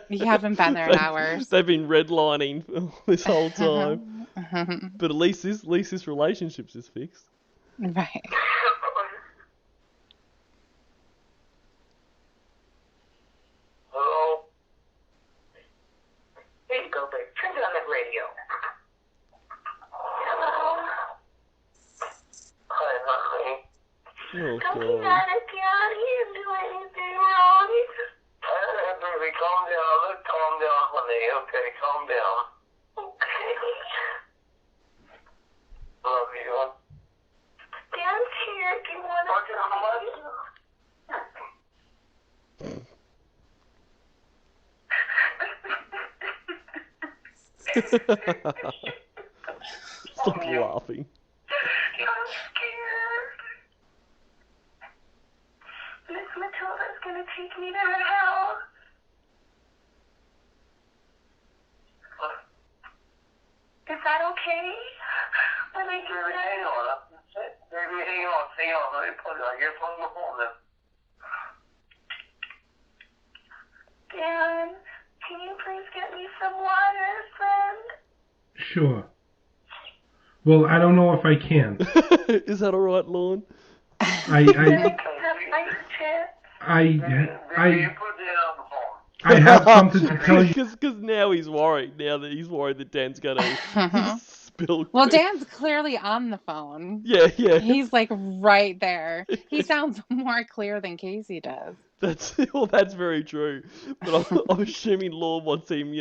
You haven't been there in hours. They've been redlining this whole time. But at least this relationship is fixed. Right. Hello? Here you go, baby. Turn down that radio. Hello? Hi, honey. Oh, Don't be God. mad at me. I didn't do anything wrong. Baby, calm down. Look, calm down, honey. Okay, calm down. Okay. Love you. Dad's here. Do you want to Stop laughing. I'm scared. Miss Matilda's gonna take me to her house. Is that okay? Let me get it. Hang on. Baby, hang on. Let me put it. I get on the phone then. Dan, can you please get me some water, friend? Sure. Well, I don't know if I can. Is that alright, Lorne? I Have ice chips. Baby, you put Dan on the phone. I have something to tell you. Because now he's worried. Now that he's worried that Dan's gonna spill. Well, Dan's clearly on the phone. Yeah. He's like right there. He sounds more clear than Casey does. That's very true. But I'm assuming Lorne wants him,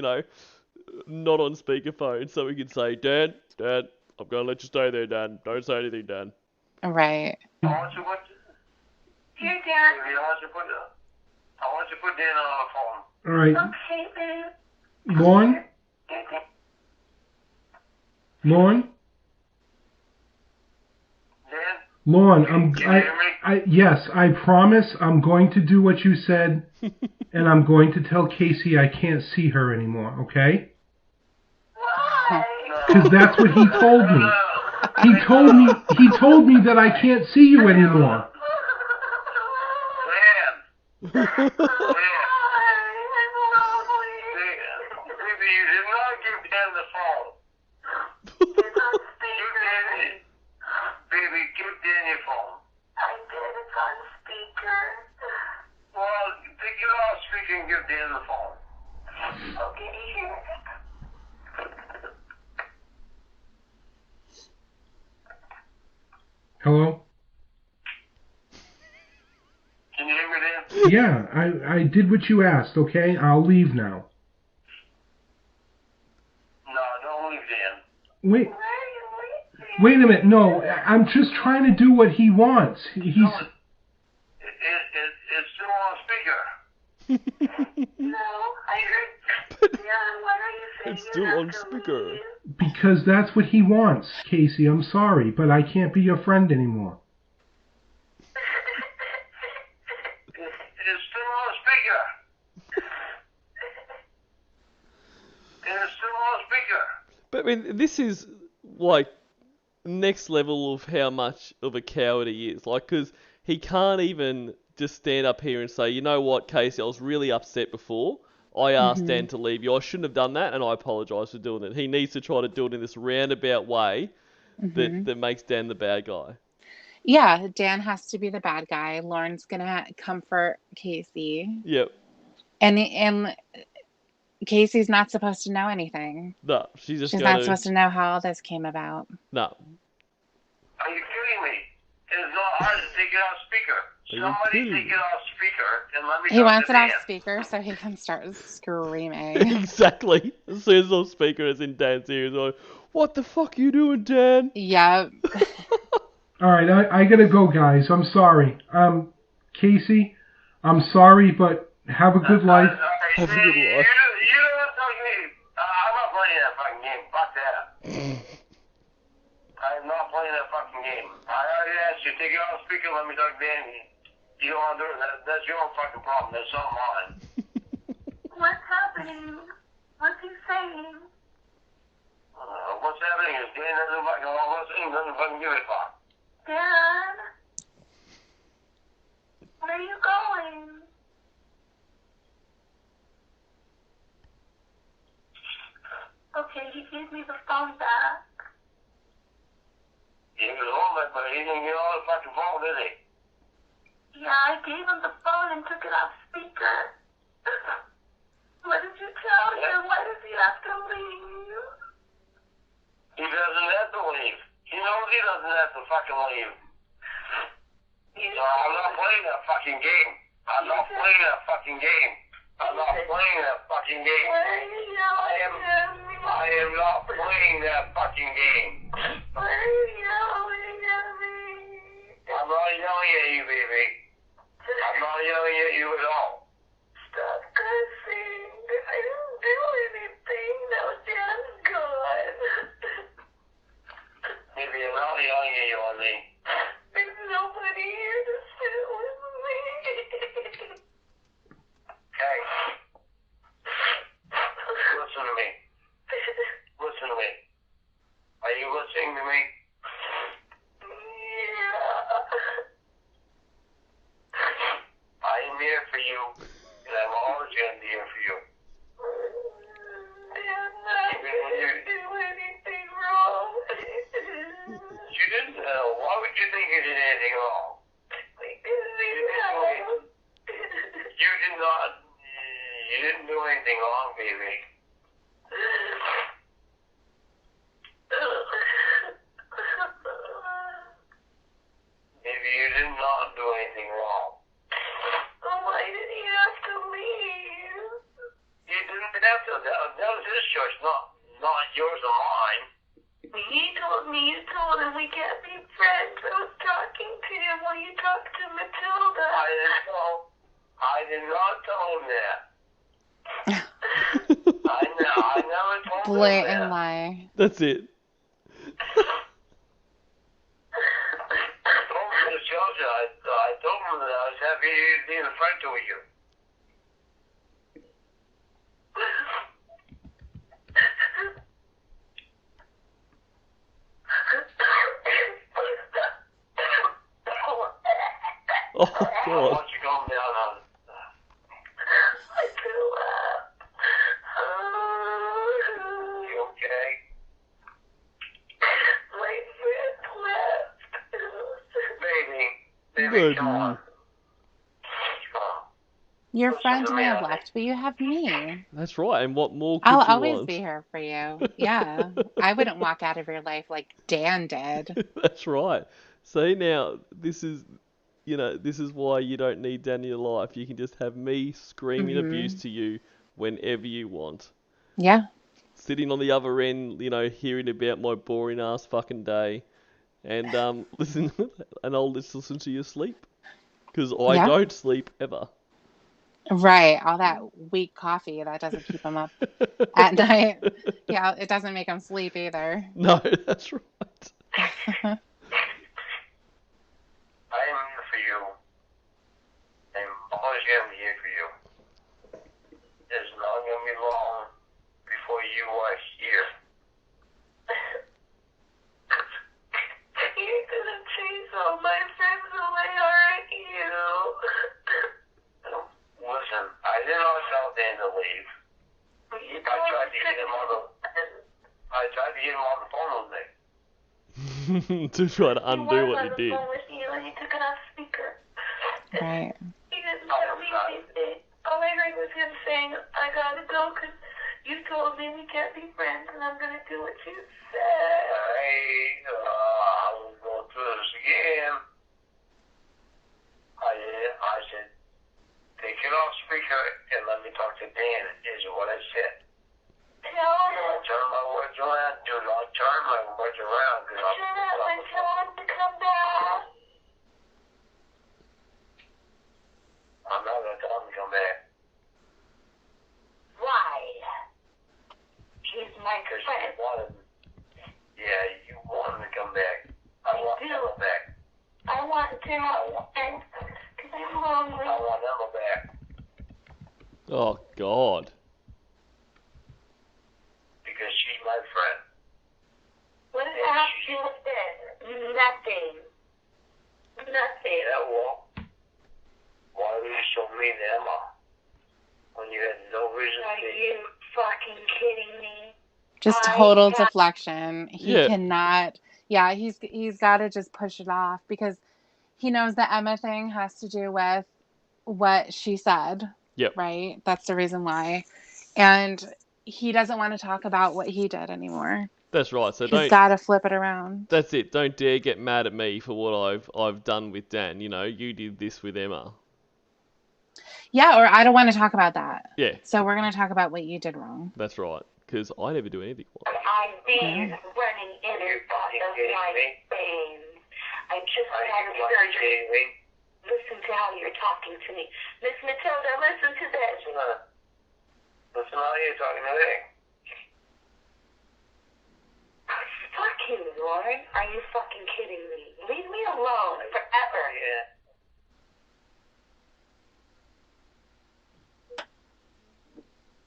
not on speakerphone, so we can say, Dan, I'm gonna let you stay there, Dan. Don't say anything, Dan. Right. I want you to put Here, Dan. Dan on the phone. All right, Okay, babe. Lorne. Dan, Lorne, can you hear me? yes, I promise I'm going to do what you said, and I'm going to tell Casey I can't see her anymore, okay? Why? Because that's what he told me. He told me that I can't see you anymore. Dan. Baby, you did not give Dan the phone. Baby, give Dan your phone. I did. It's on speaker. Well, take it off speaker and give Dan the phone. Okay, here. Hello? Can you hear me, Dan? Yeah, I did what you asked, okay? I'll leave now. No, don't leave Dan. Wait, Where are you leaving? wait a minute. No, I'm just trying to do what he wants. He's... It's still on speaker. No, I heard. Dan, what are you saying? It's still on speaker. Because that's what he wants, Casey. I'm sorry, but I can't be your friend anymore. It's still on speaker. It's still on speaker. But I mean, this is like next level of how much of a coward he is. Like, because he can't even just stand up here and say, you know what, Casey, I was really upset before. I asked Dan to leave you. I shouldn't have done that, and I apologise for doing it. He needs to try to do it in this roundabout way that makes Dan the bad guy. Yeah, Dan has to be the bad guy. Lauren's gonna comfort Casey. Yep. And Casey's not supposed to know anything. No, she's She's not supposed to know how all this came about. No. Are you kidding me? It's not hard to take it off speaker. Somebody take it off speaker and let me He talk wants to it off Dan. speaker so he can start screaming. Exactly. As soon as the speaker is in Dan's ear, he's like, what the fuck you doing, Dan? Yep. All right, I gotta go, guys. I'm sorry. Casey, I'm sorry, but have a good life. Have a good life. You don't talk to me. I'm not playing that fucking game. Fuck that. I'm not playing that fucking game. I already asked you. Take it off speaker. Let me talk to Danny. You don't want to do it. That's your own fucking problem. That's not mine. What's happening? What's he saying? What's happening is Dan doesn't fucking know what's saying. Doesn't fucking give a fuck. Dan? Where are you going? Okay, he gave me the phone back. He was home, but he didn't get on the fucking phone, did he? Yeah, I gave him the phone and took it off speaker. What did you tell him? Why does he have to leave? He doesn't have to leave. He knows he doesn't have to fucking leave. So I'm not playing that fucking game. I'm not playing that fucking game. I'm not playing that fucking game. Why are you yelling at me? I am not playing that fucking game. Why are you yelling at me? I'm not yelling at you, baby. I'm not yelling at you at all. Stop cussing. I didn't do anything. Now Dan's gone. Baby, I'm not yelling at you on me. There's nobody here to sit with me. Hey. Listen to me. Listen to me. Are you listening to me? Yeah. I am here for you, and I'm always going to be here for you. I didn't do anything wrong. You didn't know. Why would you think you did anything wrong? You did not. You didn't do anything wrong, baby. Baby, you did not do anything wrong. Why did he have to leave? You didn't have to. That was his choice, not yours or mine. He told me you told him we can't be friends. I was talking to him while you talked to Matilda. I didn't know. I did not tell him that. I never told him Blatant that. lie. That's it. I told him that I was happy being a friend to you. Oh, Why God. don't you calm down on I threw up. you, okay? My friend left. Baby, come on. Come on. Your Listen friend to may me, have honey. left, but you have me. That's right. And what more could I'll you always want? be here for you. Yeah. I wouldn't walk out of your life like Dan did. That's right. See, now, this is why you don't need Dan in your life. You can just have me screaming abuse to you whenever you want. Yeah. Sitting on the other end, hearing about my boring ass fucking day. And listen, and I'll just listen to you sleep. Because I Yeah. don't sleep ever. Right. All that weak coffee that doesn't keep him up at night. Yeah, it doesn't make him sleep either. No, that's right. I am here for you. I'm always going to be here for you. It's not going to be long before you are here. You're gonna chase all my friends away, aren't you? Listen, I did not tell Dan to leave. You I tried to get him on the phone with me. To try to undo what you on the did. phone with you and he took it off speaker. Right. He didn't tell me anything. All I heard was him saying, I gotta go because you told me we can't be friends and I'm gonna do what you said. I was going through this again. I said, take it off speaker and let me talk to Dan, is what I said. Tell Do not turn my words around. Do not turn my words around. Shut up and tell him to come back. I'm not going to tell him to come back. Why? He's my Because friend. you wanted to come back. I want Emma back. I want to and because I'm hungry. I want Emma back. Oh, God. Because she's my friend. What does that have to do with this? Nothing. Nothing. Yeah, well, why would you show me to Emma when you had no reason Are to? you fucking kidding me? Just I total got- deflection. He Yeah. cannot. Yeah, he's got to just push it off because he knows the Emma thing has to do with what she said. Yep. Right? That's the reason why. And he doesn't want to talk about what he did anymore. That's right. So He's got to flip it around. That's it. Don't dare get mad at me for what I've done with Dan. You did this with Emma. Yeah, or I don't want to talk about that. Yeah. So we're going to talk about what you did wrong. That's right. Because I never do anything wrong. I've been running in and out of my veins. I just had surgery. Listen to how you're talking to me. Miss Matilda, listen to this. Listen how you're talking to me. Fucking Lorne, are you fucking kidding me? Leave me alone forever. Yeah.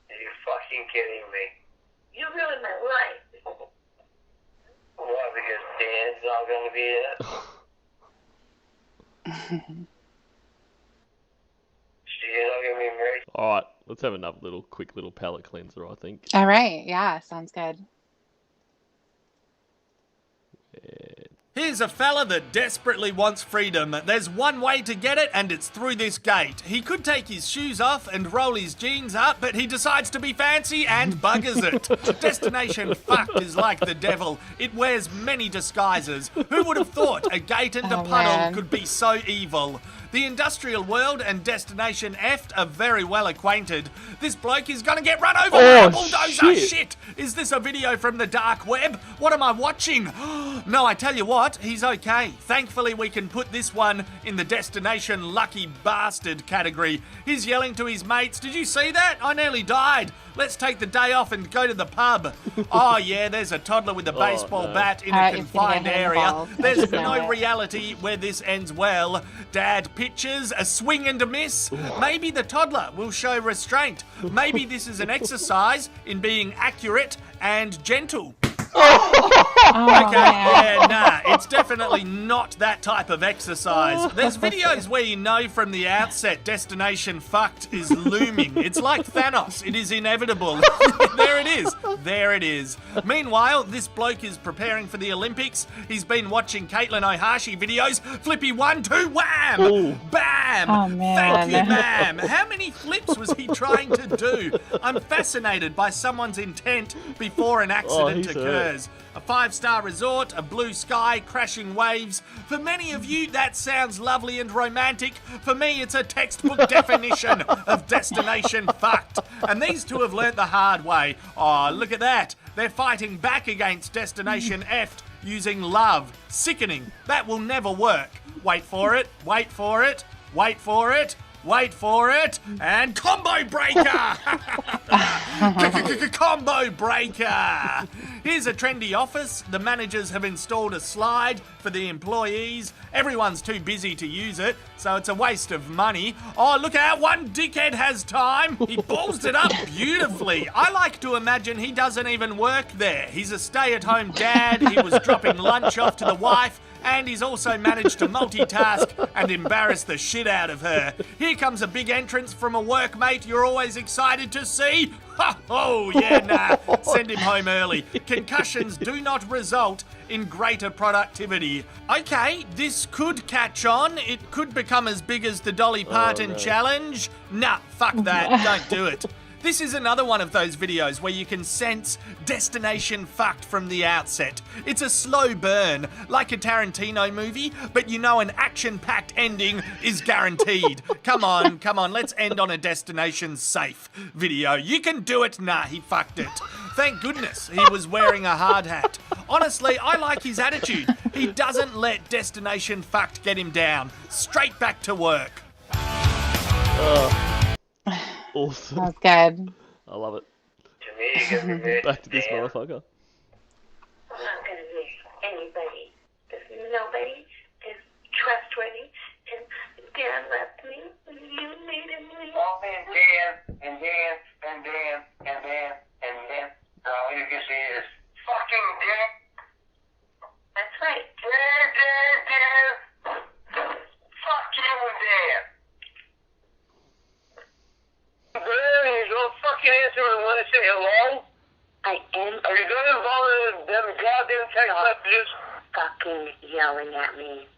Are you fucking kidding me? You ruined my life. gonna be it. You're not gonna be married. All right, let's have another quick little palate cleanser, I think. All right. Yeah, sounds good. Here's a fella that desperately wants freedom. There's one way to get it, and it's through this gate. He could take his shoes off and roll his jeans up, but he decides to be fancy and buggers it. Destination fucked is like the devil. It wears many disguises. Who would have thought a gate and a puddle man. could be so evil? The industrial world and Destination Eft are very well acquainted. This bloke is gonna get run over by a bulldozer. Shit! Is this a video from the dark web? What am I watching? No, I tell you what, he's okay. Thankfully, we can put this one in the Destination Lucky Bastard category. He's yelling to his mates, "Did you see that? I nearly died. Let's take the day off and go to the pub." Oh yeah, there's a toddler with a baseball bat in a confined area. There's no reality where this ends well. Dad pitches a swing and a miss. Maybe the toddler will show restraint. Maybe this is an exercise in being accurate and gentle. Okay, yeah, nah, it's definitely not that type of exercise. There's videos where you know from the outset Destination Fucked is looming. It's like Thanos, it is inevitable. There it is, there it is. Meanwhile, this bloke is preparing for the Olympics. He's been watching Caitlin Ohashi videos. Flippy 1, 2, wham! Ooh. Bam! Oh, man. Thank you, ma'am. How many flips was he trying to do? I'm fascinated by someone's intent before an accident he's occurs. A 5-star resort, a blue sky, crashing waves. For many of you, that sounds lovely and romantic. For me, it's a textbook definition of Destination Fucked. And these two have learnt the hard way. Oh, look at that. They're fighting back against Destination Eft using love. Sickening. That will never work. Wait for it, wait for it, wait for it. Wait for it, and combo breaker! Combo breaker! Here's a trendy office. The managers have installed a slide for the employees. Everyone's too busy to use it, so it's a waste of money. Oh, look out, one dickhead has time. He balls it up beautifully. I like to imagine he doesn't even work there. He's a stay-at-home dad. He was dropping lunch off to the wife, and he's also managed to multitask and embarrass the shit out of her. Here comes a big entrance from a workmate you're always excited to see. Oh, yeah, nah. Send him home early. Concussions do not result in greater productivity. Okay, this could catch on. It could become as big as the Dolly Parton challenge. Nah, fuck that. Don't do it. This is another one of those videos where you can sense Destination Fucked from the outset. It's a slow burn, like a Tarantino movie, but you know an action-packed ending is guaranteed. Come on, let's end on a Destination Safe video. You can do it. Nah, he fucked it. Thank goodness he was wearing a hard hat. Honestly, I like his attitude. He doesn't let Destination Fucked get him down. Straight back to work. Awesome. That's good. I love it. To me, you're gonna be married. Back to this motherfucker. I'm not going to miss anybody. Because nobody is trustworthy. And Dan left me. You needed me. All and Dan, and Dan, and Dan, and Dan, and Dan. All you can see is fucking Dan. That's right. Dan. Fuck you and Dan. Dan, you don't fucking answer when I want to say hello. I am. Are you going to involve them goddamn text messages? Fucking yelling at me.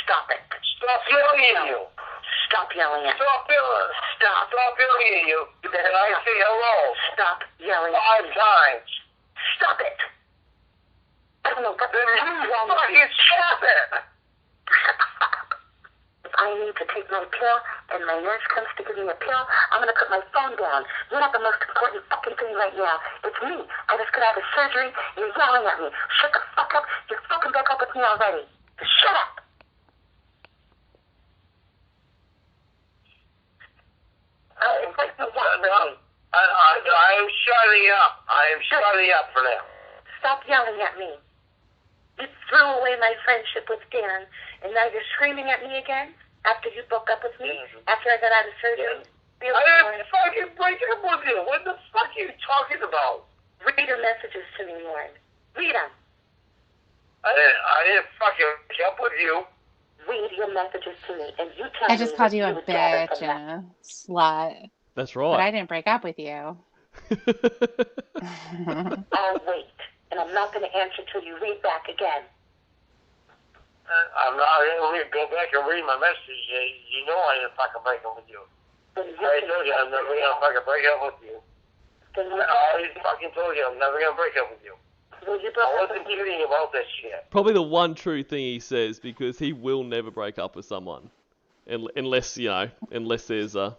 Stop it. Stop yelling at you. Stop yelling at me. Stop yelling. Stop yelling at you. And I say hello. Stop yelling at 5 me. times. Stop it. I don't know what Then the you wrong with fucking you. stop it. Shut the fuck up. If I need to take my pill and my nurse comes to give me a pill, I'm going to put my phone down. You're not the most important fucking thing right now. It's me. I just got out of surgery. You're yelling at me. Shut the fuck up. You're fucking back up with me already. Shut up. I am shutting up. I am shutting up for now. Stop yelling at me. You threw away my friendship with Dan, and now you're screaming at me again after you broke up with me, after I got out of surgery. I didn't fucking break up with you. What the fuck are you talking about? Read your messages to me, Lorne. Read them. I didn't fucking break up with you. Read your messages to me, and you tell I me just what called you a you would gather bitch from and that. a slut. That's But right. I didn't break up with you. I'll wait, and I'm not going to answer till you read back again. I'm not going to go back and read my message. You know I didn't fucking break up with you. I told you I'm never going to fucking break up with you. Then you I already fucking told you I'm never going to break up with you. Well, you I broke up wasn't with me. kidding about that shit. Probably the one true thing he says, because he will never break up with someone. Unless, unless there's a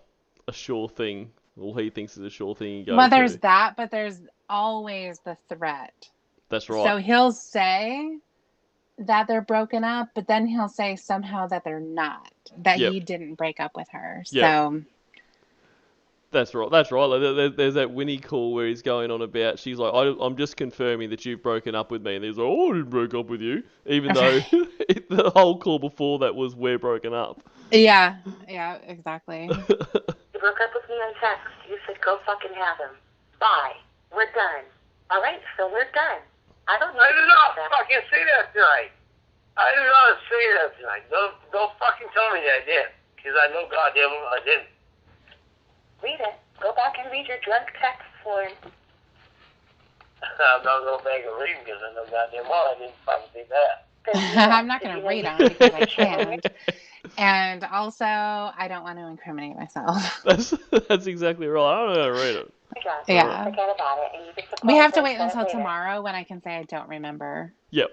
sure thing, or he thinks is a sure thing he goes Well, there's to. that, but there's always the threat. That's right. So he'll say that they're broken up, but then he'll say somehow that they're not, that Yep. he didn't break up with her. Yep. So That's right. That's right. Like, there's that Winnie call where he's going on about. She's like, I'm just confirming that you've broken up with me, and he's like, oh, I didn't break up with you, even though the whole call before that was we're broken up. yeah, exactly. You broke up with me on text. You said go fucking have him. Bye. We're done. All right, so we're done. I don't I need did not fucking say that tonight. I did not say that tonight. Don't fucking tell me that I did. Because I know goddamn well I didn't. Read it. Go back and read your drunk text, Lorne. I'm not going back and read because I know goddamn well I didn't fucking say that. I'm not going to read them because I can't. And also, I don't want to incriminate myself. That's exactly right. I don't know how to read it. Yeah. Forget about it. And you just We have to wait apologize until later. tomorrow when I can say I don't remember. Yep.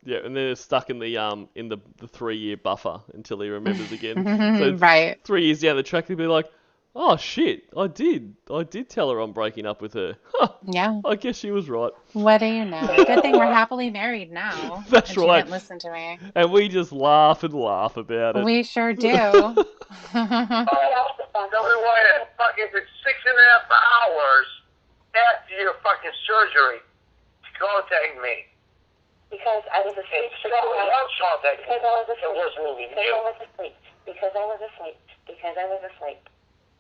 Yeah, and then it's stuck in the 3-year buffer until he remembers again. So Right. 3 years down the track, he'll be like, oh shit, I did tell her I'm breaking up with her. Huh, Yeah. I guess she was right. What do you know? Good thing we're happily married now. That's and right. She didn't listen to me. And we just laugh and laugh about it. We sure do. Oh, tell me why that fucking for 6.5 hours after your fucking surgery to contact me. Because I was asleep. Because I was asleep. It wasn't even Because you. I was asleep. Because I was asleep. Because I was asleep.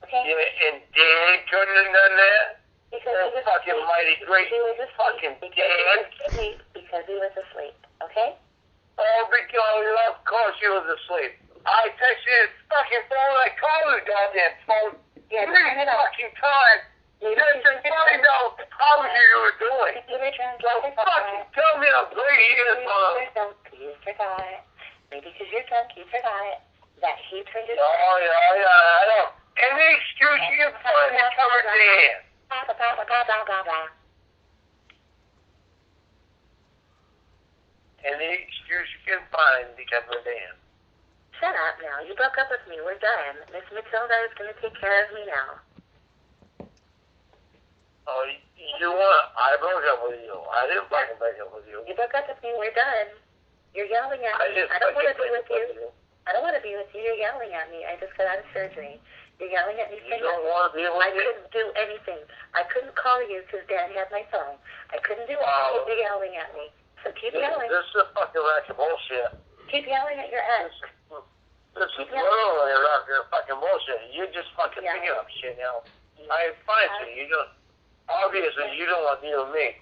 Okay? Yeah, and Dan couldn't have done that? Because That he was fucking asleep. mighty great He was asleep. fucking Because he Dan. was asleep. Because he was asleep. Okay? Oh, because of course he was asleep. I texted his fucking phone. I called his goddamn phone Yeah, 3 turn it off. fucking times just to find out how you were doing. Computer So translator fucking tell me how great he is, mom. You forgot. Maybe because you're drunk, you forgot that he turned his Oh, yeah, I know. Any excuse you can find to cover Dan. Blah, blah, blah, blah, blah, blah, blah. Any excuse you can find to cover Dan. Shut up now. You broke up with me. We're done. Miss Matilda is going to take care of me now. Oh, you want? I broke up with you. I didn't fucking break up with you. You broke up with me. We're done. You're yelling at I me. just I don't want to fucking be with break up you. I don't want to be with you. You're yelling at me. I just got out of surgery. You're yelling at me. You don't want to be I with me? couldn't do anything. I couldn't call you because Dad had my phone. I couldn't do it. Wow. You're yelling at me. So keep yelling. This is a fucking rack of bullshit. Keep yelling at your ex. This is literally a rack of fucking bullshit. You're just fucking Yeah. picking up shit now. I find you. You don't. Obviously, you don't want to deal with me.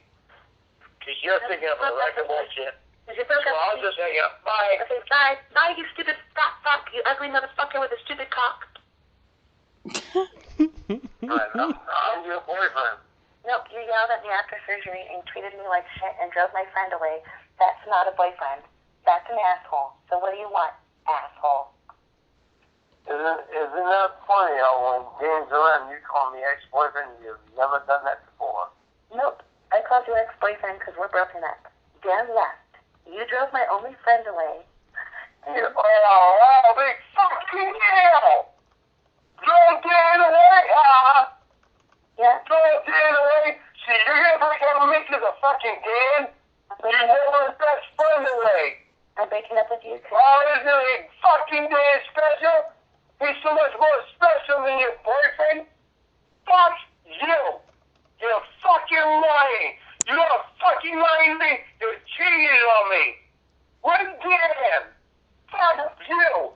Because you're picking up a rack of bullshit. You broke So up I'll with me. just hang up. Bye. Okay, bye. Bye, you stupid fat fuck. You ugly motherfucker with a stupid cock. Alright, I'm your boyfriend. Nope, you yelled at me after surgery and treated me like shit and drove my friend away. That's not a boyfriend. That's an asshole. So what do you want, asshole? Isn't that funny how when Dan's around you call me ex-boyfriend? You've never done that before. Nope. I called you ex-boyfriend because we're broken up. Dan left. You drove my only friend away. Oh, big fucking deal! Throw Dan away, huh? Yeah? Throw Dan away? See, you're gonna break up with me because of fucking Dan? You never his best friend away. I'm breaking up with you. Oh, isn't he fucking Dan special? He's so much more special than your boyfriend? Fuck you! You're fucking lying! You're fucking lying to me! You're cheating on me! When Dan? Fuck you!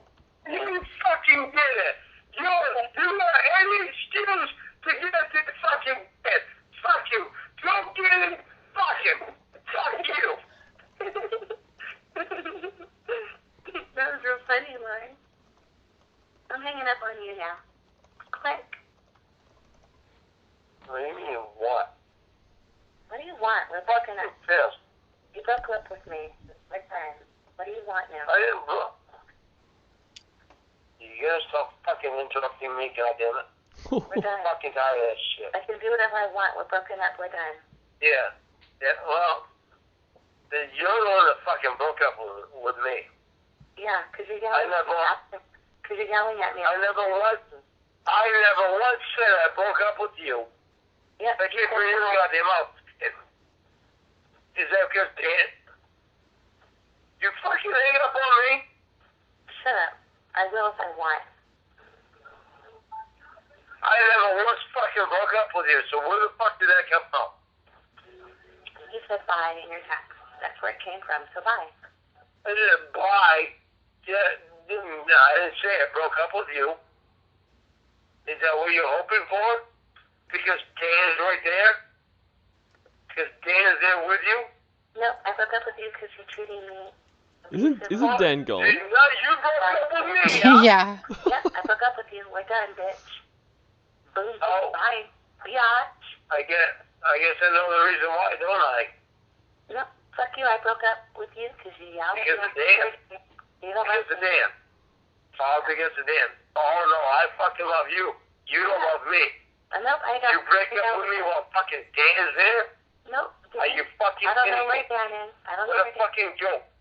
You fucking did it! You got any excuse to get to the fucking bed! Fuck you! Don't get it! Fuck him! Fuck you! on you now. Quick. What do you mean, what? What do you want? We're broken up. Pissed. You broke up with me. We're done. What do you want now? I didn't look. You gotta stop fucking interrupting me, goddammit. We're done. I'm fucking tired of that shit. I can do whatever I want. We're broken up. We're done. Yeah. Yeah, well, then you're the one that fucking broke up with me. Yeah, because you're I yelling never, Because you're yelling at me. I never once said I broke up with you. Yeah. I can't bring your goddamn mouth. Is that because Dan? You fucking hanging up on me? Shut up. I will if I want. I never once fucking broke up with you, so where the fuck did that come from? You said bye in your text. That's where it came from, so bye. I didn't buy. Yeah, no, I didn't say I broke up with you. Is that what you're hoping for? Because Dan's right there? Because Dan is there with you? No, I broke up with you because you're treating me. Isn't Dan gone? No, you broke up with me, huh? Yeah. Yeah, I broke up with you. We're done, bitch. Boom. Oh. Bye. Biatch. I guess I know the reason why, don't I? No, fuck you. I broke up with you because you yelled at Because me. of Dan? You don't Because like of Dan. All because of Dan. Oh no, I fucking love you. You don't love me. Nope, I don't. You break up with me while fucking Dan is there? Nope. Are you fucking I don't know kidding where me? Dan is. I don't know What a where Dan fucking joke. is.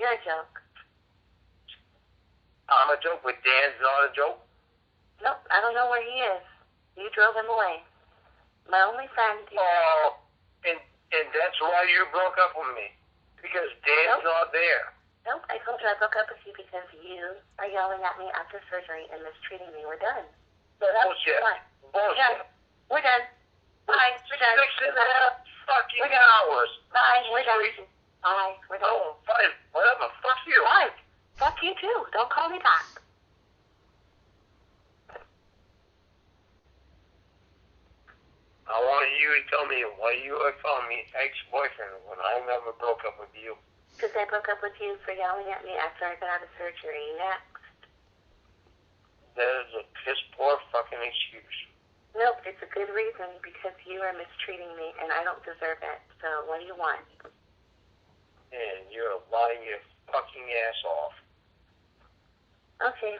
You're a joke. I'm a joke, but Dan's not a joke. Nope, I don't know where he is. You drove him away. My only friend. Oh, and that's why you broke up with me. Because Dan's not there. Nope, I told you I broke up with you because you are yelling at me after surgery and mistreating me. We're done. So that's Bullshit. what. Bullshit. We're done. Bye. We're done. 6.5 fucking We're done. hours. Bye. We're done. Bye. We're done. Oh, fine. Whatever. Fuck you. Bye. Fuck you too. Don't call me back. I want you to tell me why you are calling me ex-boyfriend when I never broke up with you. Because I broke up with you for yelling at me after I got out of surgery. Next. That is a piss poor fucking excuse. Nope, it's a good reason because you are mistreating me and I don't deserve it. So what do you want? And you're lying your fucking ass off. Okay.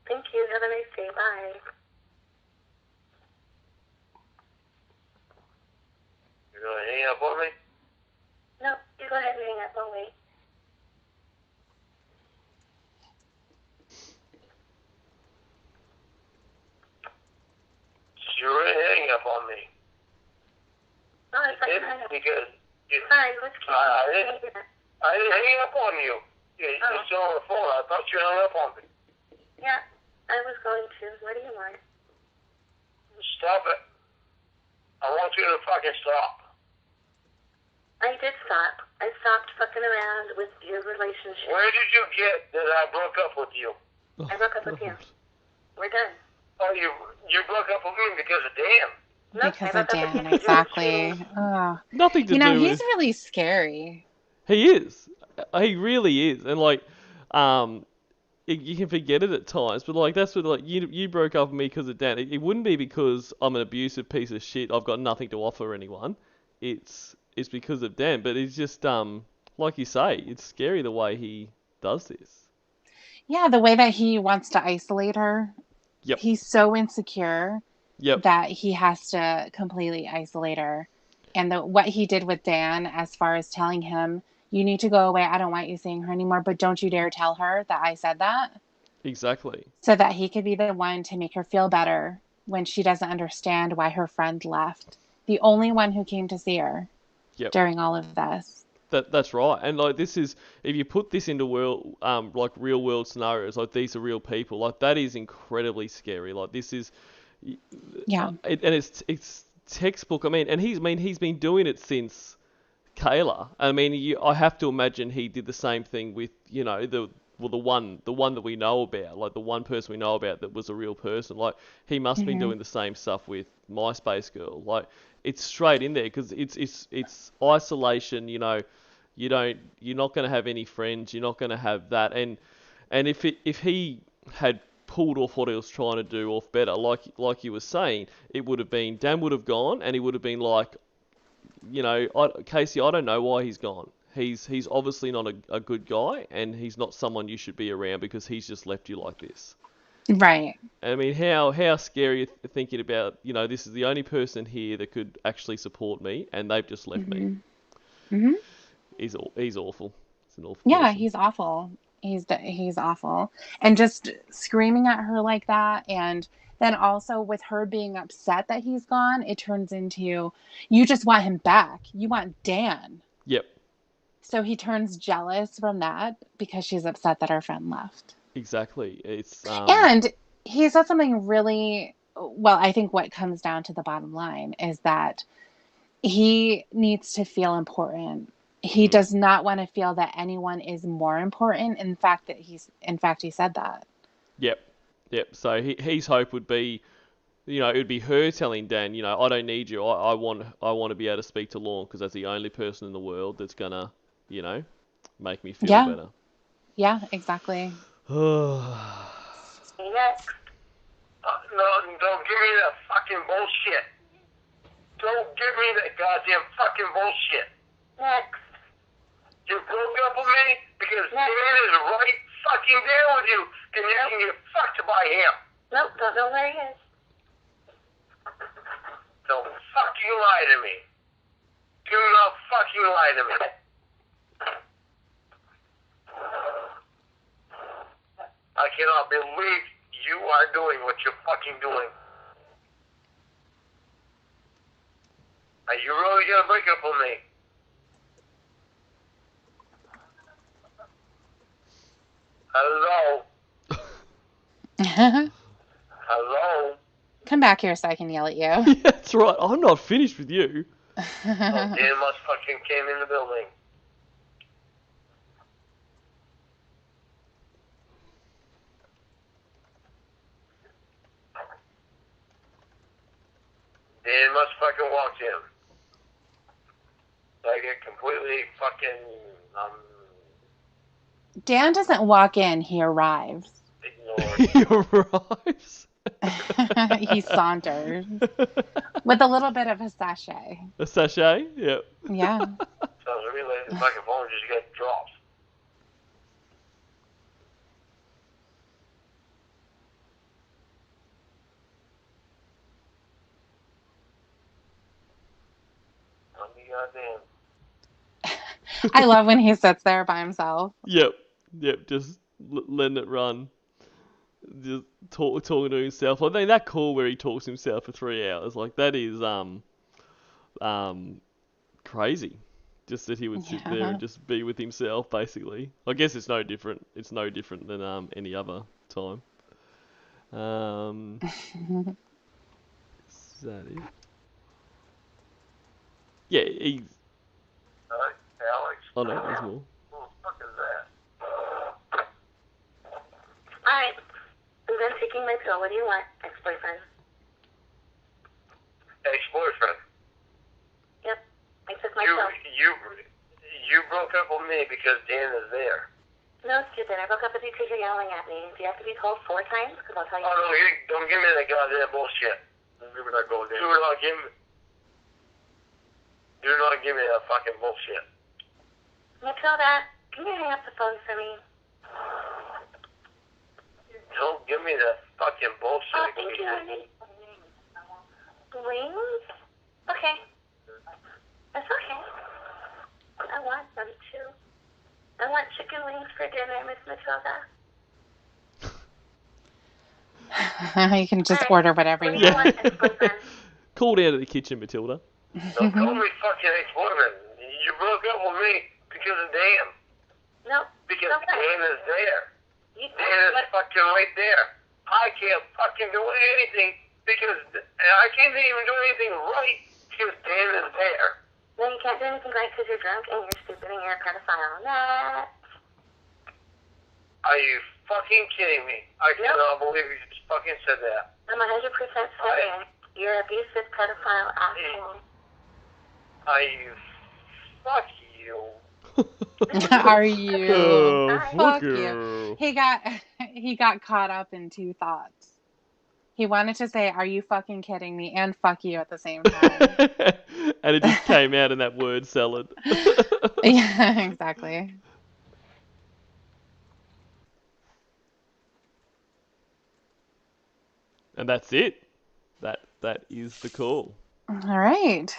Thank you. Have a nice day. Bye. You're gonna hang up on me? No, you go ahead and hang up. I'll wait. You're gonna hang up on me. No, I thought you It's hung up. because you, Fine, let's keep I didn't hang up on you. You're still on the phone. I thought you hung up on me. Yeah, I was going to. What do you want? Stop it. I want you to fucking stop. I did stop. I stopped fucking around with your relationship. Where did you get that I broke up with you? I broke up with you. We're done. Oh, you broke up with me because of Dan. Nope, Because I of broke up with Dan, you. exactly. Oh. Nothing to You know, do he's with. really scary. He is. He really is, and like, you can forget it at times, but like that's what like you broke up with me because of Dan. It wouldn't be because I'm an abusive piece of shit. I've got nothing to offer anyone. It's because of Dan. But it's just like you say, it's scary the way he does this. Yeah, the way that he wants to isolate her. Yep. He's so insecure Yep. that he has to completely isolate her. And what he did with Dan, as far as telling him, you need to go away. I don't want you seeing her anymore, but don't you dare tell her that I said that. Exactly. So that he could be the one to make her feel better when she doesn't understand why her friend left. The only one who came to see her Yep. during all of this. That's right. And like this is, if you put this into world like real world scenarios, like these are real people, like that is incredibly scary. Like this is, Yeah. and it's textbook. I mean, he's been doing it since Kayla. I mean, I have to imagine he did the same thing with the one that we know about, like the one person we know about that was a real person. Like he must have been doing the same stuff with MySpace Girl. Like it's straight in there because it's isolation. You're not going to have any friends. You're not going to have that. And if he had pulled off what he was trying to do off better. Like you were saying, it would have been, Dan would have gone, and he would have been like, Casey, I don't know why he's gone. He's obviously not a good guy, and he's not someone you should be around because he's just left you like this. Right. I mean, how scary thinking about, this is the only person here that could actually support me, and they've just left me. Mm-hmm. He's awful. It's an awful Yeah, person. he's awful. He's awful. And just screaming at her like that, and then also with her being upset that he's gone, it turns into, you just want him back. You want Dan. Yep. So he turns jealous from that because she's upset that her friend left. Exactly. It's And he said something really, well, I think what comes down to the bottom line is that he needs to feel important. He does not want to feel that anyone is more important. In fact, he said that. Yep. So his hope would be, it would be her telling Dan, I don't need you. I want to be able to speak to Lorne because that's the only person in the world that's gonna, make me feel better. Yeah, exactly. No, don't give me that fucking bullshit. Don't give me that goddamn fucking bullshit. Next. You broke up with me because Dan is right fucking there with you, and you can get fucked by him. Nope, don't know where he is. Don't fucking lie to me. Do not fucking lie to me. I cannot believe you are doing what you're fucking doing. Are you really gonna break up with me? Hello? Hello? Come back here so I can yell at you. Yeah, that's right. I'm not finished with you. Oh, Dan must fucking came in the building. Dan must fucking walk in. I get completely fucking, Dan doesn't walk in, he arrives. ignored. He arrives. He saunters with a little bit of a sachet. A sachet? Yep. Yeah. Sounds to me like the fucking phone just got dropped. I'll be goddamn. I love when he sits there by himself. Yep. Just letting it run. Just talking to himself. I think that call where he talks to himself for 3 hours, like that is crazy. Just that he would sit there and just be with himself, basically. I guess it's no different. It's no different than any other time. Is that it? Yeah, he's. Alex? Oh no, there's more. Who the fuck is that? Alright. I'm done taking my pill. What do you want, ex-boyfriend? Ex-boyfriend. Yep. I took my pill. You broke up with me because Dan is there. No, stupid. I broke up with you because you're yelling at me. Do you have to be told 4 times? Because I'll tell you. Oh, no, don't give me that goddamn bullshit. Do not give me that fucking bullshit. Matilda, can you hang up the phone for me? Don't give me that fucking bullshit. Oh, thank you, honey. Wings? Okay. That's okay. I want them too. I want chicken wings for dinner, Miss Matilda. You can just order whatever you Yeah. want. Call down to the kitchen, Matilda. Don't call me fucking ex-boyfriend. You broke up with me because of Dan. No. Because okay. Dan is there. Dan is fucking right there. I can't fucking do anything because I can't even do anything right because Dan is there. No, you can't do anything right because you're drunk and you're stupid and you're a pedophile. Nah. Are you fucking kidding me? I cannot believe you just fucking said that. I'm 100% serious. You're an abusive pedophile asshole. Are you? Fuck you. Are you? Oh, Fuck you. you. he got he got caught up in two thoughts. He wanted to say, "Are you fucking kidding me?" and "fuck you" at the same time. And it just came out in that word salad. Yeah, exactly. And that's it. That is the call. All right.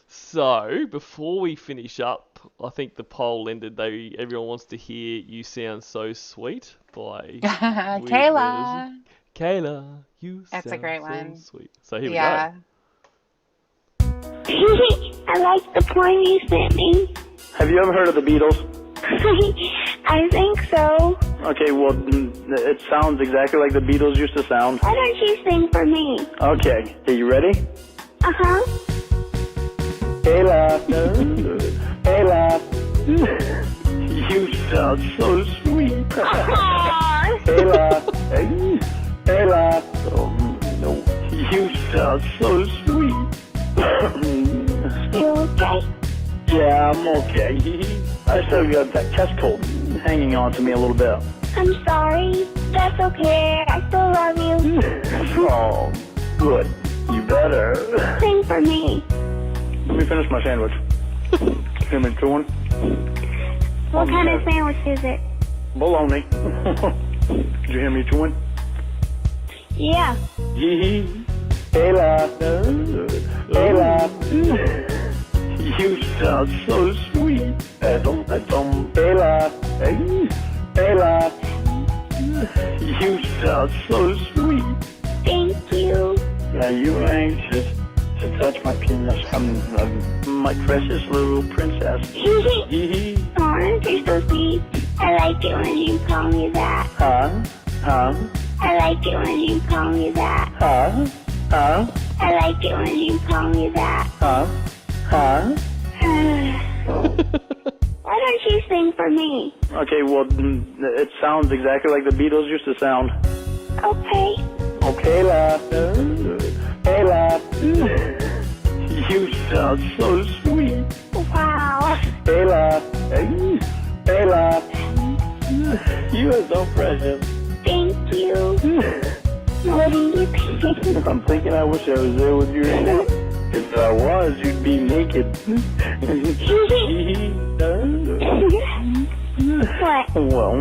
So before we finish up, I think the poll ended. Everyone wants to hear "You Sound So Sweet" by Kayla. Kayla, you That's a sound great so one. sweet. So here we Yeah. I like the porn you sent me. Have you ever heard of the Beatles? I think so. Okay, well, it sounds exactly like the Beatles used to sound. Why don't you sing for me? Okay, are you ready? Uh-huh. Kayla, Kayla, you sound so sweet. Aww. Kayla, Kayla, no, you sound so sweet. You okay? Yeah, I'm okay. I still got that chest cold hanging on to me a little bit. I'm sorry. That's okay. I still love you. Oh, good. You better. Sing for me. Let me finish my sandwich. Give me chewing. What kind of sandwich is it? Bologna. Did you hear me chewing? Yeah. Yee. Kayla. Kayla. You sound so sweet. Kayla. Kayla. You sound so sweet. Thank you. Are you anxious to touch my penis? My precious little princess. Lorne, you're so sweet. I like it when you call me that. Huh? Huh? I like it when you call me that. Huh? Huh? I like it when you call me that. Huh? Huh? Why don't you sing for me? Okay, well, it sounds exactly like the Beatles used to sound. Okay. Oh, Kayla. Kayla. You sound so sweet. Wow. Kayla. Kayla. You are so precious. Thank you. What do you think? I'm thinking I wish I was there with you right now. If I was, you'd be naked. What? Well,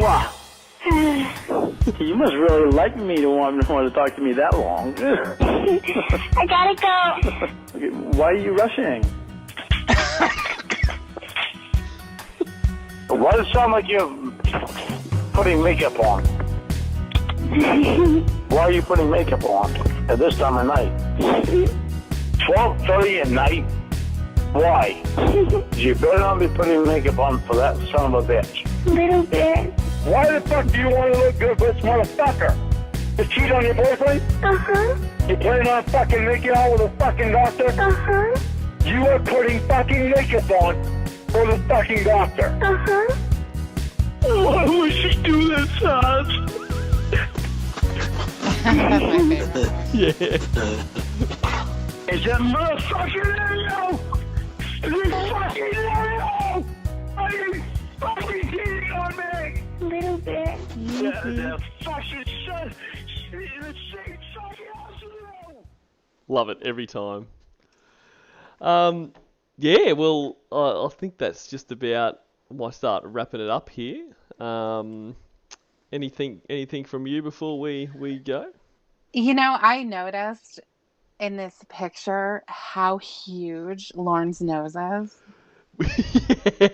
What? You must really like me to want to talk to me that long. I gotta go. Okay, why are you rushing? Why does it sound like you're putting makeup on? Why are you putting makeup on at this time of night? 12:30 at night? Why? You better not be putting makeup on for that son of a bitch. Little bit. Why the fuck do you want to look good for this motherfucker? To cheat on your boyfriend? Uh-huh. You planning on fucking making out with a fucking doctor? Uh-huh. You are putting fucking makeup on for the fucking doctor. Uh-huh. Why would she do this, Hans? That's my favorite. Yeah. Is that motherfucking video? Is it fucking video? Are you fucking cheating on me? Little bit. That fucking shit. It's fucking awesome. Love it every time. Yeah, well, I think that's just about. I might start wrapping it up here. Anything from you before we go? You know, I noticed in this picture how huge Lorne's nose is. Yeah.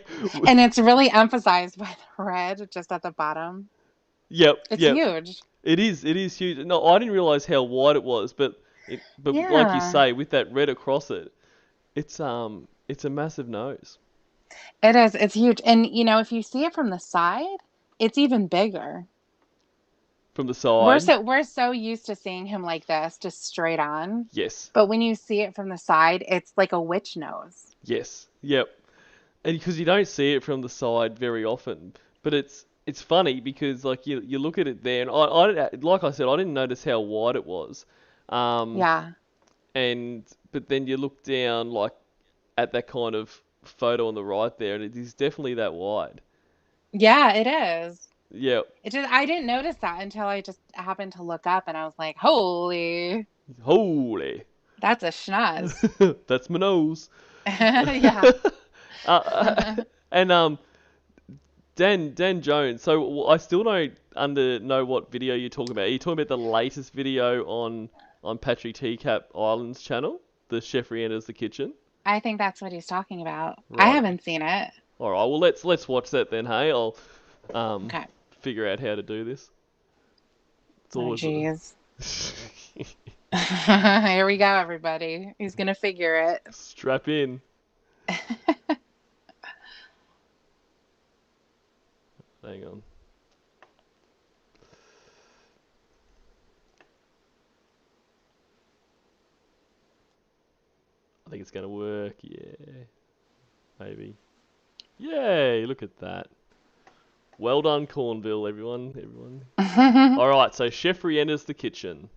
And it's really emphasized by the red just at the bottom. Yep. It's yep. huge. It is huge. No, I didn't realize how wide it was, but like you Yeah. say, with that red across it, it's a massive nose. It is. It's huge. And, you know, if you see it from the side, it's even bigger. From the side. We're so used to seeing him like this, just straight on. Yes. But when you see it from the side, it's like a witch nose. Yes. Yep. And because you don't see it from the side very often, but it's funny because like you look at it there, and I like I said, I didn't notice how wide it was. Yeah. but then you look down like at that kind of photo on the right there, and it is definitely that wide. Yeah, it is. Yeah. I didn't notice that until I just happened to look up and I was like, holy, Holy. that's a schnoz. That's my nose. Yeah. And Dan Jones. So I still don't know what video you're talking about. Are you talking about the latest video on Patrick Teacup Island's channel, the chef re-enters the kitchen? I think that's what he's talking about. I Right. haven't seen it. All right. Well, let's watch that then. Hey, I'll Okay. figure out how to do this. It's Oh, always jeez. Here we go, everybody. He's gonna figure it. Strap in. Hang on. I think it's going to work. Yeah. Maybe. Yay, look at that. Well done, Cornville, everyone. Alright, so chef re-enters the kitchen.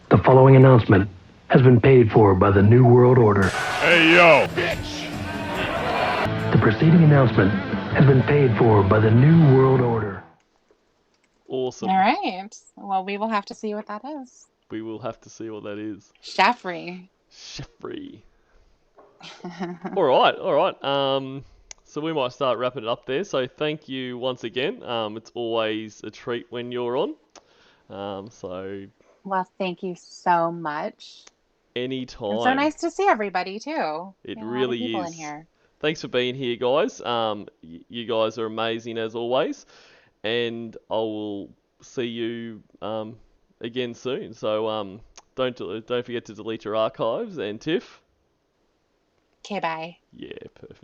The following announcement has been paid for by the New World Order. Hey, yo, bitch! The preceding announcement has been paid for by the New World Order. Awesome. All right. Well, we will have to see what that is. We will have to see what that is. Chefry. Chefry. Alright. So we might start wrapping it up there. So thank you once again. It's always a treat when you're on. Well, thank you so much. Anytime. It's so nice to see everybody too. It A lot of really people is. in here. Thanks for being here, guys. You guys are amazing as always, and I will see you again soon. So don't forget to delete your archives. And Tiff. Okay, bye. Yeah, perfect.